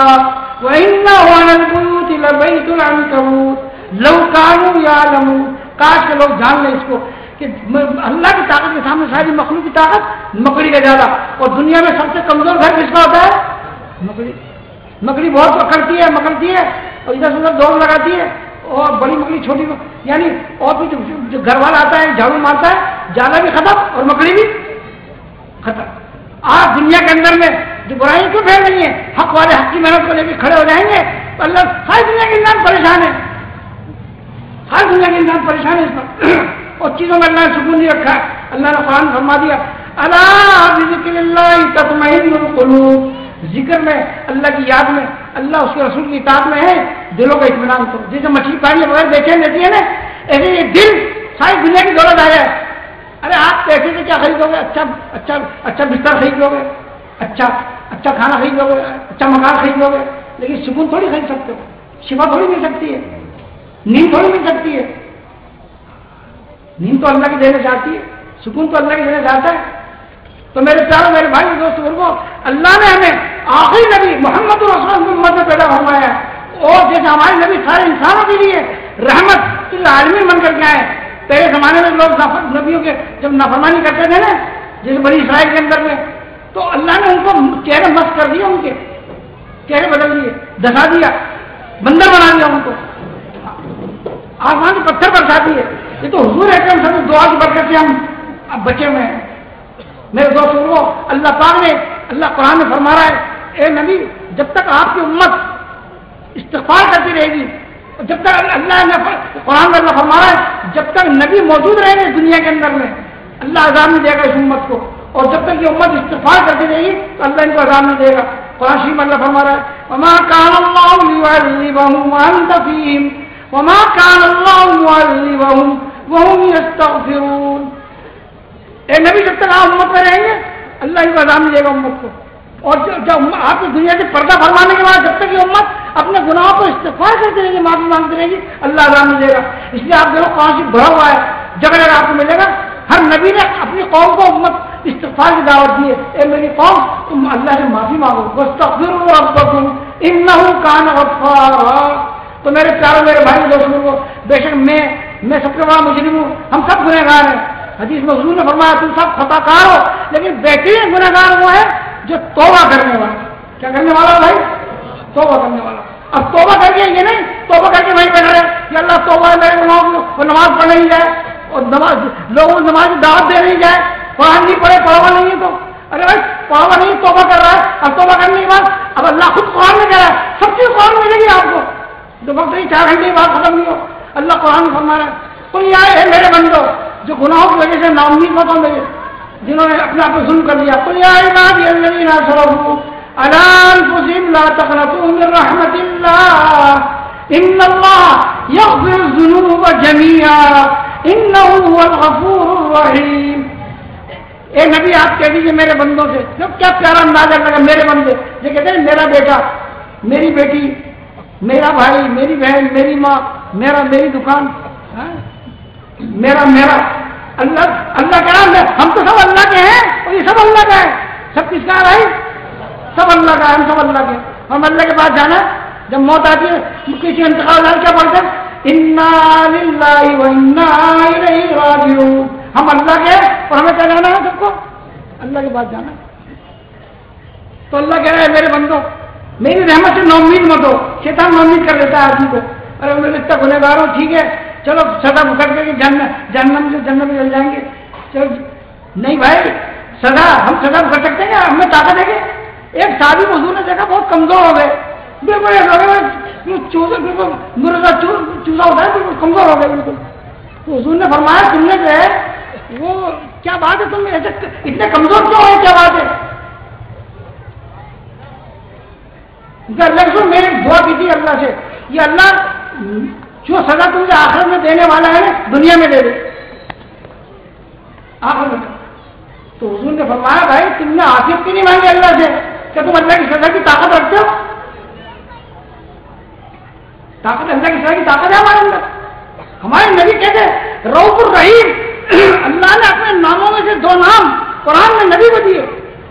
وإن أوهن البيوت لبيت العنكبوت لو كانوا يعلمون. کاش کے لوگ جان لیں اس کو کہ اللہ کی طاقت کے سامنے ساری مخلوق کی طاقت مکڑی کا زیادہ. اور دنیا میں سب سے کمزور گھر کس کا ہوتا ہے؟ مکڑی. مکڑی بہت پکڑتی ہے مکڑتی ہے اور ادھر سے ادھر دوڑ لگاتی ہے. اور بڑی مکڑی چھوٹی یعنی اور بھی جو گھر والا آتا ہے جھاڑو مارتا ہے جالا بھی ختم اور مکڑی بھی ختم. آج دنیا کے اندر میں جو برائی کیوں پھیل رہی ہے؟ حق والے حق کی محنت کو لے کے کھڑے ہو جائیں گے تو اللہ ساری دنیا کے انسان پریشان ہے. ہر دنیا کے انسان پریشان ہے اس پر. اور چیزوں میں اللہ نے سکون نہیں رکھا ہے. اللہ نے قرآن فرما دیا الا بذکر اللہ تطمئن القلوب. ذکر میں اللہ کی یاد میں اللہ اس کے رسول کی اطاعت میں ہے دلوں کا اطمینان. تو جیسے مچھلی پانی بغیر بیچین رہتی ہے نا ایسے یہ دل ساری دنیا کی دولت آ جائے. ارے آپ پیسے سے کیا خریدو گے؟ اچھا بستر خرید لو گے, اچھا کھانا خرید لو گے, اچھا مکان خرید لو گے, لیکن سکون تھوڑی خرید سکتے ہو. شفا تھوڑی مل سکتی ہے, نیند تھوڑی مل سکتی ہے. نیند تو اللہ کی دینا چاہتی ہے, سکون تو اللہ کی دینا چاہتا ہے. تو میرے پیاروں میرے بھائی دوست بزرگوں, اللہ نے ہمیں آخری نبی محمد رسول اللہ کی امت میں پیدا فرمایا ہے. اور جیسے ہمارے نبی سارے انسانوں کے لیے رحمت للعالمین بن کر کے آئے. پہلے زمانے میں لوگ نبیوں کے جب نافرمانی کرتے تھے نا جیسے بنی اسرائیل کے اندر میں, تو اللہ نے ان کو چہرے مست کر دیا, ان کے چہرے بدل دیے, دھسا دیا, بندر بنا دیا ان کو, آسمان کے پتھر برسا دیے. یہ تو حضور اکرم صلی دعا کی برکت سے ہم اب بچے ہوئے ہیں. میرے دوستوں کو اللہ پاک نے اللہ قرآن میں فرما رہا ہے اے نبی جب تک آپ کی امت استغفار کرتی رہے گی, جب تک اللہ نے قرآن میں اللہ فرما رہا ہے جب تک نبی موجود رہیں گے دنیا کے اندر میں اللہ عذاب نہیں دے گا اس امت کو. اور جب تک یہ امت استغفار کرتی رہے گی تو اللہ ان کو عذاب نہیں دے گا. قرآن شریف میں اللہ فرما رہا ہے وما كان الله ليعذبهم وانت فيهم وما كان الله معذبهم وهم يستغفرون. اے نبی جب تک آپ امت میں رہیں گے اللہ ان کو عذاب نہیں دے گا امت کو. اور جب آپ کی دنیا سے پردہ فرمانے کے بعد جب تک یہ امت اپنے گناہوں کو استغفار کرتی رہے گی معافی مانگتی رہے گی اللہ عذاب نہیں دے گا. اس لیے آپ دیکھو قرآن شریف بھرا ہوا ہے, جگہ جگہ آپ کو ملے گا. ہر نبی نے اپنی قوم کو امت استغفار کی دعوت دی ہے. اے میری قوم تم اللہ سے معافی مانگو واستغفروا ربکم انہ کان غفارا. تو میرے پیاروں میرے بھائی دوستوں کو بے شک میں سب سے بڑا مجرم ہوں, ہم سب گنہگار ہیں. حدیث میں حضور نے فرمایا تم سب خطا کار ہو لیکن بہترین گنہگار وہ ہے جو توبہ کرنے والا. کیا کرنے والا بھائی؟ توبہ کرنے والا. اب توبہ کر کے یہ نہیں توبہ کر کے وہیں بیٹھا رہے کہ اللہ توبہ میرے گناہوں کو نماز پڑھ نہیں جائے اور لوگوں کو نماز کی دعوت دے نہیں جائے, قرآن نہیں پڑھے پڑھوا نہیں ہے تو ارے بھائی پڑھوا نہیں توبہ کر رہا ہے. اب توبہ کرنے کے بعد اب اللہ خود قرآن میں کہہ رہا ہے سب چیز قرآن ملے گی آپ کو. جو وقت نہیں 4 گھنٹے کی بات ختم نہیں ہو اللہ قرآن فرما رہا ہے کوئی آئے ہے میرے بندو جو گناہوں کی وجہ سے ناامید مت ہو میرے جنہوں نے اپنے آپ کو ظلم کر لیا. کوئی آئے عبادی الذین اسرفوا علی انفسہم لا تقنطوا من رحمت اللہ ان اللہ یغفر الذنوب جميعا انہ هو الغفور الرحیم. اے نبی آپ کہہ دیجیے میرے بندوں سے, جب کیا پیارا انداز لگا میرے بندے. یہ کہتے ہیں میرا بیٹا, میری بیٹی, میرا بھائی, میری بہن, میری ماں, میری دکان, میرا اللہ کہہ رہا ہے ہم تو سب اللہ کے ہیں اور یہ سب اللہ کا ہے. سب کس کا ہے بھائی؟ سب اللہ کا ہے, ہم سب اللہ کے. ہم اللہ کے پاس جانا جب موت آتی ہے کسی انتقال کیا پڑھتے ہیں انا للہ و انا الیہ راجعون. ہم اللہ کے اور ہمیں کیا جانا ہے سب کو اللہ کے پاس جانا ہے. تو اللہ کہہ رہا ہے میرے بندو میری رحمت سے نومید مت ہو. شیطان نومید کر لیتا ہے آدمی کو, ارے میں اتنا گنہگار ہوں ٹھیک ہے چلو سزا بھگت کر کے جہنم میں چل جائیں گے. چلو نہیں بھائی سزا ہم سزا بھگت سکتے ہیں, ہمیں طاقت ہے کہ ایک شادی حضور نے دیکھا بہت کمزور ہو گئے, بالکل چوزا ہوتا ہے بالکل کمزور ہو گئے بالکل. تو حضور نے فرمایا تم نے جو ہے وہ کیا بات ہے تم ایسے اتنے کمزور کیوں ہے, کیا بات ہے؟ اللہ کو میں نے دعا کی تھی اللہ سے یہ اللہ جو سزا تمہیں آخرت میں دینے والا ہے دنیا میں دے دے آخر میں. تو تو حضور نے فرمایا بھائی تم نے عافیت کیوں نہیں مانگی اللہ سے؟ کہ تم اللہ کی سزا کی طاقت رکھتے ہو؟ طاقت اللہ کی سزا کی طاقت ہے ہمارے اندر. ہمارے نبی کہتے ہیں رؤوف الرحیم. اللہ نے اپنے ناموں میں سے 2 نام قرآن میں نبی کو دیے.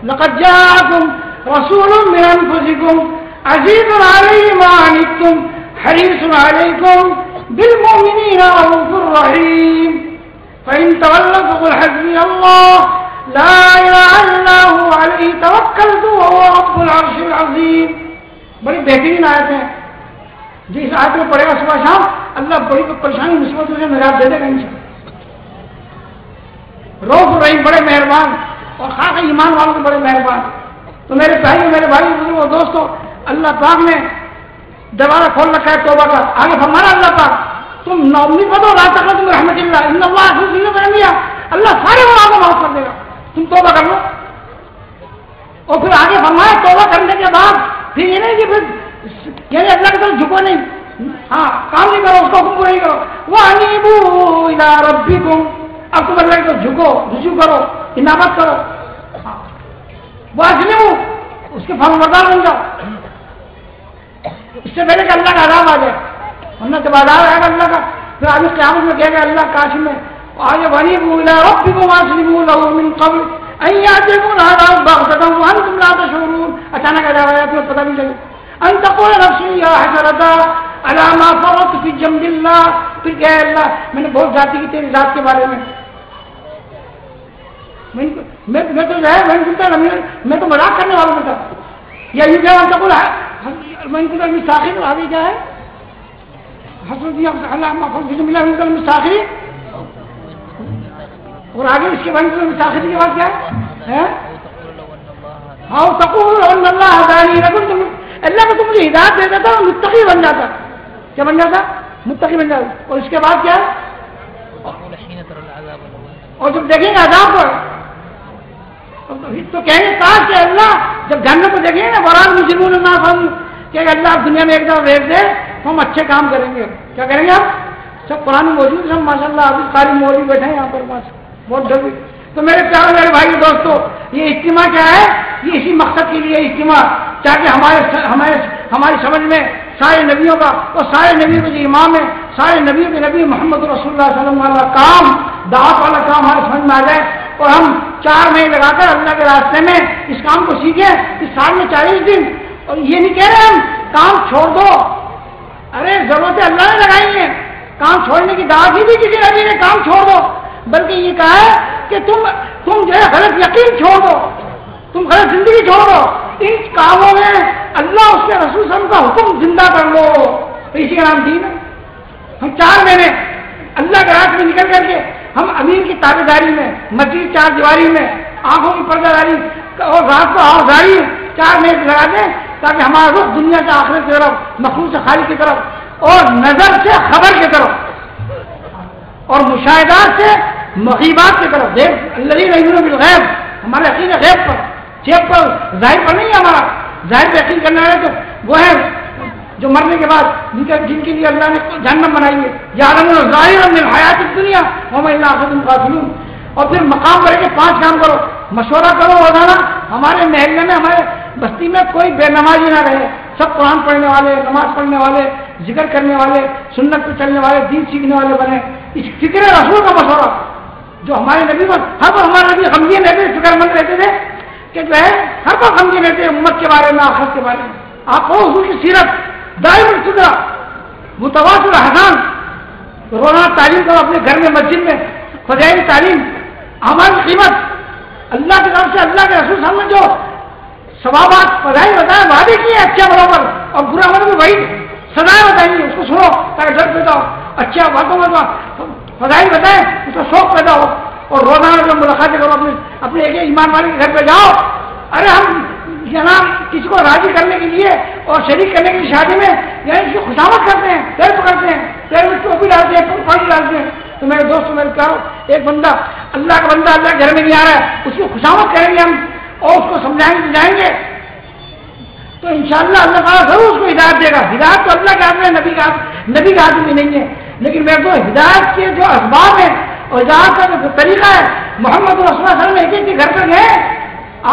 لقد جاءکم رسول من انفسکم عزیز علیہ ما عنتم حریص علیکم بالمؤمنین رؤوف الرحیم فإن تولوا فقل حسبی اللہ لا الہ الا هو علیہ توکلت وهو رب العرش العظیم. بڑی بہترین آیت ہے. جس آیت میں پڑھے گا صبح شام اللہ بڑی پریشانی مصیبتوں سے نجات دے دے گا انشاءاللہ. رؤوف الرحیم بڑے مہربان اور خاص ایمان والوں کے بڑے مہربان. تو میرے بھائی بزرگ اور دوستو اللہ پاک نے دوبارہ کھول رکھا ہے توبہ کا. آگے فرمانا اللہ پاک تم نومی بدو لا تقنطوا من رحمت اللہ ان اللہ غفور رحیم. اللہ سارے گناہوں کو معاف کر دے گا تم توبہ کر لو. اور پھر آگے فرمایا توبہ کرنے کے بعد پھر یہ نہیں کہ پھر یعنی اللہ کی طرف جھکو نہیں. ہاں کام نہیں کرو اس کو حکم نہیں کرو. وانیبوا الی ربکم اب تم اللہ کی طرف جھکو رجوع کرو انابت کرو. واسلموا اس کے فرمانبردار بن جاؤ. اس سے پہلے کہ اللہ کا عذاب آ جائے ورنہ جب عذاب آئے گا اللہ کا پھر آگے قیامت میں کہے گا اللہ کاش میں آگے وانیبوا الی ربکم واسلموا له من قبل ان یاتیکم العذاب بغتۃ وانتم لا تشعرون. اچانک عذاب آیا تمہیں پتہ بھی لگے. ان تقول نفس یا حسرتا علی ما فرطت فی جنب اللہ. پھر کہے اللہ میں نے بہت ذاتی کی تیری ذات کے بارے میں میں تو جو ہے میں تو مذاق کرنے والا تھا. یا یوں کہا تقول میں ان کو مستاخر آگے کیا ہے حسرت اللہ ما فرطت فی جنب اللہ مستاخری. اور آگے اس کے بعد مستاخری کے بعد کیا ہے ہاں تقول ان اللہ ہدانی لکم. اللہ کو تم مجھے ہدایت دے دیتا متقی بن جاتا. کیا بن جاتا؟ متقی بن جاتا. اور اس کے بعد کیا ہے اور جب دیکھیں گے عذاب پر تو کہیں گے کاش کہ اللہ جب جہنم کو دیکھیں گے نا بران مجرمون الناس ہم کہ اللہ دنیا میں ایک دفعہ بھیج دے تو ہم اچھے کام کریں گے. کیا کریں گے ہم سب قرآن میں موجود ہیں ماشاء اللہ ابھی قاری مولوی بیٹھے ہیں یہاں پر پاس بہت ڈر. تو میرے پیارے میرے بھائی دوستو یہ اجتماع کیا ہے؟ یہ اسی مقصد کے لیے اجتماع تاکہ ہماری سمجھ میں سارے نبیوں کا اور سارے نبیوں کے جو امام ہے سارے نبیوں کے نبی محمد رسول اللہ صلی اللہ علیہ وسلم والا کام دعوت والا کام ہمارے سمجھ میں آ جائے اور ہم 4 مہینے لگا کر اللہ کے راستے میں اس کام کو سیکھیں. اس سال میں 40 دن. اور یہ نہیں کہہ رہے ہم کام چھوڑ دو. ارے ضرورتیں اللہ نے لگائی ہیں. کام چھوڑنے کی دعوت ہی بھی کسی نبی نے کام چھوڑ دو. بلکہ یہ کہا ہے کہ تم جو ہے غلط یقین چھوڑ دو تم غلط زندگی چھوڑ دو. ان کاموں میں اللہ اس کے رسول صلی اللہ علیہ وسلم کا حکم زندہ کر لو. تو اسی کا نام دین ہے. ہم 4 مہینے اللہ کے راستے میں نکل کر کے ہم امیر کی تابع داری میں مسجد 4 دیواری میں آنکھوں کی پردہ داری اور رات کو آوازاری 4 مہینے لگا دیں تاکہ ہمارا رخ دنیا سے آخرت کی طرف مخلوق سے خالی کی طرف اور نظر سے خبر کی طرف اور مشاہدات سے مغیبات کی طرف. الذین یؤمنون بالغیب ہمارا یقین ہے غیب پر چیپ پر ظاہر پر نہیں ہے. ہمارا ظاہر پہ یقین کرنا ہے تو وہ ہے جو مرنے کے بعد جن کے لیے اللہ نے جہنم بنائی ہے. یعلمون ظاہرا من الحیات الدنیا وهم عن الآخرة غافلون. اور پھر مقام پر کے 5 کام کرو. مشورہ کرو روزانہ. ہمارے محلے میں ہمارے بستی میں کوئی بے نمازی نہ رہے. سب قرآن پڑھنے والے نماز پڑھنے والے ذکر کرنے والے سنت پہ چلنے والے دین سیکھنے والے بنے. اس فکر رسول کا مشورہ جو ہمارے نبی پر ہر ہمارے نبی غمگین رہتے فکر مند رہتے تھے کہ جو ہے ہر کو غمگین رہتے امت کے بارے میں آخرت کے بارے میں. آپ کو حضور کی سیرت دائم الفطرہ متواتر حسان روزانہ تعلیم کرو اپنے گھر میں مسجد میں فضائل تعلیم ہماری قیمت اللہ کی طرف سے اللہ کے رسول صاحب نے جو ثوابات فضائل بتائے وعدے کیے اچھا بڑوں پر اور برا بڑوں میں وہی سزائیں بتائیں گے. اس کو سنو تاکہ ڈر پیدا ہو. اچھا باتوں میں فضائل بتائیں اس کا شوق پیدا ہو اور روزانہ جو ملاقاتیں کرو اپنے ایک ایمان والے کے گھر پہ جاؤ. ارے ہم جناب کسی کو راضی کرنے کے لیے اور شریک کرنے کے لیے شادی میں یعنی اس کی خوشامد کرتے ہیں پیر پکڑتے ہیں پیر میں ٹوپی ڈالتے ہیں پانی ڈالتے ہیں. تو میرے دوست میرے پیارو ایک بندہ اللہ کا بندہ اللہ کے گھر میں نہیں آ رہا ہے اس کی خوشامد کریں گے ہم اور اس کو سمجھائیں گے جائیں گے تو انشاءاللہ اللہ تعالیٰ ضرور اس کو ہدایت دے گا. ہدایت تو اللہ کے ہاتھ میں نبی کے ہاتھ میں نہیں ہے. لیکن میرے کو ہدایت کے جو اسباب ہیں اور جہاں کا جو طریقہ ہے محمد رسول اللہ صلی اللہ علیہ وسلم ایک گھر پہ گئے,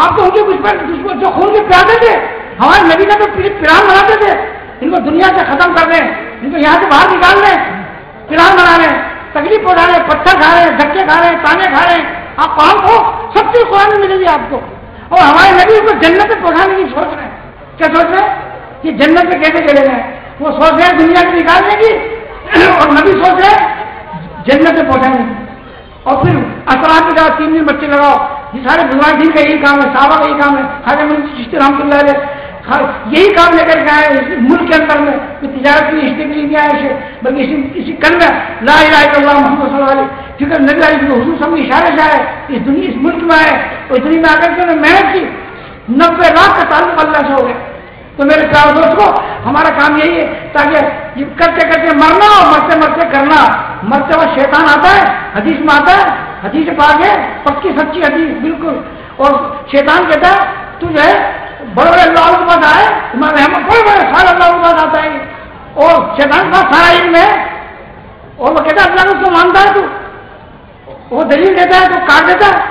آپ تو ان کے کچھ پر جو خون کے پیاتے تھے, ہمارے نبی نے تو پیران بناتے تھے, ان کو دنیا سے ختم کر دیں, ان کو یہاں سے باہر نکال دیں, پیران بنا رہے ہیں, تکلیف پہنچا رہے ہیں, پتھر کھا رہے ہیں, دھکے کھا رہے ہیں, تانے کھا رہے ہیں. آپ کام کو سب چیز قرآن میں ملے گی آپ کو. اور ہمارے نبی کو جنت میں پہنچانے کی سوچ رہے ہیں. کیا سوچ رہے ہیں کہ جنت میں کیسے چلے گئے؟ وہ سوچ رہے ہیں دنیا سے نکالنے کی, اور نبی سوچ رہے ہیں جنت میں پہنچانے کی. اور پھر اثرات کی جگہ 3 دن بچے لگاؤ, یہ سارے بزرگ دین کا یہی کام ہے, صحابہ کا یہی کام ہے, خواجہ معین چشتی رحمۃ اللہ علیہ یہی کام لے کر کے آئے اس ملک کے اندر میں. تجارت کی رشتے کے لیے نہیں آئے اسے, بلکہ اسی کل میں لا الہ الا اللہ محمد صلی اللہ علیہ کیونکہ نبی علیہ حضور سب اشارے سے آئے, اس دنیا اس ملک میں آئے, اور اس دنیا میں آ کر کے انہوں نے محنت کی, 90 لاکھ کا تعلق اللہ سے ہو گیا. تو میرے پیارے دوستوں, ہمارا کام یہی ہے تاکہ یہ کرتے کرتے مرنا اور مرتے مرتے کرنا. مرتے وقت شیطان آتا ہے, حدیث میں آتا ہے, حدیث پاک ہے پکی سچی حدیث بالکل, اور شیطان کہتا ہے تو جو ہے بڑے بڑے اللہ کے پاس آئے, بڑے بڑے سارے اللہ کے پاس آتا ہے, اور شیطان کا سارا علم ہے, اور وہ کہتا ہے اللہ کو مانتا ہے تو, وہ دلیل دیتا ہے تو کاٹ دیتا ہے.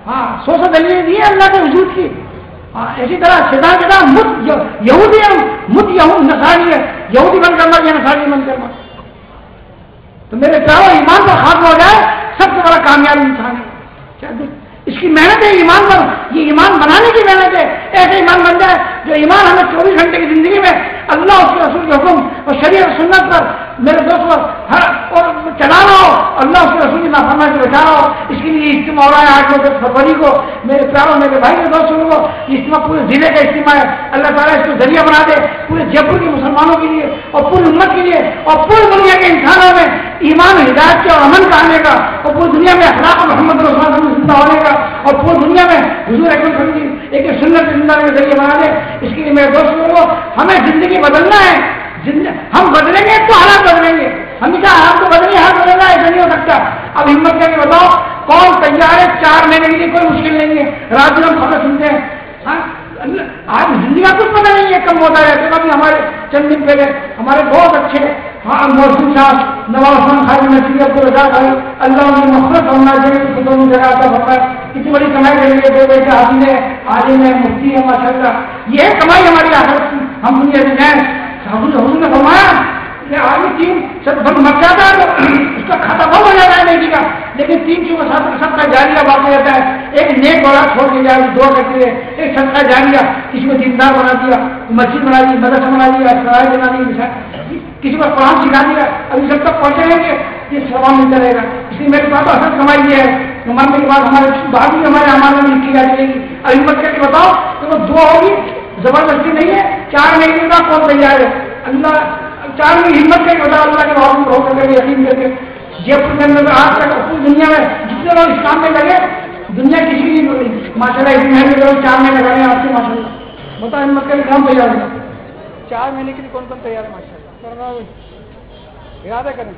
ہاں 100 دلیلیں دی ہے اللہ کے وجود کی. اسی طرح شیطان کہتا ہے یہودی ہے, نصرانی ہے, یہودی بن کر مر یا نصرانی بن کر مر. تو میرے پیارو ایمان پر خاتمہ ہو جائے سب سے بڑا کامیاب انسان ہے. اس کی محنت ہے ایمان پر, یہ ایمان بنانے کی محنت ہے. ایسے ایمان بن جائے جو ایمان ہمیں 24 گھنٹے کی زندگی میں اللہ اس کے رسول کے حکم اور شریعت سنت پر میرے دوست اور چلا رہا ہو, اللہ اس کے رسول کی نافرمانی سے بچا رہا ہو. اس کے لیے اجتماع ہو رہا ہے 8 فروری کو. میرے پیاروں میرے بھائی کے دوستوں کو اجتماع پورے ضلع کا اجتماع ہے. اللہ تعالیٰ اس کو ذریعہ بنا دے پورے جے پور کے مسلمانوں کے لیے اور پوری امت کے لیے اور پوری دنیا کے انسانوں میں ایمان ہدایت کے اور امن کا آنے کا, اور پوری دنیا میں اخلاق محمد رسول اللہ زندہ ہونے کا, اور پوری دنیا میں حضور اکرم صلی اللہ علیہ وسلم ایک سنت زندہ کے ذریعے بنا دے. اس کے لیے میرے دوستوں کو ہمیں زندگی بدلنا ہے. ہم بدلیں گے تو حالات بدلیں گے. ہمیشہ حالات کو بدلیں حالات بدلنا ایسا نہیں ہو سکتا. اب ہمت کر کے بتاؤ کون تیار ہے 4 مہینے کے لیے؟ کوئی مشکل نہیں ہے. رات دن ہم خبر سنتے ہیں, آج زندگی کا کچھ پتہ نہیں ہے کم ہوتا ہے. تو ابھی ہمارے چند دن پہلے ہمارے بہت اچھے محسن صاحب نواز خان خالی نصیر عبد الرزاق بھائی اللہ کی مغفرت ہونا چاہیے, دونوں جگہ کا بتا کتنی بڑی کمائی کریں گے. 2 بیٹے حاضر ہے, عالم ہے, مفتی ہے, ماشاء اللہ. یہ کمائی ہماری آخرت کی. ہم دنیا سے جائیں حضور نے فرمایا کہ آدمی 3 سب مر جاتا ہے تو اس کا کھاتا بند ہو جاتا ہے نیکی کا, لیکن 3 چیزوں کا سب کا جاریہ باقی رہتا ہے. ایک نیک بڑا چھوڑ کے جائے دعا کرتے ہیں, ایک صدقہ جاریہ کسی کو دیندار بنا دیا, مسجد بنا دی, مدرسہ بنا دیا, سرائے بنا دی, کسی کو قرآن سکھا دیا. ابھی جب تک پہنچے رہیں گے یہ سوال ملتا رہے گا. اس لیے میرے پاس اصل کمائی یہ ہے مرنے کے بعد ہمارے بعد بھی ہمارے ہمارے میں لکھی جاتی رہے گی. ابھی مت کر کے بتاؤ کہ وہ دعا ہوگی, زبردستی نہیں ہے. 4 مہینے کا کون تیار ہے؟ اللہ 4 مہینے ہمت کر کے بتاؤ اللہ کے بابو کو کر کے یقین کر کے. جے پور کے اندر آج تک پوری دنیا میں جتنے لوگ اس کام میں لگے دنیا کسی کی نہیں بولی ماشاء اللہ. اس مہینے لوگ 4 مہینے لگانے آپ سے ماشاء اللہ. بتاؤ ہمت کر کے کام تیار ہے. 4 مہینے کے لیے کون تیار ہے ماشاء اللہ. ارادہ کریں.